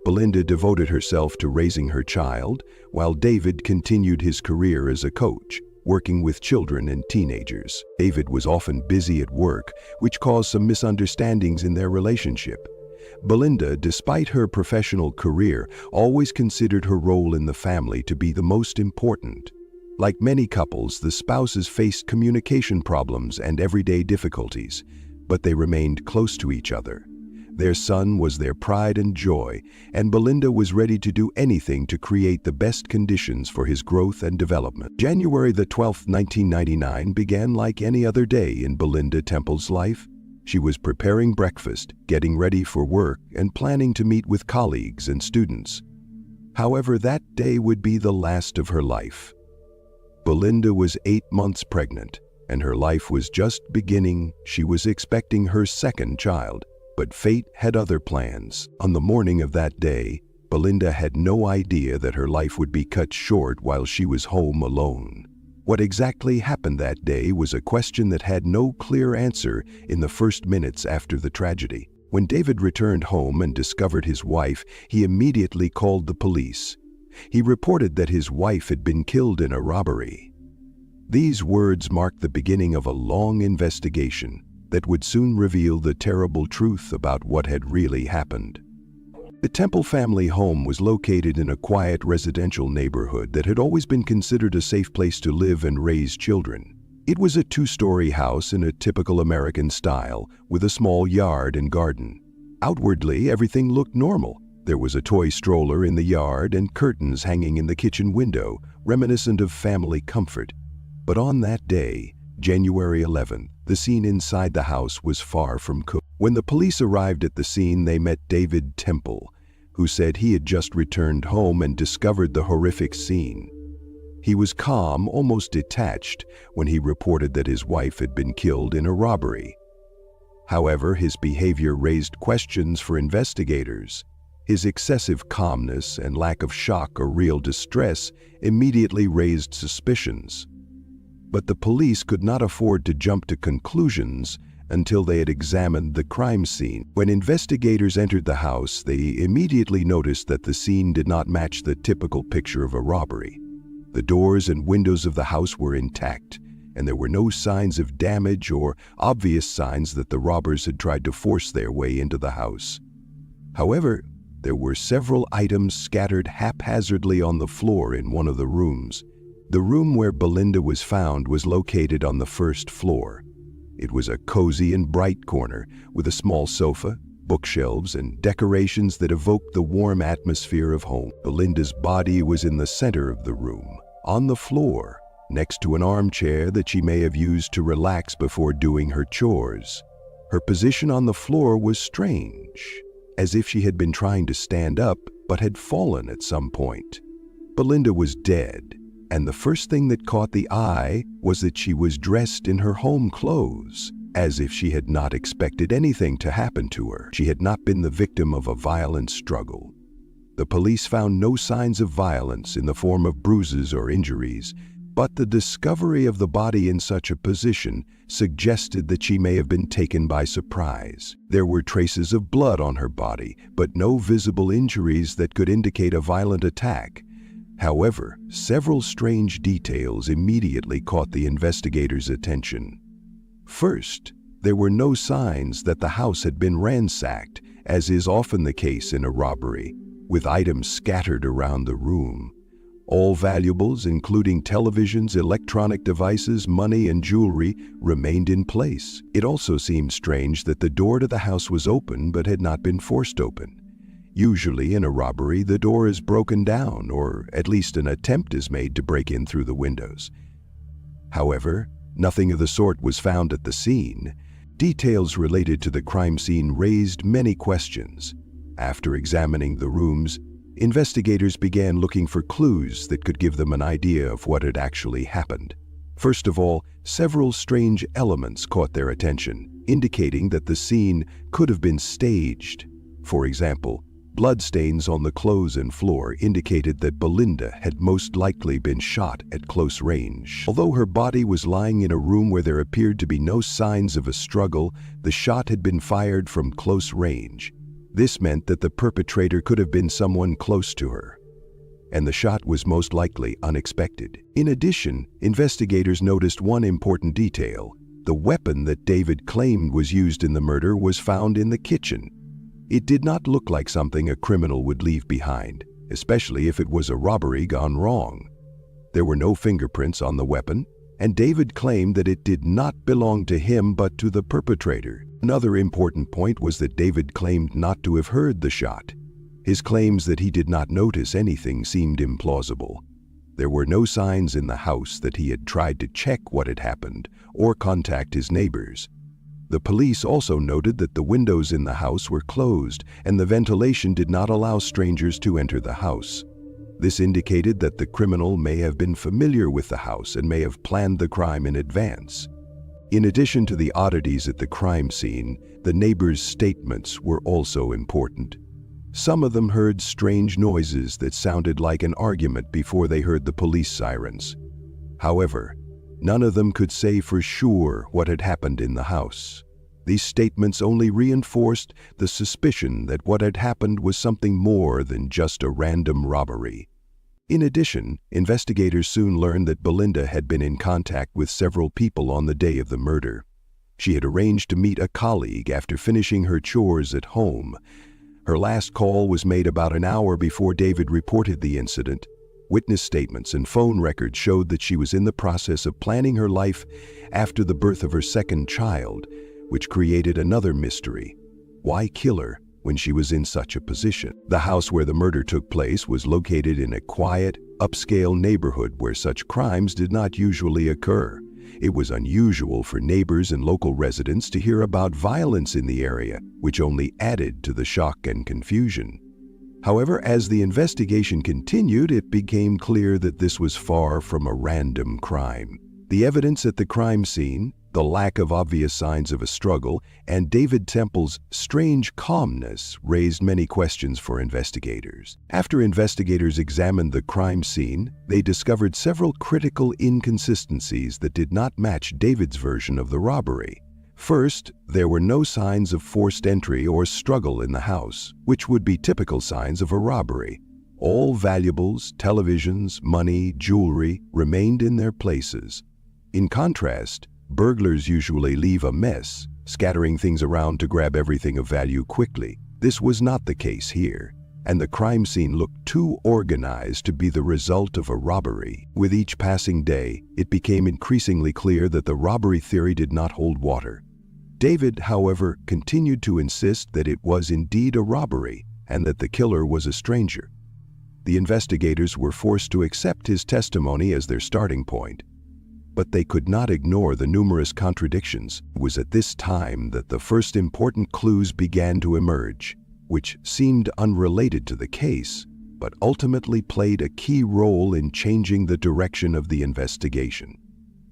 Belinda devoted herself to raising her child, while David continued his career as a coach, working with children and teenagers. David was often busy at work, which caused some misunderstandings in their relationship. Belinda, despite her professional career, always considered her role in the family to be the most important. Like many couples, the spouses faced communication problems and everyday difficulties, but they remained close to each other. Their son was their pride and joy, and Belinda was ready to do anything to create the best conditions for his growth and development. January the 12th, 1999 began like any other day in Belinda Temple's life. She was preparing breakfast, getting ready for work, and planning to meet with colleagues and students. However, that day would be the last of her life. Belinda was 8 months pregnant, and her life was just beginning. She was expecting her second child, but fate had other plans. On the morning of that day, Belinda had no idea that her life would be cut short while she was home alone. What exactly happened that day was a question that had no clear answer in the first minutes after the tragedy. When David returned home and discovered his wife, he immediately called the police. He reported that his wife had been killed in a robbery. These words marked the beginning of a long investigation that would soon reveal the terrible truth about what had really happened. The Temple family home was located in a quiet residential neighborhood that had always been considered a safe place to live and raise children. It was a 2-story house in a typical American style, with a small yard and garden. Outwardly, everything looked normal. There was a toy stroller in the yard and curtains hanging in the kitchen window, reminiscent of family comfort. But on that day, January 11th, the scene inside the house was far from cool. When the police arrived at the scene, they met David Temple, who said he had just returned home and discovered the horrific scene. He was calm, almost detached, when he reported that his wife had been killed in a robbery. However, his behavior raised questions for investigators. His excessive calmness and lack of shock or real distress immediately raised suspicions. But the police could not afford to jump to conclusions until they had examined the crime scene. When investigators entered the house, they immediately noticed that the scene did not match the typical picture of a robbery. The doors and windows of the house were intact, and there were no signs of damage or obvious signs that the robbers had tried to force their way into the house. However, there were several items scattered haphazardly on the floor in one of the rooms. The room where Belinda was found was located on the first floor. It was a cozy and bright corner with a small sofa, bookshelves, and decorations that evoked the warm atmosphere of home. Belinda's body was in the center of the room, on the floor, next to an armchair that she may have used to relax before doing her chores. Her position on the floor was strange, as if she had been trying to stand up but had fallen at some point. Belinda was dead, and the first thing that caught the eye was that she was dressed in her home clothes, as if she had not expected anything to happen to her. She had not been the victim of a violent struggle. The police found no signs of violence in the form of bruises or injuries, but the discovery of the body in such a position suggested that she may have been taken by surprise. There were traces of blood on her body, but no visible injuries that could indicate a violent attack. However, several strange details immediately caught the investigators' attention. First, there were no signs that the house had been ransacked, as is often the case in a robbery, with items scattered around the room. All valuables, including televisions, electronic devices, money, and jewelry, remained in place. It also seemed strange that the door to the house was open but had not been forced open. Usually in a robbery, the door is broken down, or at least an attempt is made to break in through the windows. However, nothing of the sort was found at the scene. Details related to the crime scene raised many questions. After examining the rooms, investigators began looking for clues that could give them an idea of what had actually happened. First of all, several strange elements caught their attention, indicating that the scene could have been staged. For example, Bloodstains on the clothes and floor indicated that Belinda had most likely been shot at close range. Although her body was lying in a room where there appeared to be no signs of a struggle, the shot had been fired from close range. This meant that the perpetrator could have been someone close to her, and the shot was most likely unexpected. In addition, investigators noticed one important detail. The weapon that David claimed was used in the murder was found in the kitchen. It did not look like something a criminal would leave behind, especially if it was a robbery gone wrong. There were no fingerprints on the weapon, and David claimed that it did not belong to him but to the perpetrator. Another important point was that David claimed not to have heard the shot. His claims that he did not notice anything seemed implausible. There were no signs in the house that he had tried to check what had happened or contact his neighbors. The police also noted that the windows in the house were closed and the ventilation did not allow strangers to enter the house. This indicated that the criminal may have been familiar with the house and may have planned the crime in advance. In addition to the oddities at the crime scene, the neighbors' statements were also important. Some of them heard strange noises that sounded like an argument before they heard the police sirens. However, none of them could say for sure what had happened in the house. These statements only reinforced the suspicion that what had happened was something more than just a random robbery. In addition, investigators soon learned that Belinda had been in contact with several people on the day of the murder. She had arranged to meet a colleague after finishing her chores at home. Her last call was made about an hour before David reported the incident. Witness statements and phone records showed that she was in the process of planning her life after the birth of her second child, which created another mystery. Why kill her when she was in such a position? The house where the murder took place was located in a quiet, upscale neighborhood where such crimes did not usually occur. It was unusual for neighbors and local residents to hear about violence in the area, which only added to the shock and confusion. However, as the investigation continued, it became clear that this was far from a random crime. The evidence at the crime scene, the lack of obvious signs of a struggle, and David Temple's strange calmness raised many questions for investigators. After investigators examined the crime scene, they discovered several critical inconsistencies that did not match David's version of the robbery. First, there were no signs of forced entry or struggle in the house, which would be typical signs of a robbery. All valuables, televisions, money, jewelry remained in their places. In contrast, burglars usually leave a mess, scattering things around to grab everything of value quickly. This was not the case here, and the crime scene looked too organized to be the result of a robbery. With each passing day, it became increasingly clear that the robbery theory did not hold water. David, however, continued to insist that it was indeed a robbery and that the killer was a stranger. The investigators were forced to accept his testimony as their starting point, but they could not ignore the numerous contradictions. It was at this time that the first important clues began to emerge, which seemed unrelated to the case, but ultimately played a key role in changing the direction of the investigation.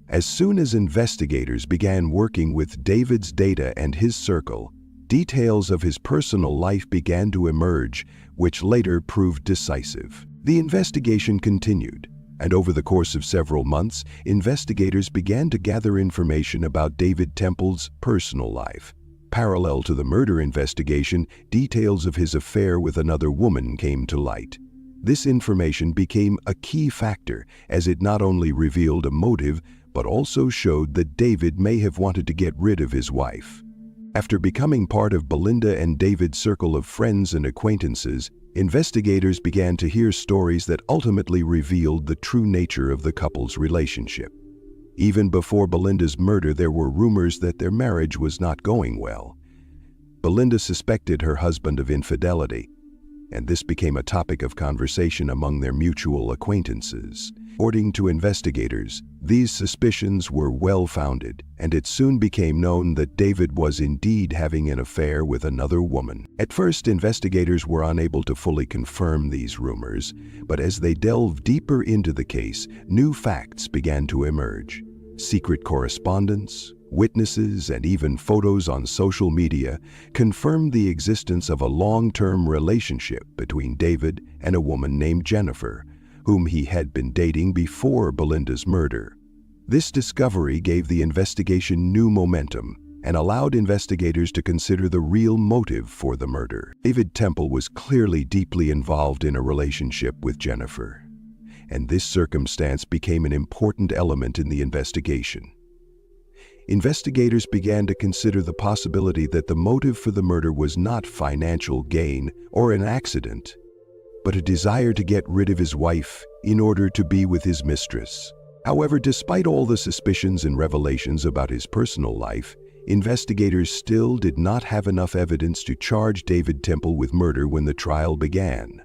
As soon as investigators began working with David's data and his circle, details of his personal life began to emerge, which later proved decisive. The investigation continued, and over the course of several months, investigators began to gather information about David Temple's personal life. Parallel to the murder investigation, details of his affair with another woman came to light. This information became a key factor, as it not only revealed a motive, but also showed that David may have wanted to get rid of his wife. After becoming part of Belinda and David's circle of friends and acquaintances, investigators began to hear stories that ultimately revealed the true nature of the couple's relationship. Even before Belinda's murder, there were rumors that their marriage was not going well. Belinda suspected her husband of infidelity, and this became a topic of conversation among their mutual acquaintances. According to investigators, these suspicions were well-founded, and it soon became known that David was indeed having an affair with another woman. At first, investigators were unable to fully confirm these rumors, but as they delved deeper into the case, new facts began to emerge. Secret correspondence, Witnesses and even photos on social media confirmed the existence of a long-term relationship between David and a woman named Jennifer, whom he had been dating before Belinda's murder. This discovery gave the investigation new momentum and allowed investigators to consider the real motive for the murder. David Temple was clearly deeply involved in a relationship with Jennifer, and this circumstance became an important element in the investigation. Investigators began to consider the possibility that the motive for the murder was not financial gain or an accident, but a desire to get rid of his wife in order to be with his mistress. However, despite all the suspicions and revelations about his personal life, investigators still did not have enough evidence to charge David Temple with murder when the trial began.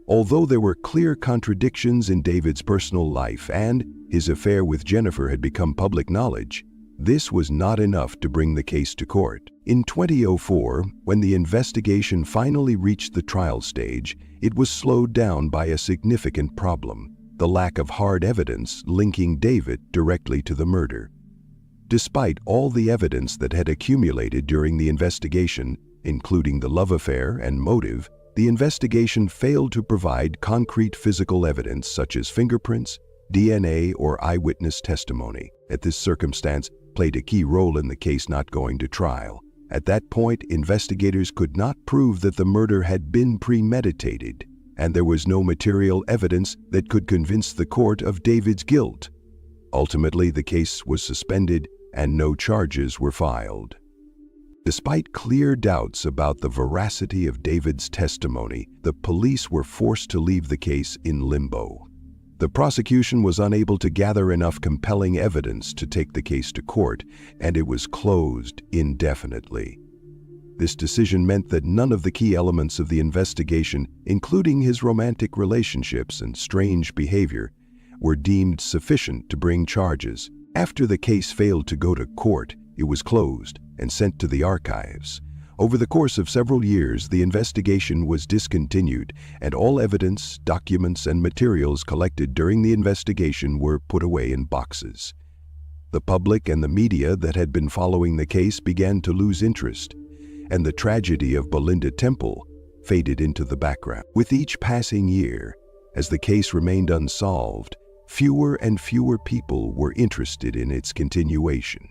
Although there were clear contradictions in David's personal life and his affair with Jennifer had become public knowledge, this was not enough to bring the case to court. In 2004, when the investigation finally reached the trial stage, it was slowed down by a significant problem: the lack of hard evidence linking David directly to the murder. Despite all the evidence that had accumulated during the investigation, including the love affair and motive, the investigation failed to provide concrete physical evidence such as fingerprints, DNA, or eyewitness testimony. This circumstance played a key role in the case not going to trial. At that point, investigators could not prove that the murder had been premeditated, and there was no material evidence that could convince the court of David's guilt. Ultimately, the case was suspended and no charges were filed. Despite clear doubts about the veracity of David's testimony, the police were forced to leave the case in limbo. The prosecution was unable to gather enough compelling evidence to take the case to court, and it was closed indefinitely. This decision meant that none of the key elements of the investigation, including his romantic relationships and strange behavior, were deemed sufficient to bring charges. After the case failed to go to court, it was closed and sent to the archives. Over the course of several years, the investigation was discontinued, and all evidence, documents, and materials collected during the investigation were put away in boxes. The public and the media that had been following the case began to lose interest, and the tragedy of Belinda Temple faded into the background. With each passing year, as the case remained unsolved, fewer and fewer people were interested in its continuation.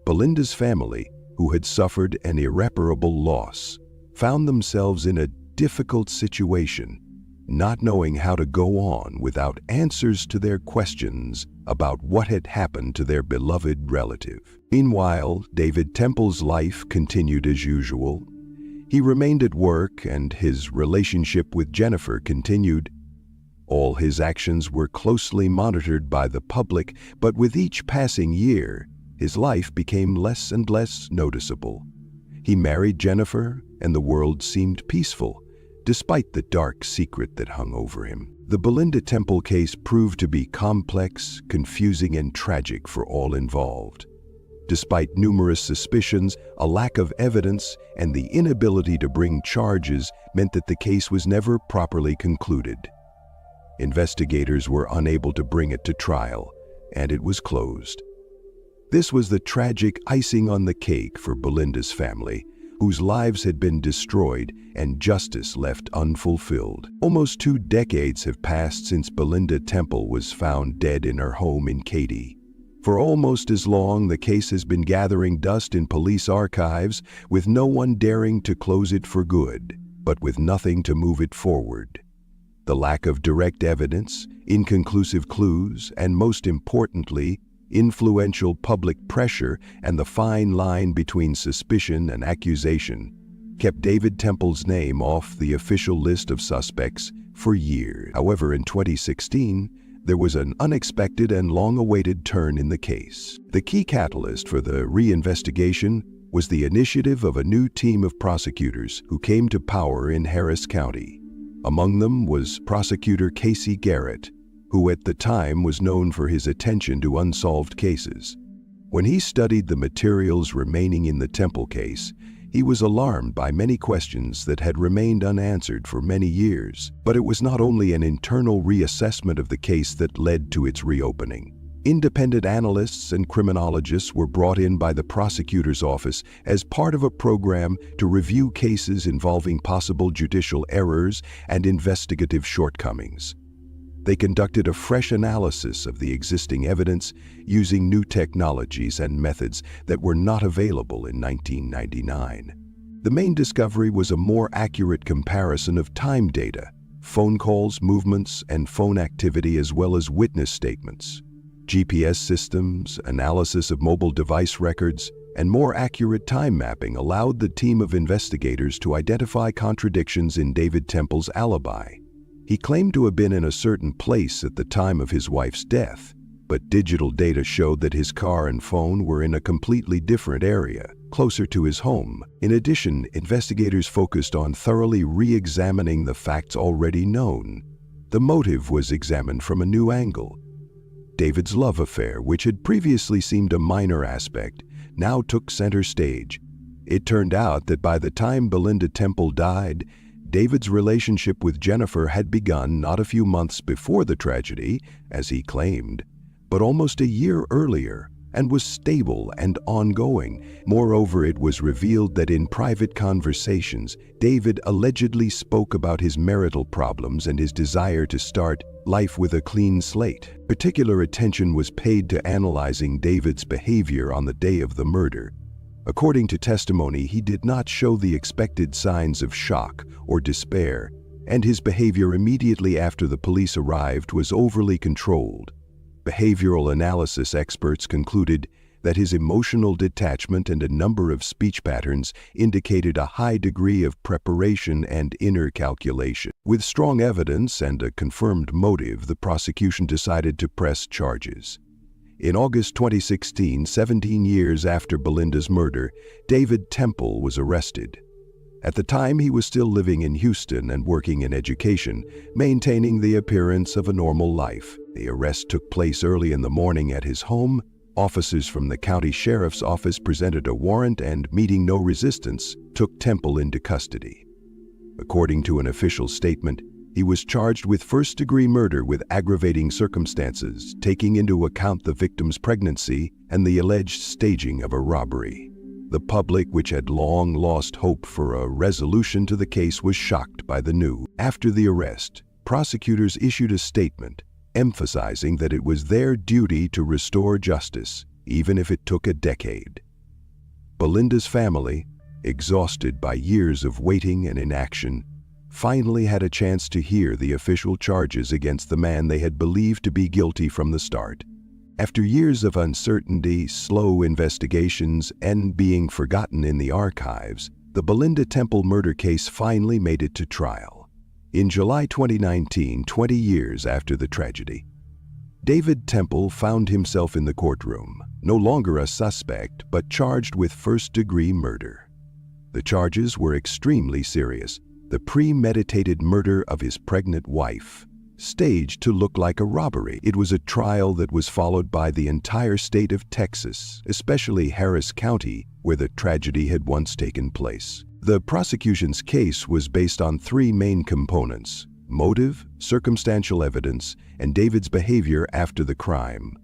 Belinda's family, who had suffered an irreparable loss, found themselves in a difficult situation, not knowing how to go on without answers to their questions about what had happened to their beloved relative. Meanwhile, David Temple's life continued as usual. He remained at work, and his relationship with Jennifer continued. All his actions were closely monitored by the public, but with each passing year, his life became less and less noticeable. He married Jennifer, and the world seemed peaceful, despite the dark secret that hung over him. The Belinda Temple case proved to be complex, confusing, and tragic for all involved. Despite numerous suspicions, a lack of evidence, and the inability to bring charges meant that the case was never properly concluded. Investigators were unable to bring it to trial, and it was closed. This was the tragic icing on the cake for Belinda's family, whose lives had been destroyed and justice left unfulfilled. Almost 2 decades have passed since Belinda Temple was found dead in her home in Katy. For almost as long, the case has been gathering dust in police archives, with no one daring to close it for good, but with nothing to move it forward. The lack of direct evidence, inconclusive clues, and most importantly, influential public pressure and the fine line between suspicion and accusation kept David Temple's name off the official list of suspects for years. However, in 2016, there was an unexpected and long-awaited turn in the case. The key catalyst for the reinvestigation was the initiative of a new team of prosecutors who came to power in Harris County. Among them was prosecutor Casey Garrett, who at the time was known for his attention to unsolved cases. When he studied the materials remaining in the Temple case, he was alarmed by many questions that had remained unanswered for many years. But it was not only an internal reassessment of the case that led to its reopening. Independent analysts and criminologists were brought in by the prosecutor's office as part of a program to review cases involving possible judicial errors and investigative shortcomings. They conducted a fresh analysis of the existing evidence using new technologies and methods that were not available in 1999. The main discovery was a more accurate comparison of time data, phone calls, movements, and phone activity, as well as witness statements. GPS systems, analysis of mobile device records, and more accurate time mapping allowed the team of investigators to identify contradictions in David Temple's alibi. He claimed to have been in a certain place at the time of his wife's death, but digital data showed that his car and phone were in a completely different area, closer to his home. In addition, investigators focused on thoroughly re-examining the facts already known. The motive was examined from a new angle. David's love affair, which had previously seemed a minor aspect, now took center stage. It turned out that by the time Belinda Temple died, David's relationship with Jennifer had begun not a few months before the tragedy, as he claimed, but almost a year earlier, and was stable and ongoing. Moreover, it was revealed that in private conversations, David allegedly spoke about his marital problems and his desire to start life with a clean slate. Particular attention was paid to analyzing David's behavior on the day of the murder. According to testimony, he did not show the expected signs of shock or despair, and his behavior immediately after the police arrived was overly controlled. Behavioral analysis experts concluded that his emotional detachment and a number of speech patterns indicated a high degree of preparation and inner calculation. With strong evidence and a confirmed motive, the prosecution decided to press charges. In August 2016, 17 years after Belinda's murder, David Temple was arrested. At the time, he was still living in Houston and working in education, maintaining the appearance of a normal life. The arrest took place early in the morning at his home. Officers from the county sheriff's office presented a warrant and, meeting no resistance, took Temple into custody. According to an official statement, he was charged with first-degree murder with aggravating circumstances, taking into account the victim's pregnancy and the alleged staging of a robbery. The public, which had long lost hope for a resolution to the case, was shocked by the news. After the arrest, prosecutors issued a statement emphasizing that it was their duty to restore justice, even if it took a decade. Belinda's family, exhausted by years of waiting and inaction, finally had a chance to hear the official charges against the man they had believed to be guilty from the start. After years of uncertainty, slow investigations, and being forgotten in the archives, the Belinda Temple murder case finally made it to trial. In July 2019, 20 years after the tragedy, David Temple found himself in the courtroom, no longer a suspect, but charged with first-degree murder. The charges were extremely serious: the premeditated murder of his pregnant wife, staged to look like a robbery. It was a trial that was followed by the entire state of Texas, especially Harris County, where the tragedy had once taken place. The prosecution's case was based on three main components: motive, circumstantial evidence, and David's behavior after the crime.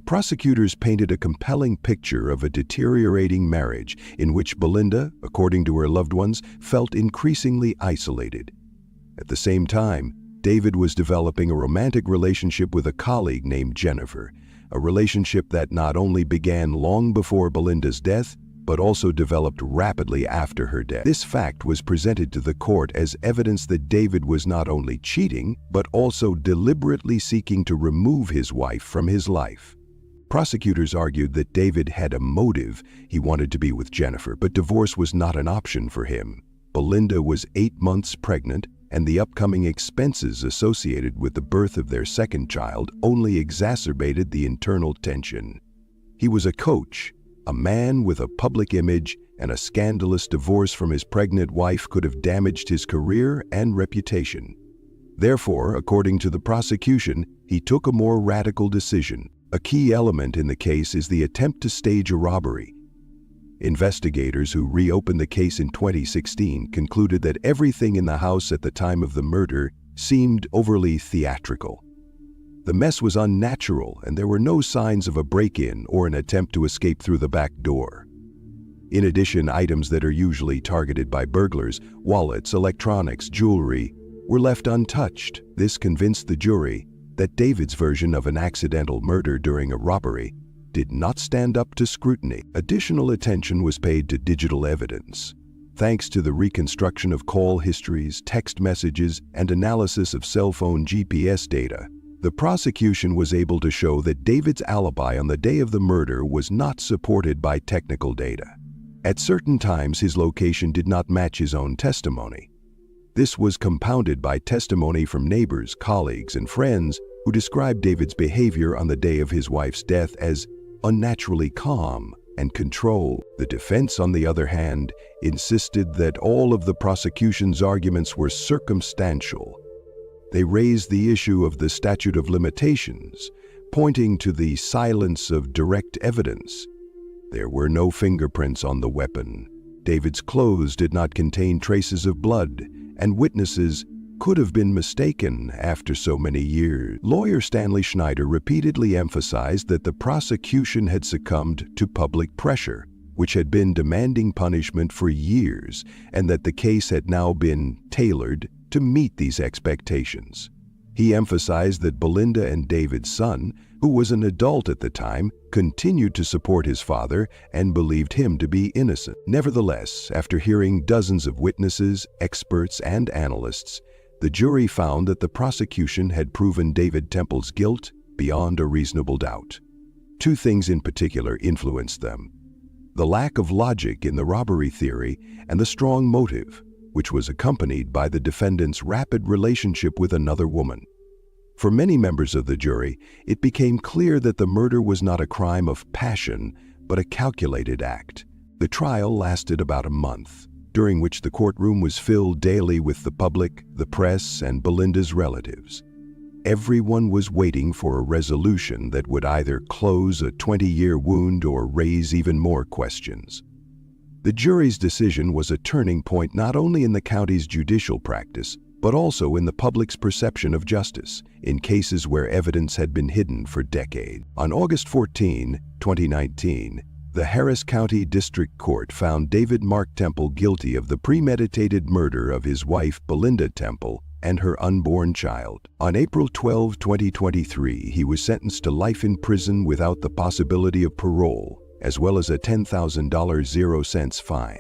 Prosecutors painted a compelling picture of a deteriorating marriage in which Belinda, according to her loved ones, felt increasingly isolated. At the same time, David was developing a romantic relationship with a colleague named Jennifer, a relationship that not only began long before Belinda's death, but also developed rapidly after her death. This fact was presented to the court as evidence that David was not only cheating, but also deliberately seeking to remove his wife from his life. Prosecutors argued that David had a motive. He wanted to be with Jennifer, but divorce was not an option for him. Belinda was 8 months pregnant, and the upcoming expenses associated with the birth of their second child only exacerbated the internal tension. He was a coach. A man with a public image, and a scandalous divorce from his pregnant wife could have damaged his career and reputation. Therefore, according to the prosecution, he took a more radical decision. A key element in the case is the attempt to stage a robbery. Investigators who reopened the case in 2016 concluded that everything in the house at the time of the murder seemed overly theatrical. The mess was unnatural, and there were no signs of a break-in or an attempt to escape through the back door. In addition, items that are usually targeted by burglars, wallets, electronics, jewelry, were left untouched. This convinced the jury that David's version of an accidental murder during a robbery did not stand up to scrutiny. Additional attention was paid to digital evidence. Thanks to the reconstruction of call histories, text messages, and analysis of cell phone GPS data, the prosecution was able to show that David's alibi on the day of the murder was not supported by technical data. At certain times, his location did not match his own testimony. This was compounded by testimony from neighbors, colleagues, and friends who described David's behavior on the day of his wife's death as unnaturally calm and controlled. The defense, on the other hand, insisted that all of the prosecution's arguments were circumstantial. They raised the issue of the statute of limitations, pointing to the silence of direct evidence. There were no fingerprints on the weapon. David's clothes did not contain traces of blood, and witnesses could have been mistaken after so many years. Lawyer Stanley Schneider repeatedly emphasized that the prosecution had succumbed to public pressure, which had been demanding punishment for years, and that the case had now been tailored to meet these expectations. He emphasized that Belinda and David's son, who was an adult at the time, continued to support his father and believed him to be innocent. Nevertheless, after hearing dozens of witnesses, experts, and analysts, the jury found that the prosecution had proven David Temple's guilt beyond a reasonable doubt. Two things in particular influenced them: the lack of logic in the robbery theory and the strong motive, which was accompanied by the defendant's rapid relationship with another woman. For many members of the jury, it became clear that the murder was not a crime of passion, but a calculated act. The trial lasted about a month, during which the courtroom was filled daily with the public, the press, and Belinda's relatives. Everyone was waiting for a resolution that would either close a 20-year wound or raise even more questions. The jury's decision was a turning point not only in the county's judicial practice, but also in the public's perception of justice, in cases where evidence had been hidden for decades. On August 14, 2019, the Harris County District Court found David Mark Temple guilty of the premeditated murder of his wife Belinda Temple and her unborn child. On April 12, 2023, he was sentenced to life in prison without the possibility of parole, as well as a $10,000 fine.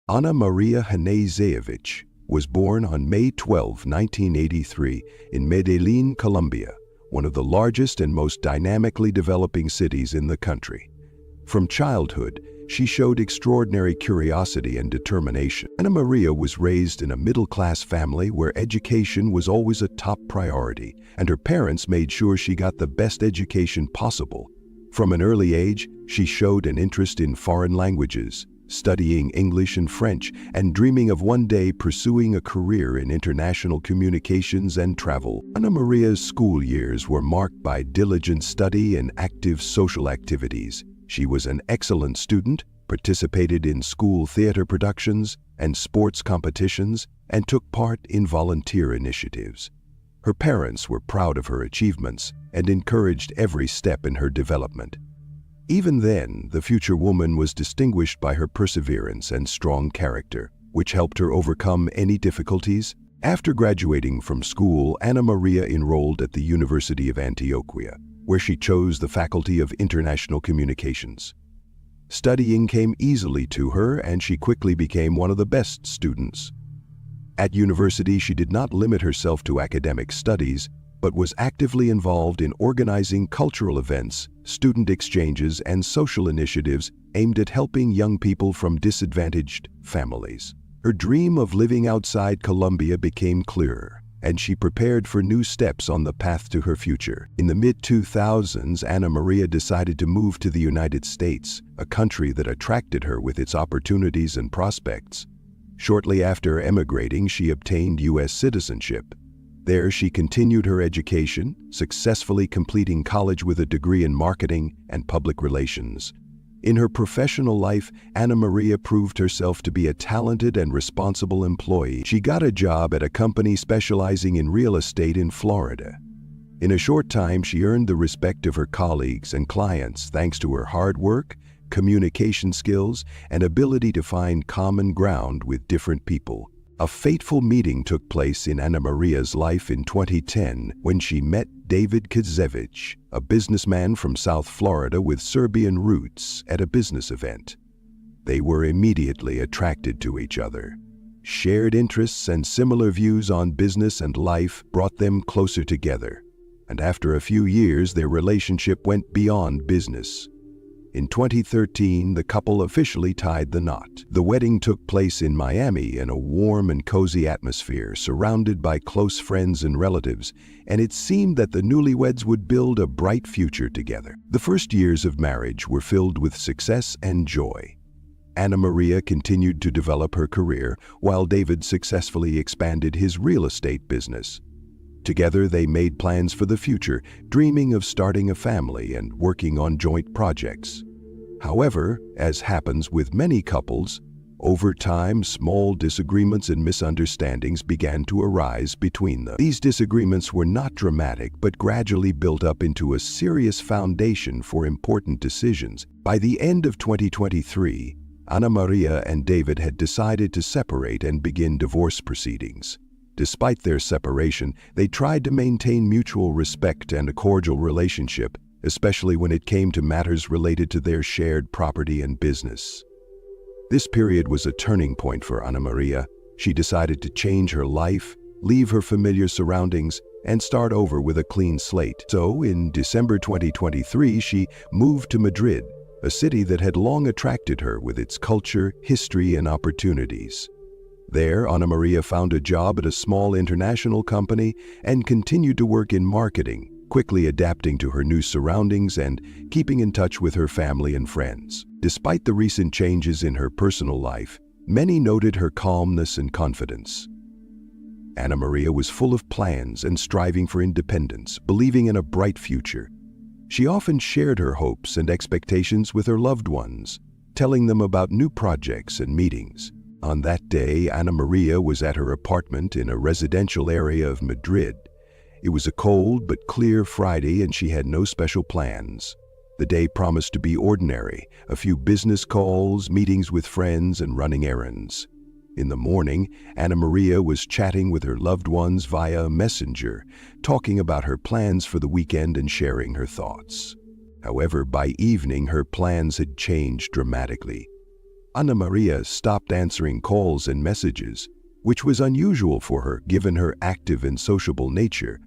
Anna Maria Hanezevich was born on May 12, 1983, in Medellin, Colombia, one of the largest and most dynamically developing cities in the country. From childhood, she showed extraordinary curiosity and determination. Anna Maria was raised in a middle-class family where education was always a top priority, and her parents made sure she got the best education possible. From an early age, she showed an interest in foreign languages, studying English and French, and dreaming of one day pursuing a career in international communications and travel. Anna Maria's school years were marked by diligent study and active social activities. She was an excellent student, participated in school theater productions and sports competitions, and took part in volunteer initiatives. Her parents were proud of her achievements and encouraged every step in her development. Even then, the future woman was distinguished by her perseverance and strong character, which helped her overcome any difficulties. After graduating from school, Anna Maria enrolled at the University of Antioquia, where she chose the Faculty of International Communications. Studying came easily to her, and she quickly became one of the best students. At university, she did not limit herself to academic studies, but was actively involved in organizing cultural events, student exchanges, and social initiatives aimed at helping young people from disadvantaged families. Her dream of living outside Colombia became clearer, and she prepared for new steps on the path to her future. In the mid-2000s, Anna Maria decided to move to the United States, a country that attracted her with its opportunities and prospects. Shortly after emigrating, she obtained U.S. citizenship. There, she continued her education, successfully completing college with a degree in marketing and public relations. In her professional life, Anna Maria proved herself to be a talented and responsible employee. She got a job at a company specializing in real estate in Florida, In a short time, she earned the respect of her colleagues and clients thanks to her hard work, communication skills, and ability to find common ground with different people. A fateful meeting took place in Anna Maria's life in 2010 when she met David Kazevich, a businessman from South Florida with Serbian roots, at a business event. They were immediately attracted to each other. Shared interests and similar views on business and life brought them closer together, and after a few years their relationship went beyond business. In 2013, the couple officially tied the knot. The wedding took place in Miami in a warm and cozy atmosphere, surrounded by close friends and relatives, and it seemed that the newlyweds would build a bright future together. The first years of marriage were filled with success and joy. Anna Maria continued to develop her career, while David successfully expanded his real estate business. Together, they made plans for the future, dreaming of starting a family and working on joint projects. However, as happens with many couples, over time, small disagreements and misunderstandings began to arise between them. These disagreements were not dramatic, but gradually built up into a serious foundation for important decisions. By the end of 2023, Anna Maria and David had decided to separate and begin divorce proceedings. Despite their separation, they tried to maintain mutual respect and a cordial relationship, especially when it came to matters related to their shared property and business. This period was a turning point for Anna Maria. She decided to change her life, leave her familiar surroundings, and start over with a clean slate. So, in December 2023, she moved to Madrid, a city that had long attracted her with its culture, history, and opportunities. There, Anna Maria found a job at a small international company and continued to work in marketing, quickly adapting to her new surroundings and keeping in touch with her family and friends. Despite the recent changes in her personal life, many noted her calmness and confidence. Anna Maria was full of plans and striving for independence, believing in a bright future. She often shared her hopes and expectations with her loved ones, telling them about new projects and meetings. On that day, Anna Maria was at her apartment in a residential area of Madrid. It was a cold but clear Friday and she had no special plans. The day promised to be ordinary, a few business calls, meetings with friends, and running errands. In the morning, Anna Maria was chatting with her loved ones via Messenger, talking about her plans for the weekend and sharing her thoughts. However, by evening, her plans had changed dramatically. Anna Maria stopped answering calls and messages, which was unusual for her given her active and sociable nature.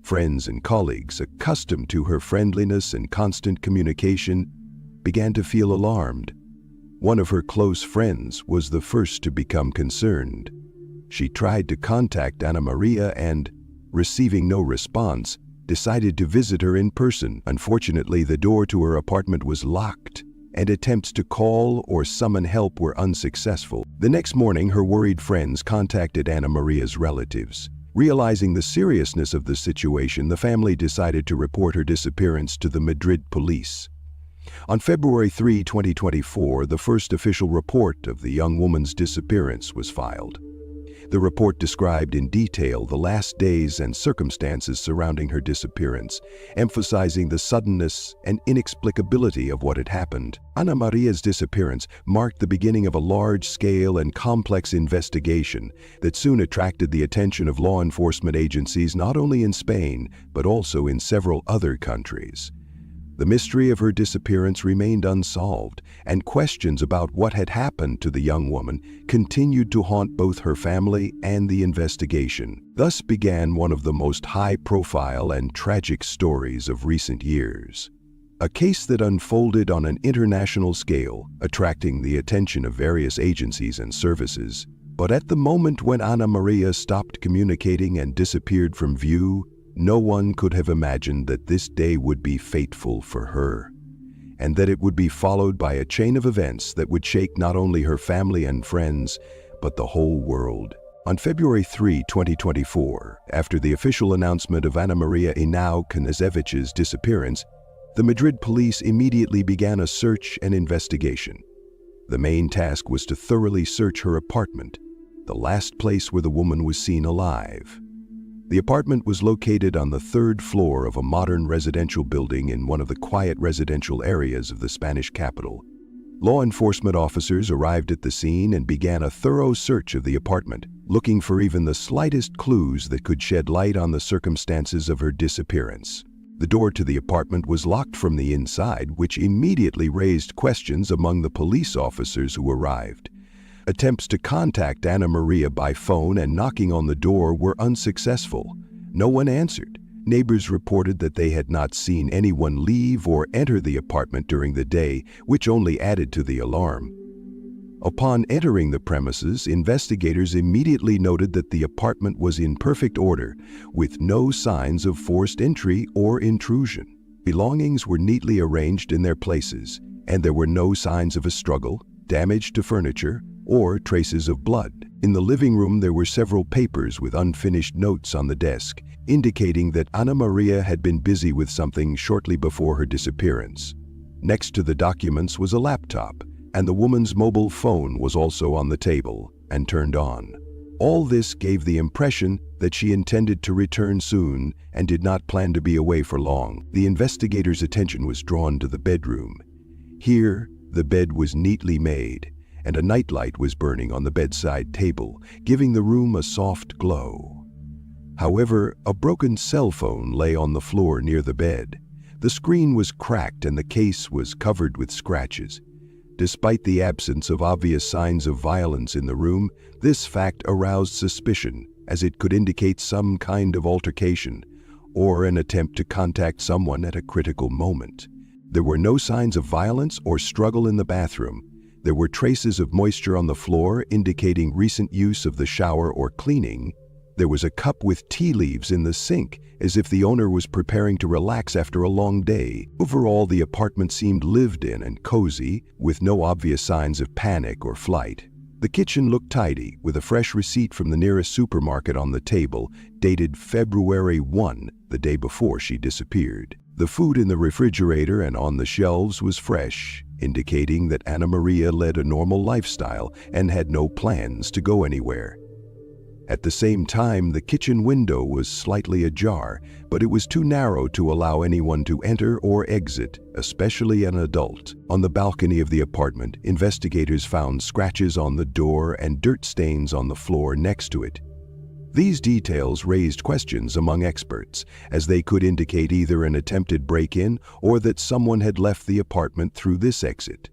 Friends and colleagues, accustomed to her friendliness and constant communication, began to feel alarmed. One of her close friends was the first to become concerned. She tried to contact Anna Maria and, receiving no response, decided to visit her in person. Unfortunately, the door to her apartment was locked, and attempts to call or summon help were unsuccessful. The next morning, her worried friends contacted Anna Maria's relatives. Realizing the seriousness of the situation, the family decided to report her disappearance to the Madrid police. On February 3, 2024, the first official report of the young woman's disappearance was filed. The report described in detail the last days and circumstances surrounding her disappearance, emphasizing the suddenness and inexplicability of what had happened. Anna Maria's disappearance marked the beginning of a large-scale and complex investigation that soon attracted the attention of law enforcement agencies not only in Spain, but also in several other countries. The mystery of her disappearance remained unsolved, and questions about what had happened to the young woman continued to haunt both her family and the investigation. Thus began one of the most high-profile and tragic stories of recent years. A case that unfolded on an international scale, attracting the attention of various agencies and services. But at the moment when Anna Maria stopped communicating and disappeared from view, no one could have imagined that this day would be fateful for her, and that it would be followed by a chain of events that would shake not only her family and friends, but the whole world. On February 3, 2024, after the official announcement of Anna Maria Knazevich's disappearance, the Madrid police immediately began a search and investigation. The main task was to thoroughly search her apartment, the last place where the woman was seen alive. The apartment was located on the third floor of a modern residential building in one of the quiet residential areas of the Spanish capital. Law enforcement officers arrived at the scene and began a thorough search of the apartment, looking for even the slightest clues that could shed light on the circumstances of her disappearance. The door to the apartment was locked from the inside, which immediately raised questions among the police officers who arrived. Attempts to contact Ana Maria by phone and knocking on the door were unsuccessful. No one answered. Neighbors reported that they had not seen anyone leave or enter the apartment during the day, which only added to the alarm. Upon entering the premises, investigators immediately noted that the apartment was in perfect order, with no signs of forced entry or intrusion. Belongings were neatly arranged in their places, and there were no signs of a struggle, damage to furniture, or traces of blood. In the living room, there were several papers with unfinished notes on the desk, indicating that Ana Maria had been busy with something shortly before her disappearance. Next to the documents was a laptop, and the woman's mobile phone was also on the table and turned on. All this gave the impression that she intended to return soon and did not plan to be away for long. The investigators' attention was drawn to the bedroom. Here, the bed was neatly made, and a nightlight was burning on the bedside table, giving the room a soft glow. However, a broken cell phone lay on the floor near the bed. The screen was cracked and the case was covered with scratches. Despite the absence of obvious signs of violence in the room, this fact aroused suspicion, as it could indicate some kind of altercation or an attempt to contact someone at a critical moment. There were no signs of violence or struggle in the bathroom. There were traces of moisture on the floor, indicating recent use of the shower or cleaning. There was a cup with tea leaves in the sink, as if the owner was preparing to relax after a long day. Overall, the apartment seemed lived in and cozy, with no obvious signs of panic or flight. The kitchen looked tidy, with a fresh receipt from the nearest supermarket on the table, dated February 1, the day before she disappeared. The food in the refrigerator and on the shelves was fresh, indicating that Ana Maria led a normal lifestyle and had no plans to go anywhere. At the same time, the kitchen window was slightly ajar, but it was too narrow to allow anyone to enter or exit, especially an adult. On the balcony of the apartment, investigators found scratches on the door and dirt stains on the floor next to it. These details raised questions among experts, as they could indicate either an attempted break-in or that someone had left the apartment through this exit.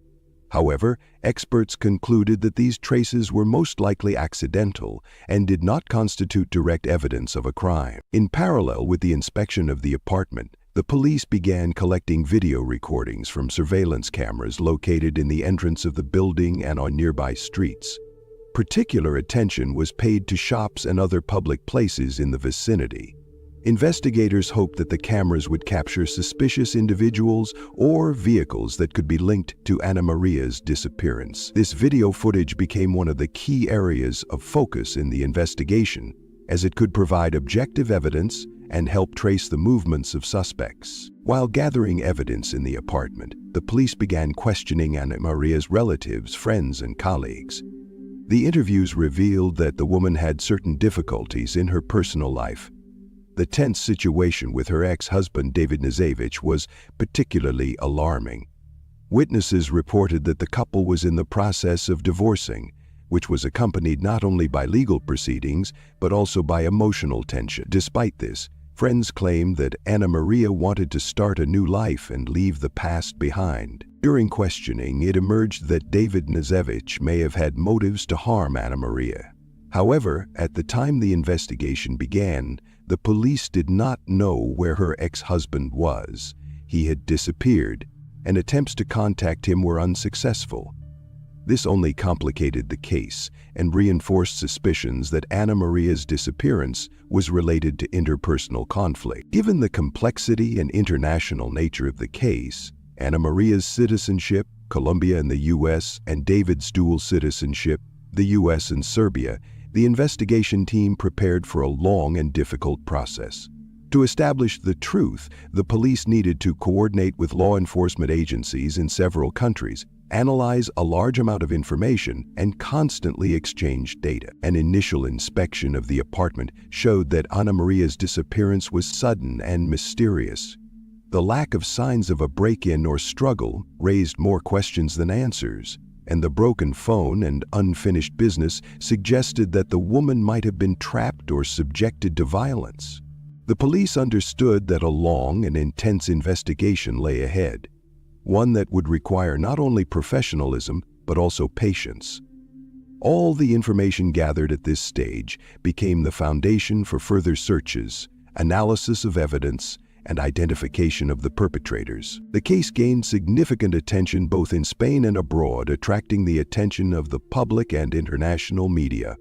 However, experts concluded that these traces were most likely accidental and did not constitute direct evidence of a crime. In parallel with the inspection of the apartment, the police began collecting video recordings from surveillance cameras located in the entrance of the building and on nearby streets. Particular attention was paid to shops and other public places in the vicinity. Investigators hoped that the cameras would capture suspicious individuals or vehicles that could be linked to Ana Maria's disappearance. This video footage became one of the key areas of focus in the investigation, as it could provide objective evidence and help trace the movements of suspects. While gathering evidence in the apartment, the police began questioning Ana Maria's relatives, friends, and colleagues. The interviews revealed that the woman had certain difficulties in her personal life. The tense situation with her ex-husband David Nazevich was particularly alarming. Witnesses reported that the couple was in the process of divorcing, which was accompanied not only by legal proceedings but also by emotional tension. Despite this, friends claimed that Ana Maria wanted to start a new life and leave the past behind. During questioning, it emerged that David Nazevich may have had motives to harm Ana Maria. However, at the time the investigation began, the police did not know where her ex-husband was. He had disappeared, and attempts to contact him were unsuccessful. This only complicated the case and reinforced suspicions that Ana Maria's disappearance was related to interpersonal conflict. Given the complexity and international nature of the case, Ana Maria's citizenship, Colombia and the U.S., and David's dual citizenship, the U.S. and Serbia, the investigation team prepared for a long and difficult process. To establish the truth, the police needed to coordinate with law enforcement agencies in several countries, analyze a large amount of information, and constantly exchange data. An initial inspection of the apartment showed that Ana Maria's disappearance was sudden and mysterious. The lack of signs of a break-in or struggle raised more questions than answers, and the broken phone and unfinished business suggested that the woman might have been trapped or subjected to violence. The police understood that a long and intense investigation lay ahead, one that would require not only professionalism but also patience. All the information gathered at this stage became the foundation for further searches, analysis of evidence, and identification of the perpetrators. The case gained significant attention both in Spain and abroad, attracting the attention of the public and international media.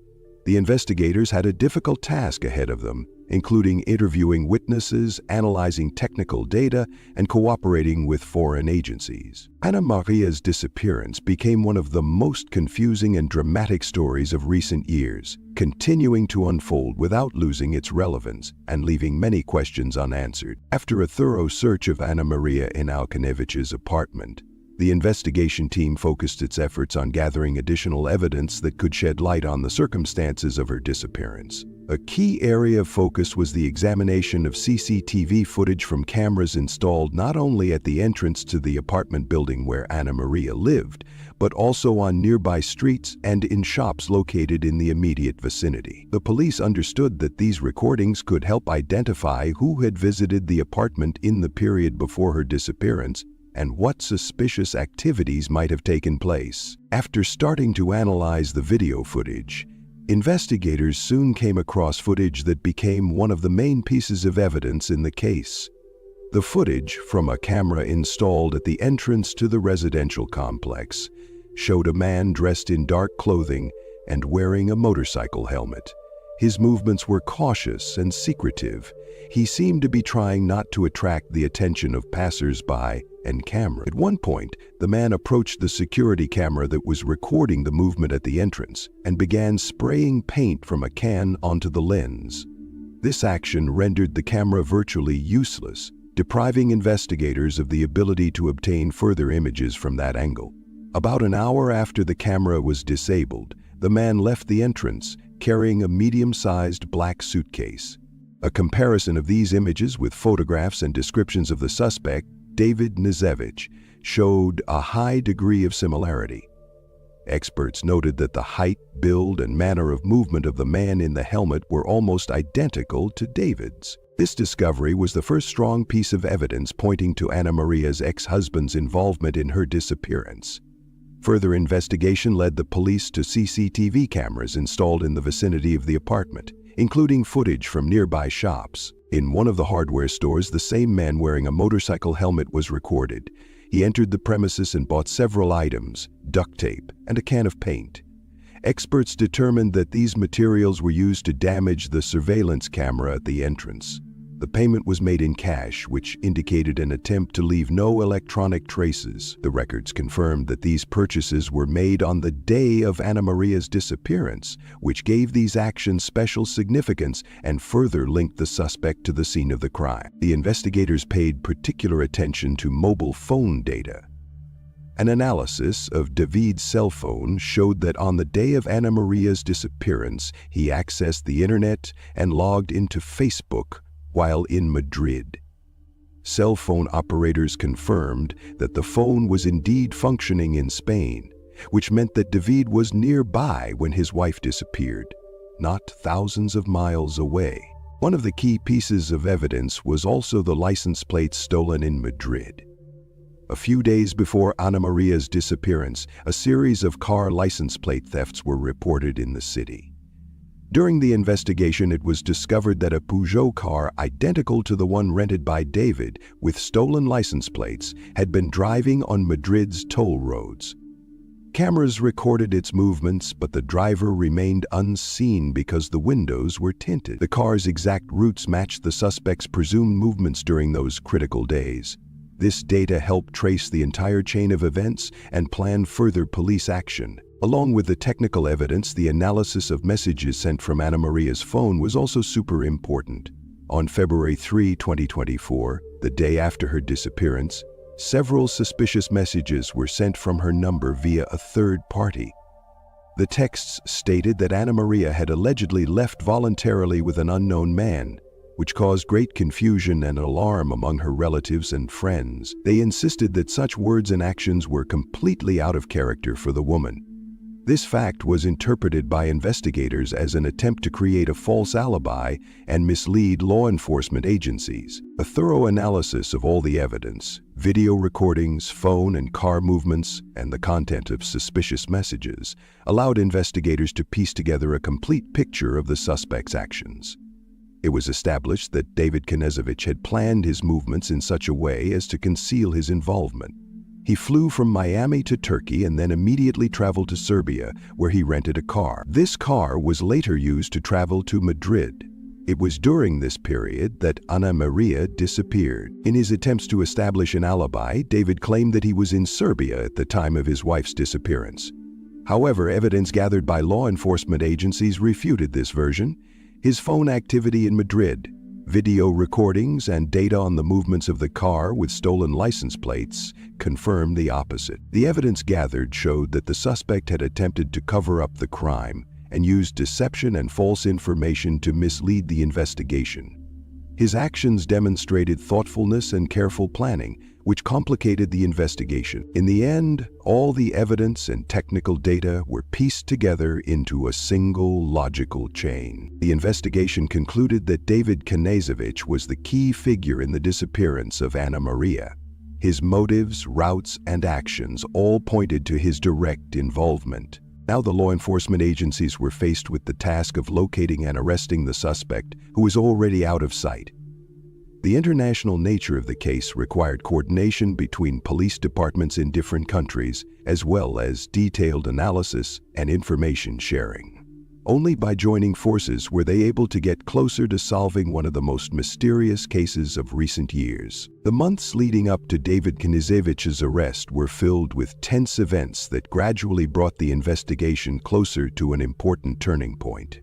The investigators had a difficult task ahead of them, including interviewing witnesses, analyzing technical data, and cooperating with foreign agencies. Ana Maria's disappearance became one of the most confusing and dramatic stories of recent years, continuing to unfold without losing its relevance and leaving many questions unanswered. After a thorough search of Ana Maria in Alcanevich's apartment, the investigation team focused its efforts on gathering additional evidence that could shed light on the circumstances of her disappearance. A key area of focus was the examination of CCTV footage from cameras installed not only at the entrance to the apartment building where Ana Maria lived, but also on nearby streets and in shops located in the immediate vicinity. The police understood that these recordings could help identify who had visited the apartment in the period before her disappearance and what suspicious activities might have taken place. After starting to analyze the video footage, investigators soon came across footage that became one of the main pieces of evidence in the case. The footage from a camera installed at the entrance to the residential complex showed a man dressed in dark clothing and wearing a motorcycle helmet. His movements were cautious and secretive. He seemed to be trying not to attract the attention of passers-by and camera. At one point, the man approached the security camera that was recording the movement at the entrance and began spraying paint from a can onto the lens. This action rendered the camera virtually useless, depriving investigators of the ability to obtain further images from that angle. About an hour after the camera was disabled, the man left the entrance carrying a medium-sized black suitcase. A comparison of these images with photographs and descriptions of the suspect, David Nizevich, showed a high degree of similarity. Experts noted that the height, build, and manner of movement of the man in the helmet were almost identical to David's. This discovery was the first strong piece of evidence pointing to Ana Maria's ex-husband's involvement in her disappearance. Further investigation led the police to CCTV cameras installed in the vicinity of the apartment, including footage from nearby shops. In one of the hardware stores, the same man wearing a motorcycle helmet was recorded. He entered the premises and bought several items, duct tape, and a can of paint. Experts determined that these materials were used to damage the surveillance camera at the entrance. The payment was made in cash, which indicated an attempt to leave no electronic traces. The records confirmed that these purchases were made on the day of Ana Maria's disappearance, which gave these actions special significance and further linked the suspect to the scene of the crime. The investigators paid particular attention to mobile phone data. An analysis of David's cell phone showed that on the day of Ana Maria's disappearance, he accessed the internet and logged into Facebook while in Madrid. Cell phone operators confirmed that the phone was indeed functioning in Spain, which meant that David was nearby when his wife disappeared, not thousands of miles away. One of the key pieces of evidence was also the license plates stolen in Madrid. A few days before Ana Maria's disappearance, a series of car license plate thefts were reported in the city. During the investigation, it was discovered that a Peugeot car identical to the one rented by David with stolen license plates had been driving on Madrid's toll roads. Cameras recorded its movements, but the driver remained unseen because the windows were tinted. The car's exact routes matched the suspect's presumed movements during those critical days. This data helped trace the entire chain of events and plan further police action. Along with the technical evidence, the analysis of messages sent from Ana Maria's phone was also super important. On February 3, 2024, the day after her disappearance, Several suspicious messages were sent from her number via a third party. The texts stated that Anna Maria had allegedly left voluntarily with an unknown man, which caused great confusion and alarm among her relatives and friends. They insisted that such words and actions were completely out of character for the woman. This fact was interpreted by investigators as an attempt to create a false alibi and mislead law enforcement agencies. A thorough analysis of all the evidence, video recordings, phone and car movements, and the content of suspicious messages, allowed investigators to piece together a complete picture of the suspect's actions. It was established that David Knežević had planned his movements in such a way as to conceal his involvement. He flew from Miami to Turkey and then immediately traveled to Serbia, where he rented a car. This car was later used to travel to Madrid. It was during this period that Anna Maria disappeared. In his attempts to establish an alibi, David claimed that he was in Serbia at the time of his wife's disappearance. However, evidence gathered by law enforcement agencies refuted this version. His phone activity in Madrid, video recordings, and data on the movements of the car with stolen license plates confirmed the opposite. The evidence gathered showed that the suspect had attempted to cover up the crime and used deception and false information to mislead the investigation. His actions demonstrated thoughtfulness and careful planning, which complicated the investigation. In the end, all the evidence and technical data were pieced together into a single logical chain. The investigation concluded that David Knežević was the key figure in the disappearance of Anna Maria. His motives, routes, and actions all pointed to his direct involvement. Now the law enforcement agencies were faced with the task of locating and arresting the suspect, who was already out of sight. The international nature of the case required coordination between police departments in different countries, as well as detailed analysis and information sharing. Only by joining forces were they able to get closer to solving one of the most mysterious cases of recent years. The months leading up to David Knežević's arrest were filled with tense events that gradually brought the investigation closer to an important turning point.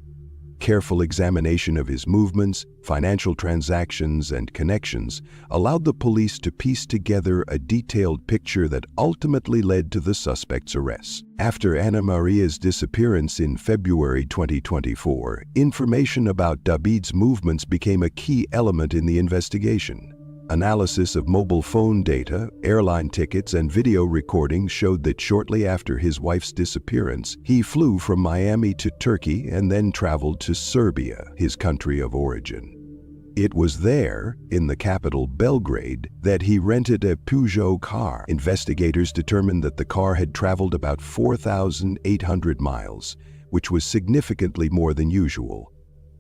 Careful examination of his movements, financial transactions, and connections allowed the police to piece together a detailed picture that ultimately led to the suspect's arrest. After Anna Maria's disappearance in February 2024, information about David's movements became a key element in the investigation. Analysis of mobile phone data, airline tickets, and video recordings showed that shortly after his wife's disappearance, he flew from Miami to Turkey and then traveled to Serbia, his country of origin. It was there, in the capital Belgrade, that he rented a Peugeot car. Investigators determined that the car had traveled about 4,800 miles, which was significantly more than usual.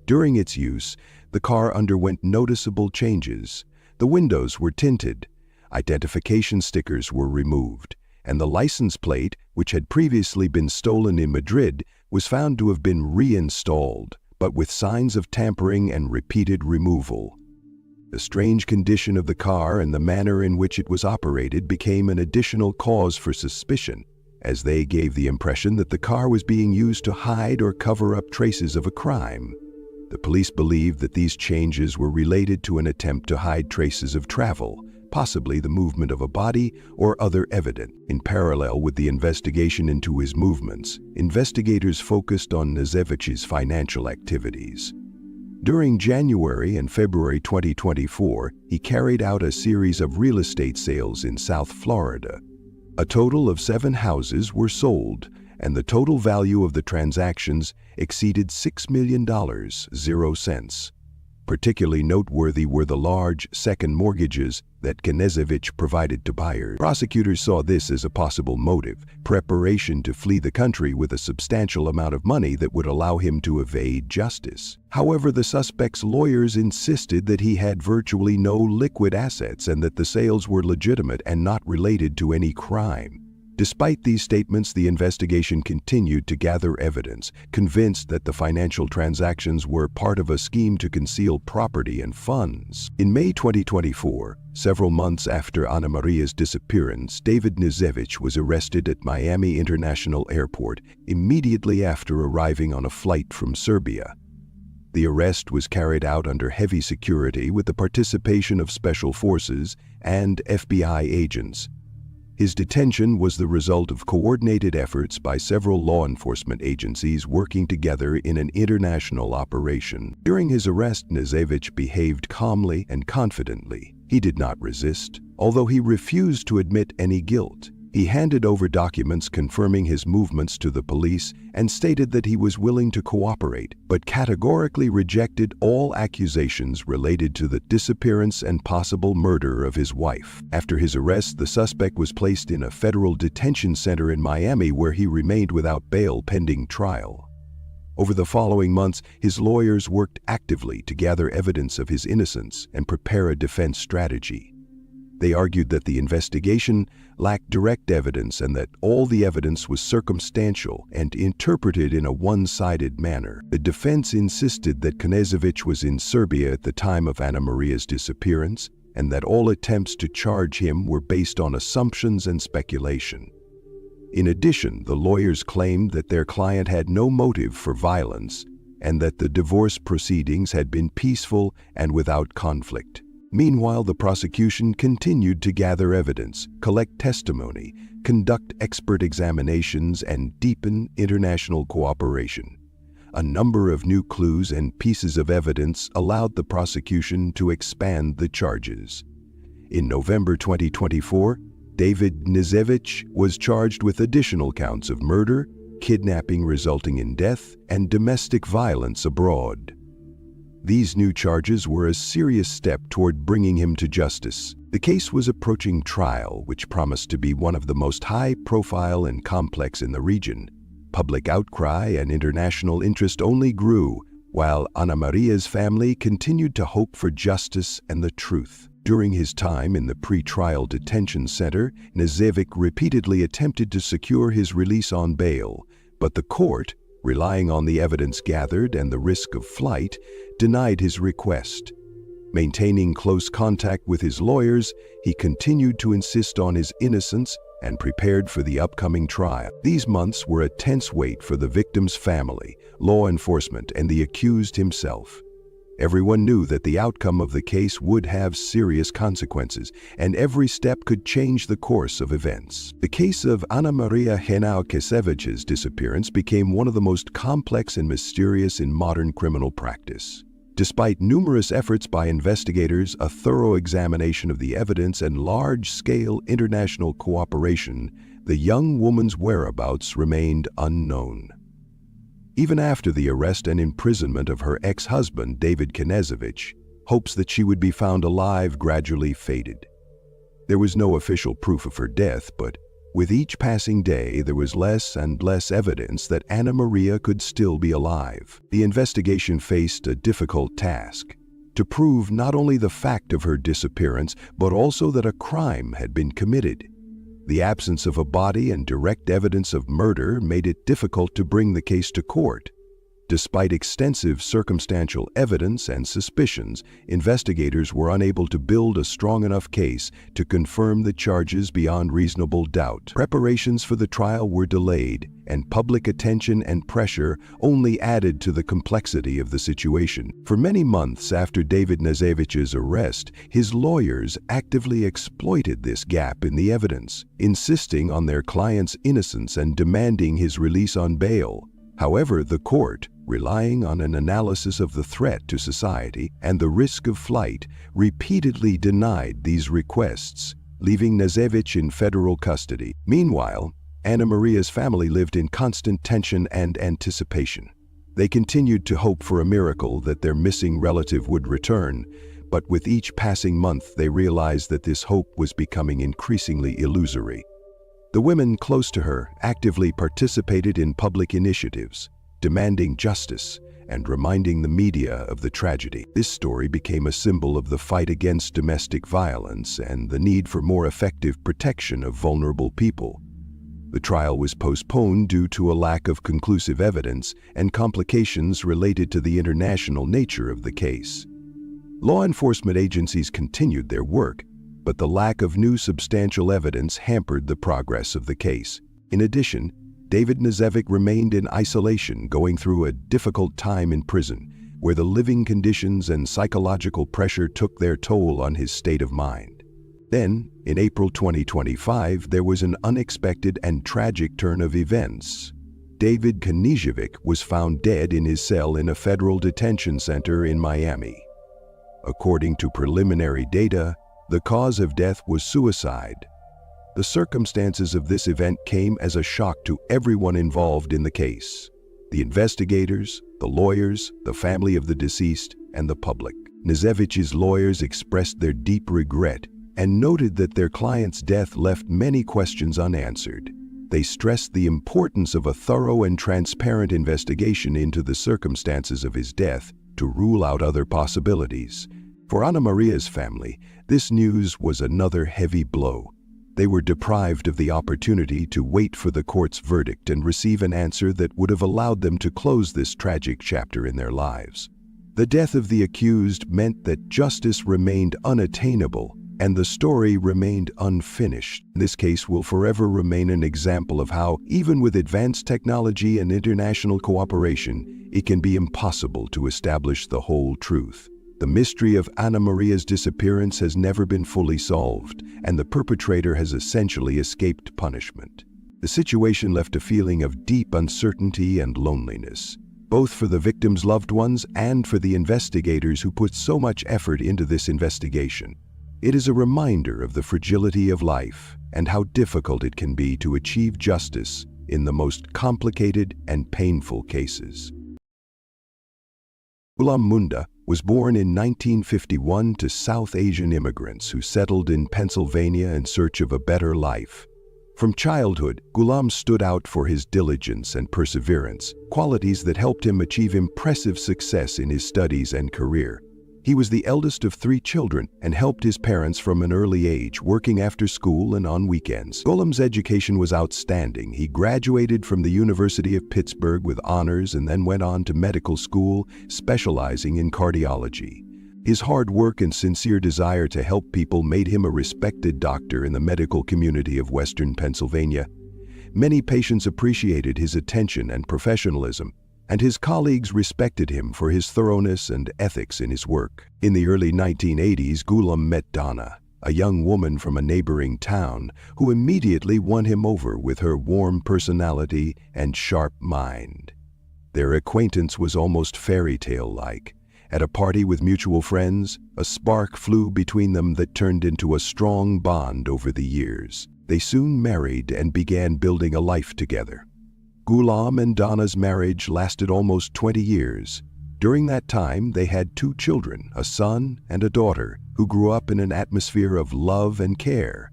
During its use, the car underwent noticeable changes. The windows were tinted, identification stickers were removed, and the license plate, which had previously been stolen in Madrid, was found to have been reinstalled, but with signs of tampering and repeated removal. The strange condition of the car and the manner in which it was operated became an additional cause for suspicion, as they gave the impression that the car was being used to hide or cover up traces of a crime. The police believed that these changes were related to an attempt to hide traces of travel, possibly the movement of a body or other evidence. In parallel with the investigation into his movements, investigators focused on Knežević's financial activities. During January and February 2024, he carried out a series of real estate sales in South Florida. A total of 7 houses were sold, and the total value of the transactions exceeded $6 million. Particularly noteworthy were the large second mortgages that Knežević provided to buyers. Prosecutors saw this as a possible motive, preparation to flee the country with a substantial amount of money that would allow him to evade justice. However, the suspect's lawyers insisted that he had virtually no liquid assets and that the sales were legitimate and not related to any crime. Despite these statements, the investigation continued to gather evidence, convinced that the financial transactions were part of a scheme to conceal property and funds. In May 2024, several months after Anna Maria's disappearance, David Knežević was arrested at Miami International Airport immediately after arriving on a flight from Serbia. The arrest was carried out under heavy security with the participation of special forces and FBI agents. His detention was the result of coordinated efforts by several law enforcement agencies working together in an international operation. During his arrest, Knežević behaved calmly and confidently. He did not resist, although he refused to admit any guilt. He handed over documents confirming his movements to the police and stated that he was willing to cooperate, but categorically rejected all accusations related to the disappearance and possible murder of his wife. After his arrest, the suspect was placed in a federal detention center in Miami where he remained without bail pending trial. Over the following months, his lawyers worked actively to gather evidence of his innocence and prepare a defense strategy. They argued that the investigation lacked direct evidence and that all the evidence was circumstantial and interpreted in a one-sided manner. The defense insisted that Knežević was in Serbia at the time of Ana Maria's disappearance and that all attempts to charge him were based on assumptions and speculation. In addition, the lawyers claimed that their client had no motive for violence and that the divorce proceedings had been peaceful and without conflict. Meanwhile, the prosecution continued to gather evidence, collect testimony, conduct expert examinations, and deepen international cooperation. A number of new clues and pieces of evidence allowed the prosecution to expand the charges. In November 2024, David Knežević was charged with additional counts of murder, kidnapping resulting in death, and domestic violence abroad. These new charges were a serious step toward bringing him to justice. The case was approaching trial, which promised to be one of the most high-profile and complex in the region. Public outcry and international interest only grew, while Ana Maria's family continued to hope for justice and the truth. During his time in the pre-trial detention center, Knežević repeatedly attempted to secure his release on bail, but the court, relying on the evidence gathered and the risk of flight, denied his request. Maintaining close contact with his lawyers, he continued to insist on his innocence and prepared for the upcoming trial. These months were a tense wait for the victim's family, law enforcement, and the accused himself. Everyone knew that the outcome of the case would have serious consequences, and every step could change the course of events. The case of Ana Maria Knežević's disappearance became one of the most complex and mysterious in modern criminal practice. Despite numerous efforts by investigators, a thorough examination of the evidence, and large-scale international cooperation, the young woman's whereabouts remained unknown. Even after the arrest and imprisonment of her ex-husband, David Knežević, hopes that she would be found alive gradually faded. There was no official proof of her death, but with each passing day, there was less and less evidence that Ana Maria could still be alive. The investigation faced a difficult task: to prove not only the fact of her disappearance, but also that a crime had been committed. The absence of a body and direct evidence of murder made it difficult to bring the case to court. Despite extensive circumstantial evidence and suspicions, investigators were unable to build a strong enough case to confirm the charges beyond reasonable doubt. Preparations for the trial were delayed, and public attention and pressure only added to the complexity of the situation. For many months after David Knežević's arrest, his lawyers actively exploited this gap in the evidence, insisting on their client's innocence and demanding his release on bail. However, the court, relying on an analysis of the threat to society and the risk of flight, repeatedly denied these requests, leaving Knežević in federal custody. Meanwhile, Ana Maria's family lived in constant tension and anticipation. They continued to hope for a miracle that their missing relative would return, but with each passing month they realized that this hope was becoming increasingly illusory. The women close to her actively participated in public initiatives, demanding justice and reminding the media of the tragedy. This story became a symbol of the fight against domestic violence and the need for more effective protection of vulnerable people. The trial was postponed due to a lack of conclusive evidence and complications related to the international nature of the case. Law enforcement agencies continued their work, but the lack of new substantial evidence hampered the progress of the case. In addition, David Knežević remained in isolation, going through a difficult time in prison, where the living conditions and psychological pressure took their toll on his state of mind. Then, in April 2025, there was an unexpected and tragic turn of events. David Knežević was found dead in his cell in a federal detention center in Miami. According to preliminary data, the cause of death was suicide. The circumstances of this event came as a shock to everyone involved in the case: the investigators, the lawyers, the family of the deceased, and the public. Knežević's lawyers expressed their deep regret and noted that their client's death left many questions unanswered. They stressed the importance of a thorough and transparent investigation into the circumstances of his death to rule out other possibilities. For Ana Maria's family, this news was another heavy blow. They were deprived of the opportunity to wait for the court's verdict and receive an answer that would have allowed them to close this tragic chapter in their lives. The death of the accused meant that justice remained unattainable and the story remained unfinished. This case will forever remain an example of how, even with advanced technology and international cooperation, it can be impossible to establish the whole truth. The mystery of Ana Maria's disappearance has never been fully solved, and the perpetrator has essentially escaped punishment. The situation left a feeling of deep uncertainty and loneliness, both for the victim's loved ones and for the investigators who put so much effort into this investigation. It is a reminder of the fragility of life and how difficult it can be to achieve justice in the most complicated and painful cases. Gulam Munda was born in 1951 to South Asian immigrants who settled in Pennsylvania in search of a better life. From childhood, Gulam stood out for his diligence and perseverance, qualities that helped him achieve impressive success in his studies and career. He was the eldest of 3 children and helped his parents from an early age, working after school and on weekends. Gulam's education was outstanding. He graduated from the University of Pittsburgh with honors and then went on to medical school, specializing in cardiology. His hard work and sincere desire to help people made him a respected doctor in the medical community of Western Pennsylvania. Many patients appreciated his attention and professionalism, and his colleagues respected him for his thoroughness and ethics in his work. In the early 1980s, Gulam met Donna, a young woman from a neighboring town, who immediately won him over with her warm personality and sharp mind. Their acquaintance was almost fairy tale-like. At a party with mutual friends, a spark flew between them that turned into a strong bond over the years. They soon married and began building a life together. Gulam and Donna's marriage lasted almost 20 years. During that time, they had 2 children, a son and a daughter, who grew up in an atmosphere of love and care.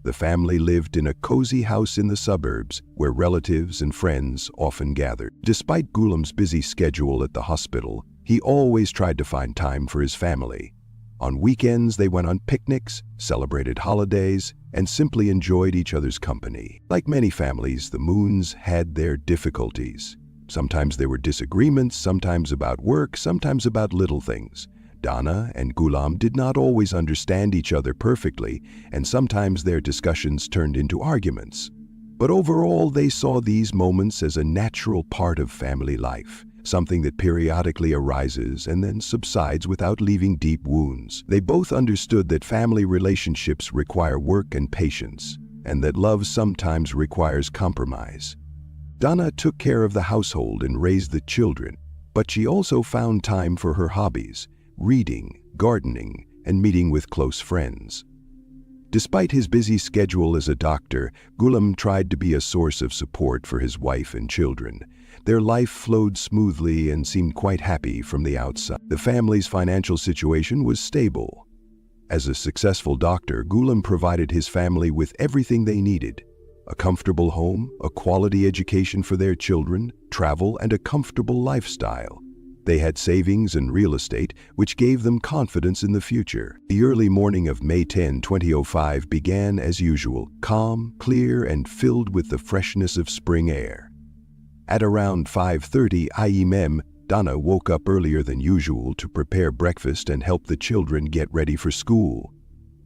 The family lived in a cozy house in the suburbs where relatives and friends often gathered. Despite Gulam's busy schedule at the hospital, he always tried to find time for his family. On weekends, they went on picnics, celebrated holidays, and simply enjoyed each other's company. Like many families, the Moons had their difficulties. Sometimes there were disagreements, sometimes about work, sometimes about little things. Donna and Gulam did not always understand each other perfectly, and sometimes their discussions turned into arguments. But overall, they saw these moments as a natural part of family life, something that periodically arises and then subsides without leaving deep wounds. They both understood that family relationships require work and patience, and that love sometimes requires compromise. Donna took care of the household and raised the children, but she also found time for her hobbies: reading, gardening, and meeting with close friends. Despite his busy schedule as a doctor, Gulam tried to be a source of support for his wife and children. Their life flowed smoothly and seemed quite happy from the outside. The family's financial situation was stable. As a successful doctor, Gulam provided his family with everything they needed: a comfortable home, a quality education for their children, travel, and a comfortable lifestyle. They had savings and real estate, which gave them confidence in the future. The early morning of May 10, 2005 began as usual, calm, clear, and filled with the freshness of spring air. At around 5:30 a.m., Donna woke up earlier than usual to prepare breakfast and help the children get ready for school.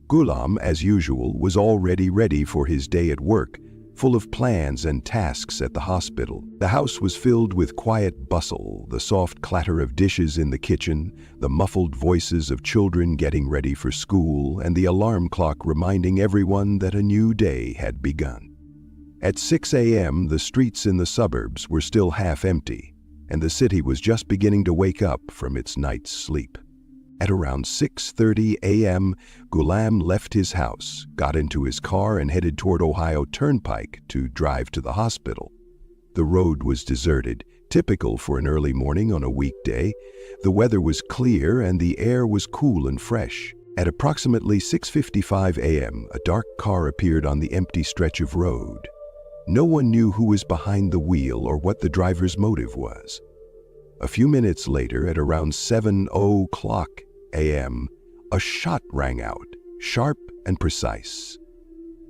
Gulam, as usual, was already ready for his day at work, full of plans and tasks at the hospital. The house was filled with quiet bustle, the soft clatter of dishes in the kitchen, the muffled voices of children getting ready for school, and the alarm clock reminding everyone that a new day had begun. At 6 a.m., the streets in the suburbs were still half empty, and the city was just beginning to wake up from its night's sleep. At around 6:30 a.m., Ghulam left his house, got into his car, and headed toward Ohio Turnpike to drive to the hospital. The road was deserted, typical for an early morning on a weekday. The weather was clear and the air was cool and fresh. At approximately 6:55 a.m., a dark car appeared on the empty stretch of road. No one knew who was behind the wheel or what the driver's motive was. A few minutes later, at around 7:00 a.m., a shot rang out, sharp and precise.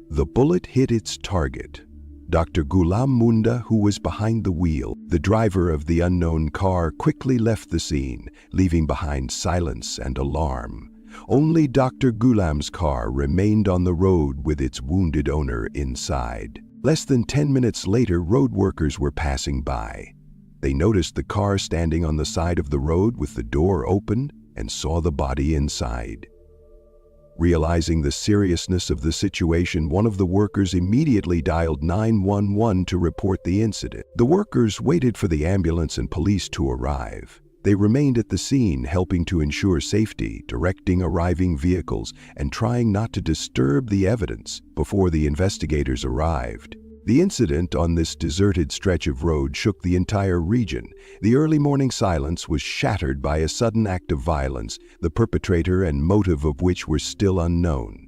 The bullet hit its target, Dr. Ghulam Munda, who was behind the wheel. The driver of the unknown car quickly left the scene, leaving behind silence and alarm. Only Dr. Ghulam's car remained on the road with its wounded owner inside. Less than 10 minutes later, road workers were passing by. They noticed the car standing on the side of the road with the door open and saw the body inside. Realizing the seriousness of the situation, one of the workers immediately dialed 911 to report the incident. The workers waited for the ambulance and police to arrive. They remained at the scene, helping to ensure safety, directing arriving vehicles, and trying not to disturb the evidence before the investigators arrived. The incident on this deserted stretch of road shook the entire region. The early morning silence was shattered by a sudden act of violence, the perpetrator and motive of which were still unknown.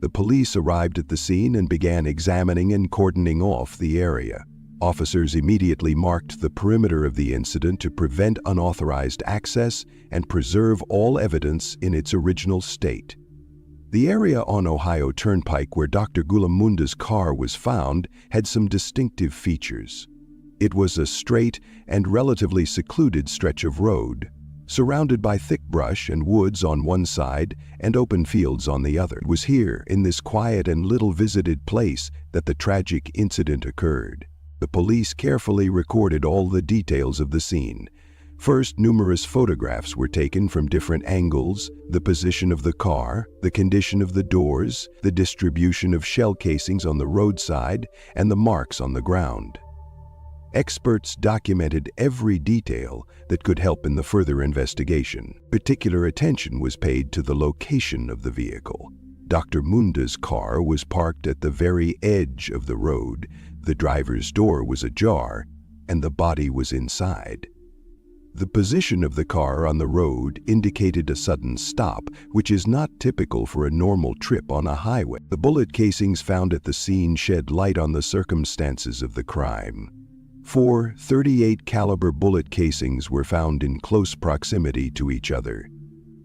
The police arrived at the scene and began examining and cordoning off the area. Officers immediately marked the perimeter of the incident to prevent unauthorized access and preserve all evidence in its original state. The area on Ohio Turnpike where Dr. Ghulam Munda's car was found had some distinctive features. It was a straight and relatively secluded stretch of road, surrounded by thick brush and woods on one side and open fields on the other. It was here, in this quiet and little visited place, that the tragic incident occurred. The police carefully recorded all the details of the scene. First, numerous photographs were taken from different angles: the position of the car, the condition of the doors, the distribution of shell casings on the roadside, and the marks on the ground. Experts documented every detail that could help in the further investigation. Particular attention was paid to the location of the vehicle. Dr. Munda's car was parked at the very edge of the road, the driver's door was ajar, and the body was inside. The position of the car on the road indicated a sudden stop, which is not typical for a normal trip on a highway. The bullet casings found at the scene shed light on the circumstances of the crime. 4 .38 caliber bullet casings were found in close proximity to each other.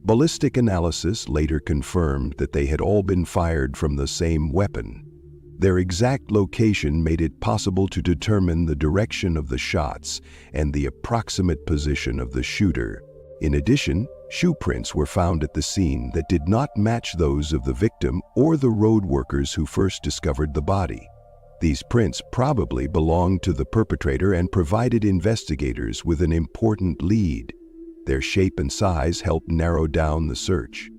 Ballistic analysis later confirmed that they had all been fired from the same weapon. Their exact location made it possible to determine the direction of the shots and the approximate position of the shooter. In addition, shoe prints were found at the scene that did not match those of the victim or the road workers who first discovered the body. These prints probably belonged to the perpetrator and provided investigators with an important lead. Their shape and size helped narrow down the search.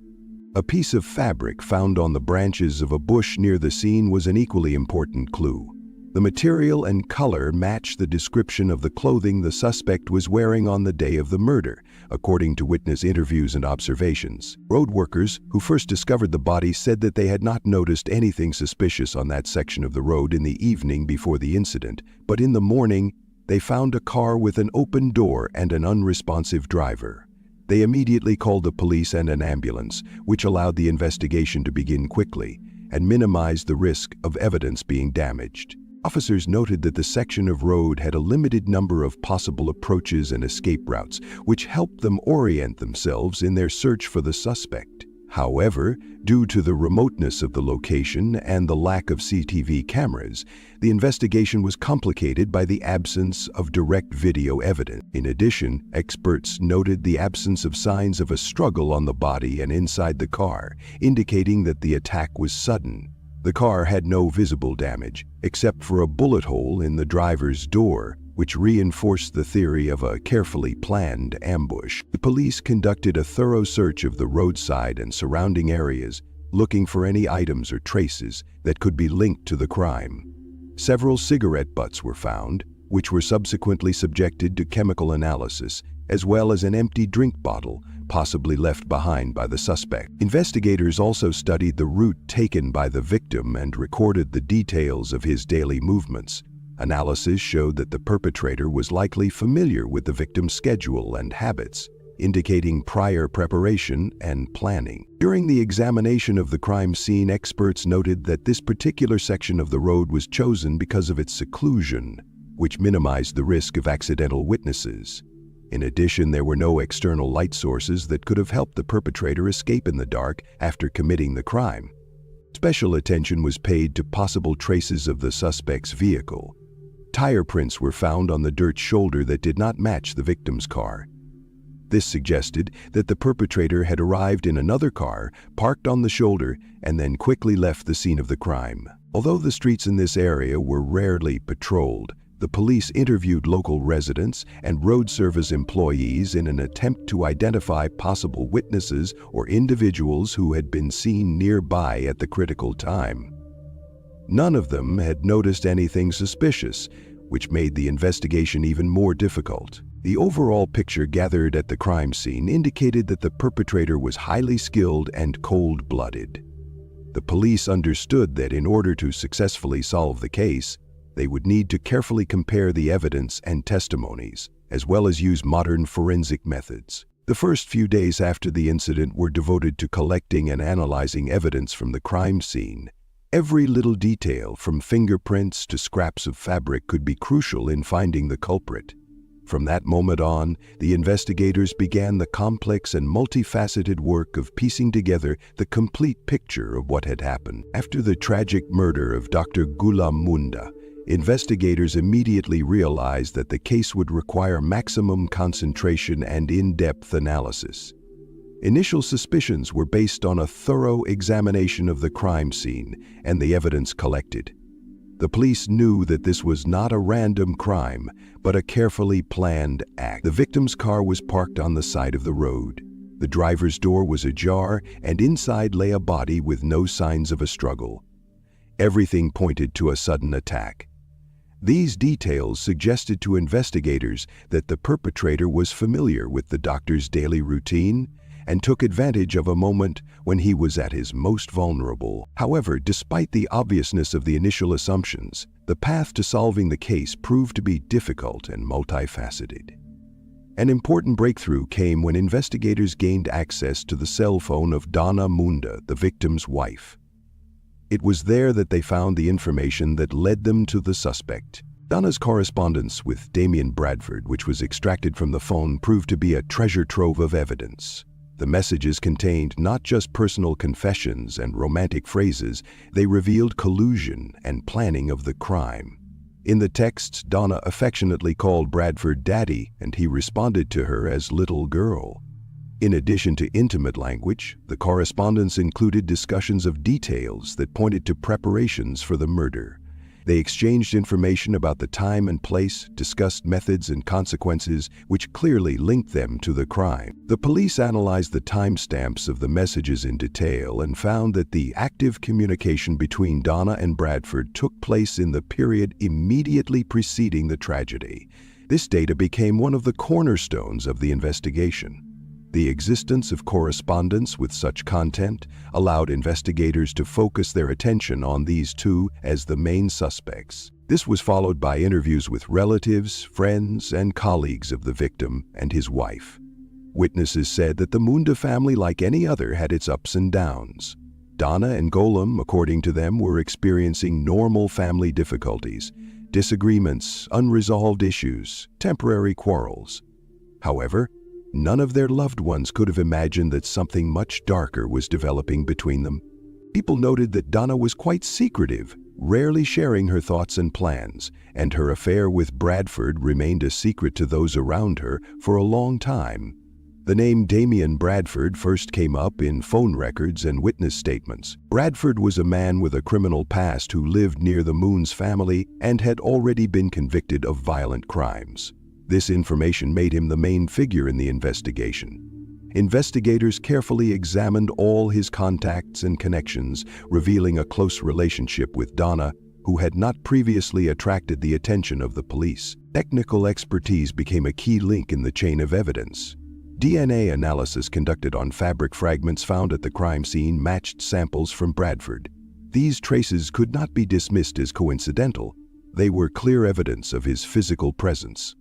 A piece of fabric found on the branches of a bush near the scene was an equally important clue. The material and color matched the description of the clothing the suspect was wearing on the day of the murder, according to witness interviews and observations. Road workers who first discovered the body said that they had not noticed anything suspicious on that section of the road in the evening before the incident, but in the morning, they found a car with an open door and an unresponsive driver. They immediately called the police and an ambulance, which allowed the investigation to begin quickly and minimized the risk of evidence being damaged. Officers noted that the section of road had a limited number of possible approaches and escape routes, which helped them orient themselves in their search for the suspect. However, due to the remoteness of the location and the lack of CCTV cameras, the investigation was complicated by the absence of direct video evidence. In addition, experts noted the absence of signs of a struggle on the body and inside the car, indicating that the attack was sudden. The car had no visible damage, except for a bullet hole in the driver's door, which reinforced the theory of a carefully planned ambush. The police conducted a thorough search of the roadside and surrounding areas, looking for any items or traces that could be linked to the crime. Several cigarette butts were found, which were subsequently subjected to chemical analysis, as well as an empty drink bottle, possibly left behind by the suspect. Investigators also studied the route taken by the victim and recorded the details of his daily movements. Analysis showed that the perpetrator was likely familiar with the victim's schedule and habits, indicating prior preparation and planning. During the examination of the crime scene, experts noted that this particular section of the road was chosen because of its seclusion, which minimized the risk of accidental witnesses. In addition, there were no external light sources that could have helped the perpetrator escape in the dark after committing the crime. Special attention was paid to possible traces of the suspect's vehicle. Tire prints were found on the dirt shoulder that did not match the victim's car. This suggested that the perpetrator had arrived in another car, parked on the shoulder, and then quickly left the scene of the crime. Although the streets in this area were rarely patrolled, the police interviewed local residents and road service employees in an attempt to identify possible witnesses or individuals who had been seen nearby at the critical time. None of them had noticed anything suspicious, which made the investigation even more difficult. The overall picture gathered at the crime scene indicated that the perpetrator was highly skilled and cold-blooded. The police understood that in order to successfully solve the case, they would need to carefully compare the evidence and testimonies, as well as use modern forensic methods. The first few days after the incident were devoted to collecting and analyzing evidence from the crime scene. Every little detail, from fingerprints to scraps of fabric, could be crucial in finding the culprit. From that moment on, the investigators began the complex and multifaceted work of piecing together the complete picture of what had happened. After the tragic murder of Dr. Ghulam Munda, investigators immediately realized that the case would require maximum concentration and in-depth analysis. Initial suspicions were based on a thorough examination of the crime scene and the evidence collected. The police knew that this was not a random crime, but a carefully planned act. The victim's car was parked on the side of the road. The driver's door was ajar, and inside lay a body with no signs of a struggle. Everything pointed to a sudden attack. These details suggested to investigators that the perpetrator was familiar with the doctor's daily routine and took advantage of a moment when he was at his most vulnerable. However, despite the obviousness of the initial assumptions, the path to solving the case proved to be difficult and multifaceted. An important breakthrough came when investigators gained access to the cell phone of Donna Munda, the victim's wife. It was there that they found the information that led them to the suspect. Donna's correspondence with Damien Bradford, which was extracted from the phone, proved to be a treasure trove of evidence. The messages contained not just personal confessions and romantic phrases, they revealed collusion and planning of the crime. In the texts, Donna affectionately called Bradford Daddy, and he responded to her as little girl. In addition to intimate language, the correspondence included discussions of details that pointed to preparations for the murder. They exchanged information about the time and place, discussed methods and consequences, which clearly linked them to the crime. The police analyzed the timestamps of the messages in detail and found that the active communication between Donna and Bradford took place in the period immediately preceding the tragedy. This data became one of the cornerstones of the investigation. The existence of correspondence with such content allowed investigators to focus their attention on these two as the main suspects. This was followed by interviews with relatives, friends, and colleagues of the victim and his wife. Witnesses said that the Munda family, like any other, had its ups and downs. Donna and Ghulam, according to them, were experiencing normal family difficulties, disagreements, unresolved issues, temporary quarrels. However, none of their loved ones could have imagined that something much darker was developing between them. People noted that Donna was quite secretive, rarely sharing her thoughts and plans, and her affair with Bradford remained a secret to those around her for a long time. The name Damian Bradford first came up in phone records and witness statements. Bradford was a man with a criminal past who lived near the Moons family and had already been convicted of violent crimes. This information made him the main figure in the investigation. Investigators carefully examined all his contacts and connections, revealing a close relationship with Donna, who had not previously attracted the attention of the police. Technical expertise became a key link in the chain of evidence. DNA analysis conducted on fabric fragments found at the crime scene matched samples from Bradford. These traces could not be dismissed as coincidental. They were clear evidence of his physical presence.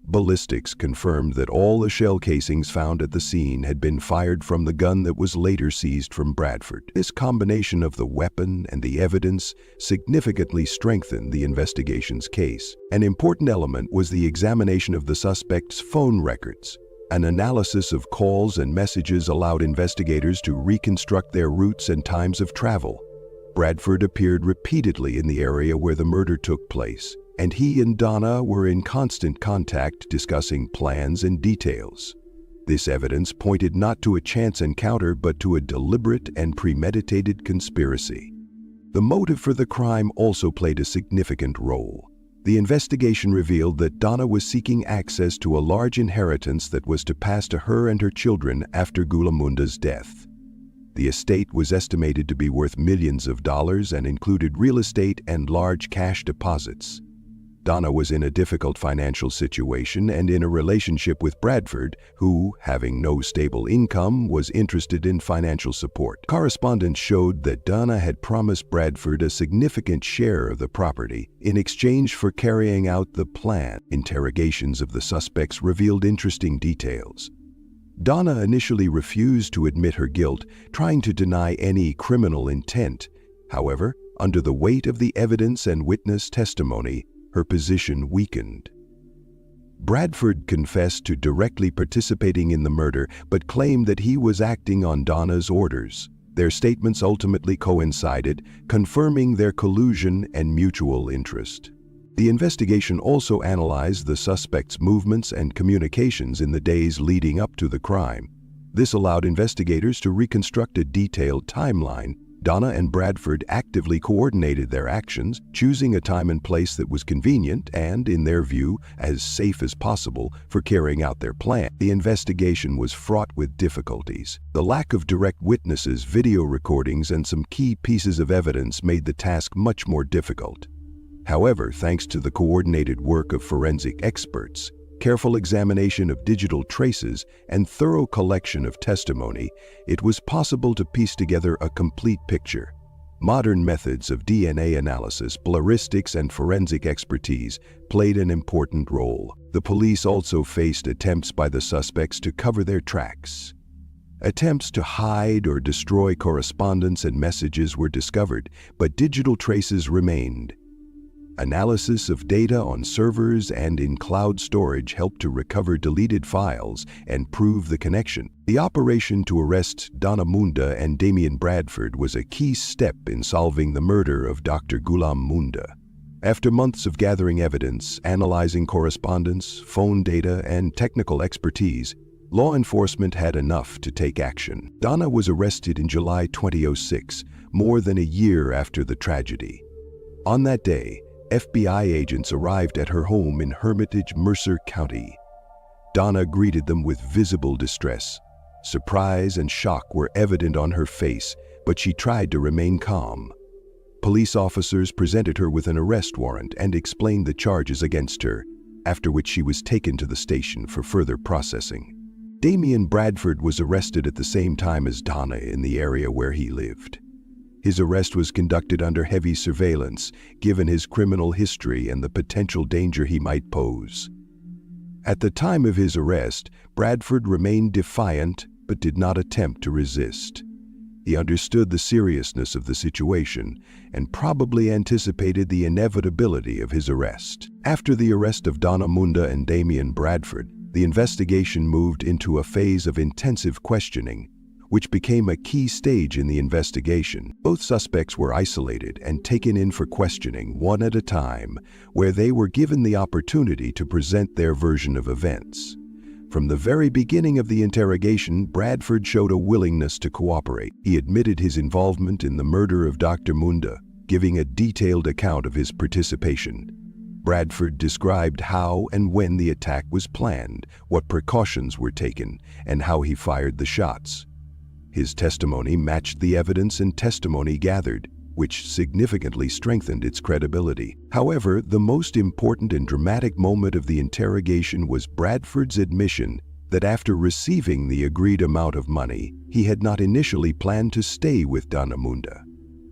Ballistics confirmed that all the shell casings found at the scene had been fired from the gun that was later seized from Bradford. This combination of the weapon and the evidence significantly strengthened the investigation's case. An important element was the examination of the suspect's phone records. An analysis of calls and messages allowed investigators to reconstruct their routes and times of travel. Bradford appeared repeatedly in the area where the murder took place, and he and Donna were in constant contact discussing plans and details. This evidence pointed not to a chance encounter but to a deliberate and premeditated conspiracy. The motive for the crime also played a significant role. The investigation revealed that Donna was seeking access to a large inheritance that was to pass to her and her children after Gulamunda's death. The estate was estimated to be worth millions of dollars and included real estate and large cash deposits. Donna was in a difficult financial situation and in a relationship with Bradford, who, having no stable income, was interested in financial support. Correspondence showed that Donna had promised Bradford a significant share of the property in exchange for carrying out the plan. Interrogations of the suspects revealed interesting details. Donna initially refused to admit her guilt, trying to deny any criminal intent. However, under the weight of the evidence and witness testimony, her position weakened. Bradford confessed to directly participating in the murder, but claimed that he was acting on Donna's orders. Their statements ultimately coincided, confirming their collusion and mutual interest. The investigation also analyzed the suspect's movements and communications in the days leading up to the crime. This allowed investigators to reconstruct a detailed timeline. Donna and Bradford actively coordinated their actions, choosing a time and place that was convenient and, in their view, as safe as possible for carrying out their plan. The investigation was fraught with difficulties. The lack of direct witnesses, video recordings, and some key pieces of evidence made the task much more difficult. However, thanks to the coordinated work of forensic experts, careful examination of digital traces, and thorough collection of testimony, it was possible to piece together a complete picture. Modern methods of DNA analysis, ballistics, and forensic expertise played an important role. The police also faced attempts by the suspects to cover their tracks. Attempts to hide or destroy correspondence and messages were discovered, but digital traces remained. Analysis of data on servers and in cloud storage helped to recover deleted files and prove the connection. The operation to arrest Donna Munda and Damian Bradford was a key step in solving the murder of Dr. Gulam Munda. After months of gathering evidence, analyzing correspondence, phone data, and technical expertise, law enforcement had enough to take action. Donna was arrested in July 2006, more than a year after the tragedy. On that day, FBI agents arrived at her home in Hermitage, Mercer County. Donna greeted them with visible distress. Surprise and shock were evident on her face, but she tried to remain calm. Police officers presented her with an arrest warrant and explained the charges against her, after which she was taken to the station for further processing. Damian Bradford was arrested at the same time as Donna in the area where he lived. His arrest was conducted under heavy surveillance, given his criminal history and the potential danger he might pose. At the time of his arrest, Bradford remained defiant but did not attempt to resist. He understood the seriousness of the situation and probably anticipated the inevitability of his arrest. After the arrest of Donna Munda and Damian Bradford, the investigation moved into a phase of intensive questioning, which became a key stage in the investigation. Both suspects were isolated and taken in for questioning one at a time, where they were given the opportunity to present their version of events. From the very beginning of the interrogation, Bradford showed a willingness to cooperate. He admitted his involvement in the murder of Dr. Munda, giving a detailed account of his participation. Bradford described how and when the attack was planned, what precautions were taken, and how he fired the shots. His testimony matched the evidence and testimony gathered, which significantly strengthened its credibility. However, the most important and dramatic moment of the interrogation was Bradford's admission that after receiving the agreed amount of money, he had not initially planned to stay with Donna Munda.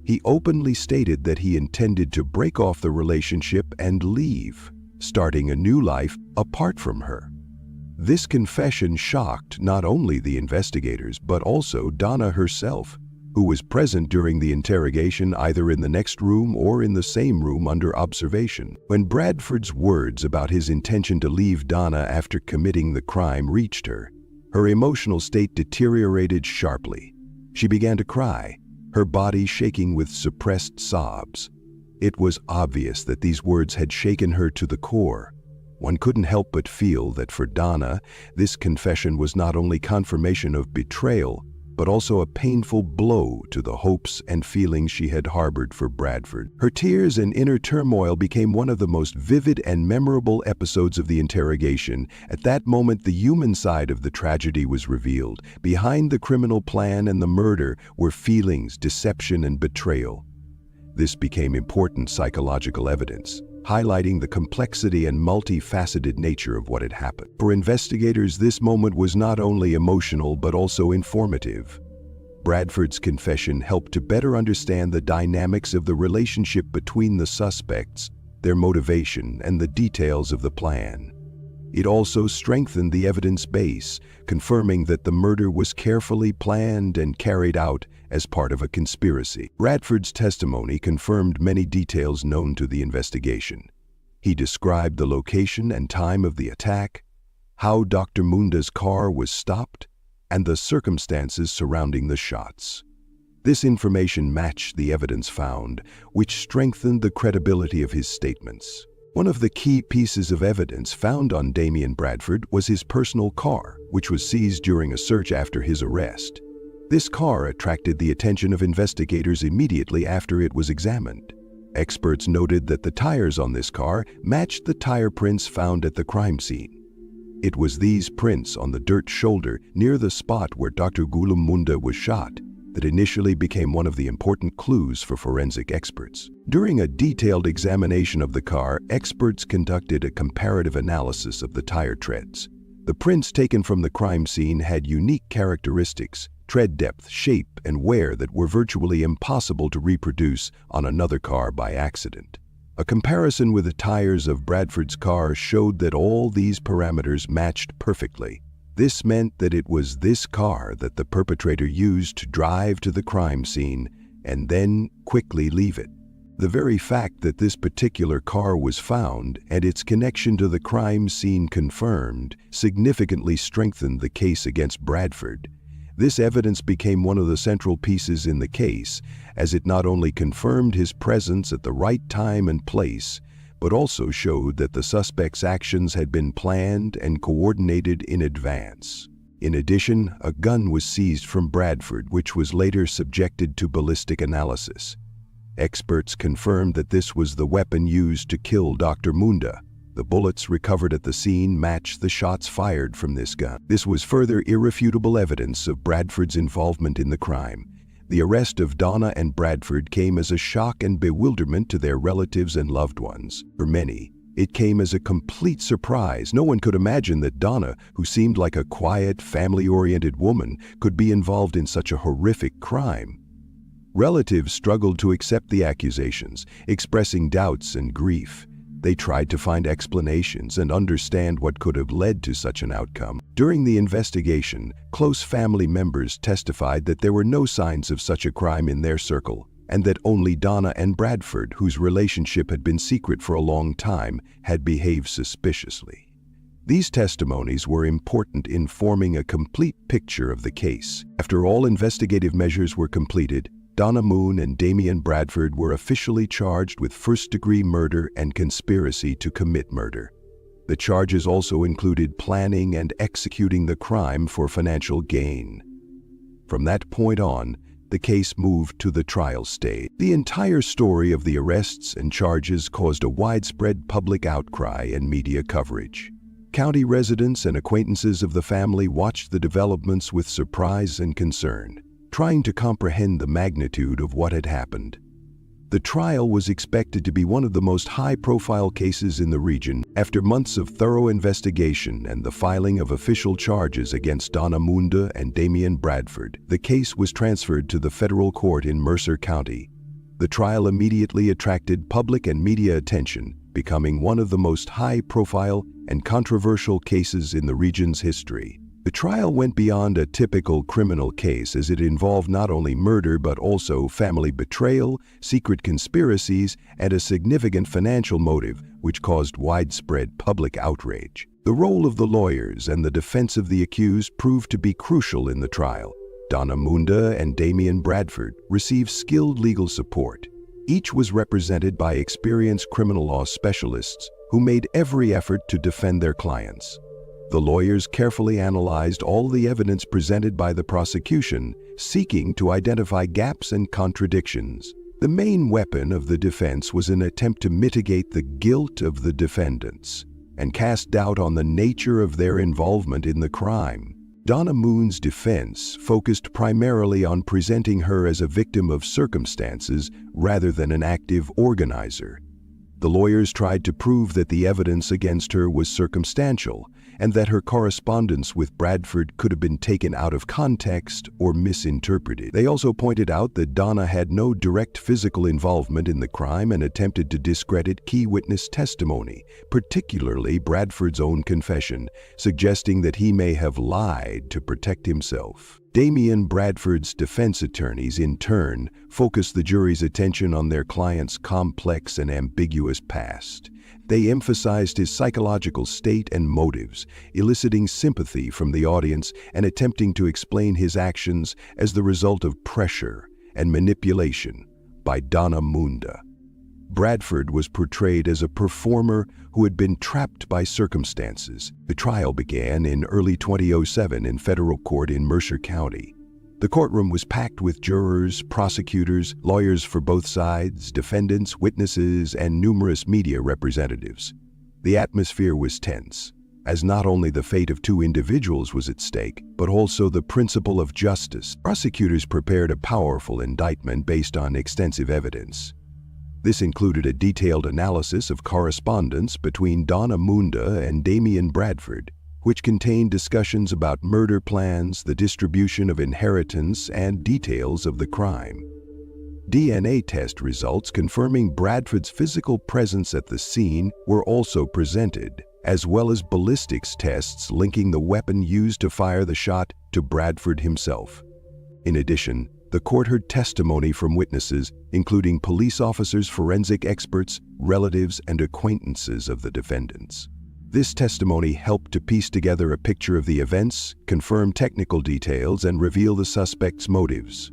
He openly stated that he intended to break off the relationship and leave, starting a new life apart from her. This confession shocked not only the investigators, but also Donna herself, who was present during the interrogation either in the next room or in the same room under observation. When Bradford's words about his intention to leave Donna after committing the crime reached her, her emotional state deteriorated sharply. She began to cry, her body shaking with suppressed sobs. It was obvious that these words had shaken her to the core. One couldn't help but feel that for Donna, this confession was not only confirmation of betrayal, but also a painful blow to the hopes and feelings she had harbored for Bradford. Her tears and inner turmoil became one of the most vivid and memorable episodes of the interrogation. At that moment, the human side of the tragedy was revealed. Behind the criminal plan and the murder were feelings, deception, and betrayal. This became important psychological evidence, highlighting the complexity and multifaceted nature of what had happened. For investigators, this moment was not only emotional but also informative. Bradford's confession helped to better understand the dynamics of the relationship between the suspects, their motivation, and the details of the plan. It also strengthened the evidence base, confirming that the murder was carefully planned and carried out as part of a conspiracy. Bradford's testimony confirmed many details known to the investigation. He described the location and time of the attack, how Dr. Munda's car was stopped, and the circumstances surrounding the shots. This information matched the evidence found, which strengthened the credibility of his statements. One of the key pieces of evidence found on Damien Bradford was his personal car, which was seized during a search after his arrest. This car attracted the attention of investigators immediately after it was examined. Experts noted that the tires on this car matched the tire prints found at the crime scene. It was these prints on the dirt shoulder near the spot where Dr. Gulum Munda was shot that initially became one of the important clues for forensic experts. During a detailed examination of the car, experts conducted a comparative analysis of the tire treads. The prints taken from the crime scene had unique characteristics, tread depth, shape, and wear that were virtually impossible to reproduce on another car by accident. A comparison with the tires of Bradford's car showed that all these parameters matched perfectly. This meant that it was this car that the perpetrator used to drive to the crime scene and then quickly leave it. The very fact that this particular car was found and its connection to the crime scene confirmed significantly strengthened the case against Bradford. This evidence became one of the central pieces in the case, as it not only confirmed his presence at the right time and place, but also showed that the suspect's actions had been planned and coordinated in advance. In addition, a gun was seized from Bradford, which was later subjected to ballistic analysis. Experts confirmed that this was the weapon used to kill Dr. Munda. The bullets recovered at the scene matched the shots fired from this gun. This was further irrefutable evidence of Bradford's involvement in the crime. The arrest of Donna and Bradford came as a shock and bewilderment to their relatives and loved ones. For many, it came as a complete surprise. No one could imagine that Donna, who seemed like a quiet, family-oriented woman, could be involved in such a horrific crime. Relatives struggled to accept the accusations, expressing doubts and grief. They tried to find explanations and understand what could have led to such an outcome. During the investigation, close family members testified that there were no signs of such a crime in their circle, and that only Donna and Bradford, whose relationship had been secret for a long time, had behaved suspiciously. These testimonies were important in forming a complete picture of the case. After all investigative measures were completed, Donna Moon and Damien Bradford were officially charged with first-degree murder and conspiracy to commit murder. The charges also included planning and executing the crime for financial gain. From that point on, the case moved to the trial stage. The entire story of the arrests and charges caused a widespread public outcry and media coverage. County residents and acquaintances of the family watched the developments with surprise and concern, trying to comprehend the magnitude of what had happened. The trial was expected to be one of the most high-profile cases in the region. After months of thorough investigation and the filing of official charges against Donna Munda and Damian Bradford, the case was transferred to the federal court in Mercer County. The trial immediately attracted public and media attention, becoming one of the most high-profile and controversial cases in the region's history. The trial went beyond a typical criminal case as it involved not only murder but also family betrayal, secret conspiracies, and a significant financial motive, which caused widespread public outrage. The role of the lawyers and the defense of the accused proved to be crucial in the trial. Donna Munda and Damian Bradford received skilled legal support. Each was represented by experienced criminal law specialists who made every effort to defend their clients. The lawyers carefully analyzed all the evidence presented by the prosecution, seeking to identify gaps and contradictions. The main weapon of the defense was an attempt to mitigate the guilt of the defendants and cast doubt on the nature of their involvement in the crime. Donna Munda's defense focused primarily on presenting her as a victim of circumstances rather than an active organizer. The lawyers tried to prove that the evidence against her was circumstantial and that her correspondence with Bradford could have been taken out of context or misinterpreted. They also pointed out that Donna had no direct physical involvement in the crime and attempted to discredit key witness testimony, particularly Bradford's own confession, suggesting that he may have lied to protect himself. Damian Bradford's defense attorneys, in turn, focused the jury's attention on their client's complex and ambiguous past. They emphasized his psychological state and motives, eliciting sympathy from the audience and attempting to explain his actions as the result of pressure and manipulation by Donna Munda. Bradford was portrayed as a performer who had been trapped by circumstances. The trial began in early 2007 in federal court in Mercer County. The courtroom was packed with jurors, prosecutors, lawyers for both sides, defendants, witnesses, and numerous media representatives. The atmosphere was tense, as not only the fate of two individuals was at stake, but also the principle of justice. Prosecutors prepared a powerful indictment based on extensive evidence. This included a detailed analysis of correspondence between Donna Munda and Damian Bradford, which contained discussions about murder plans, the distribution of inheritance, and details of the crime. DNA test results confirming Bradford's physical presence at the scene were also presented, as well as ballistics tests linking the weapon used to fire the shot to Bradford himself. In addition, the court heard testimony from witnesses, including police officers, forensic experts, relatives, and acquaintances of the defendants. This testimony helped to piece together a picture of the events, confirm technical details, and reveal the suspect's motives.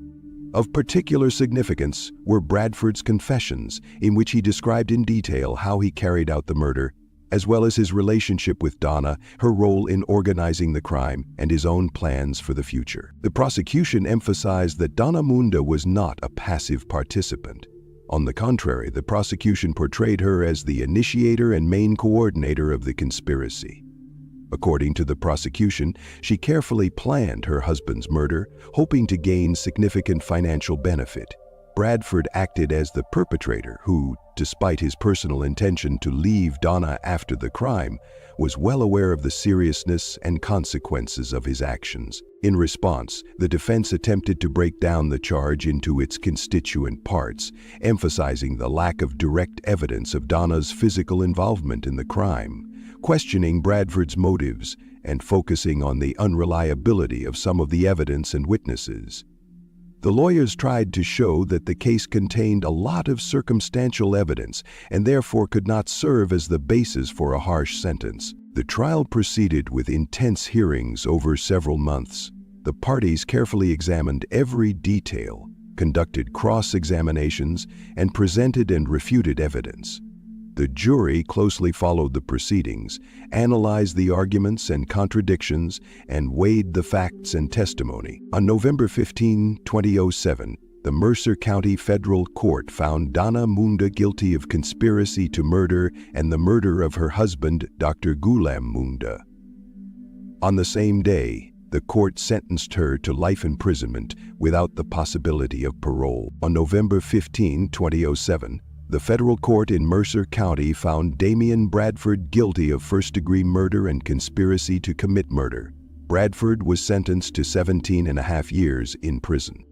Of particular significance were Bradford's confessions, in which he described in detail how he carried out the murder, as well as his relationship with Donna, her role in organizing the crime, and his own plans for the future. The prosecution emphasized that Donna Munda was not a passive participant. On the contrary, the prosecution portrayed her as the initiator and main coordinator of the conspiracy. According to the prosecution, she carefully planned her husband's murder, hoping to gain significant financial benefit. Bradford acted as the perpetrator who, despite his personal intention to leave Donna after the crime, was well aware of the seriousness and consequences of his actions. In response, the defense attempted to break down the charge into its constituent parts, emphasizing the lack of direct evidence of Donna's physical involvement in the crime, questioning Bradford's motives, and focusing on the unreliability of some of the evidence and witnesses. The lawyers tried to show that the case contained a lot of circumstantial evidence and therefore could not serve as the basis for a harsh sentence. The trial proceeded with intense hearings over several months. The parties carefully examined every detail, conducted cross-examinations, and presented and refuted evidence. The jury closely followed the proceedings, analyzed the arguments and contradictions, and weighed the facts and testimony. On November 15, 2007, the Mercer County Federal Court found Donna Munda guilty of conspiracy to murder and the murder of her husband, Dr. Ghulam Munda. On the same day, the court sentenced her to life imprisonment without the possibility of parole. On November 15, 2007, the federal court in Mercer County found Damian Bradford guilty of first-degree murder and conspiracy to commit murder. Bradford was sentenced to 17.5 years in prison.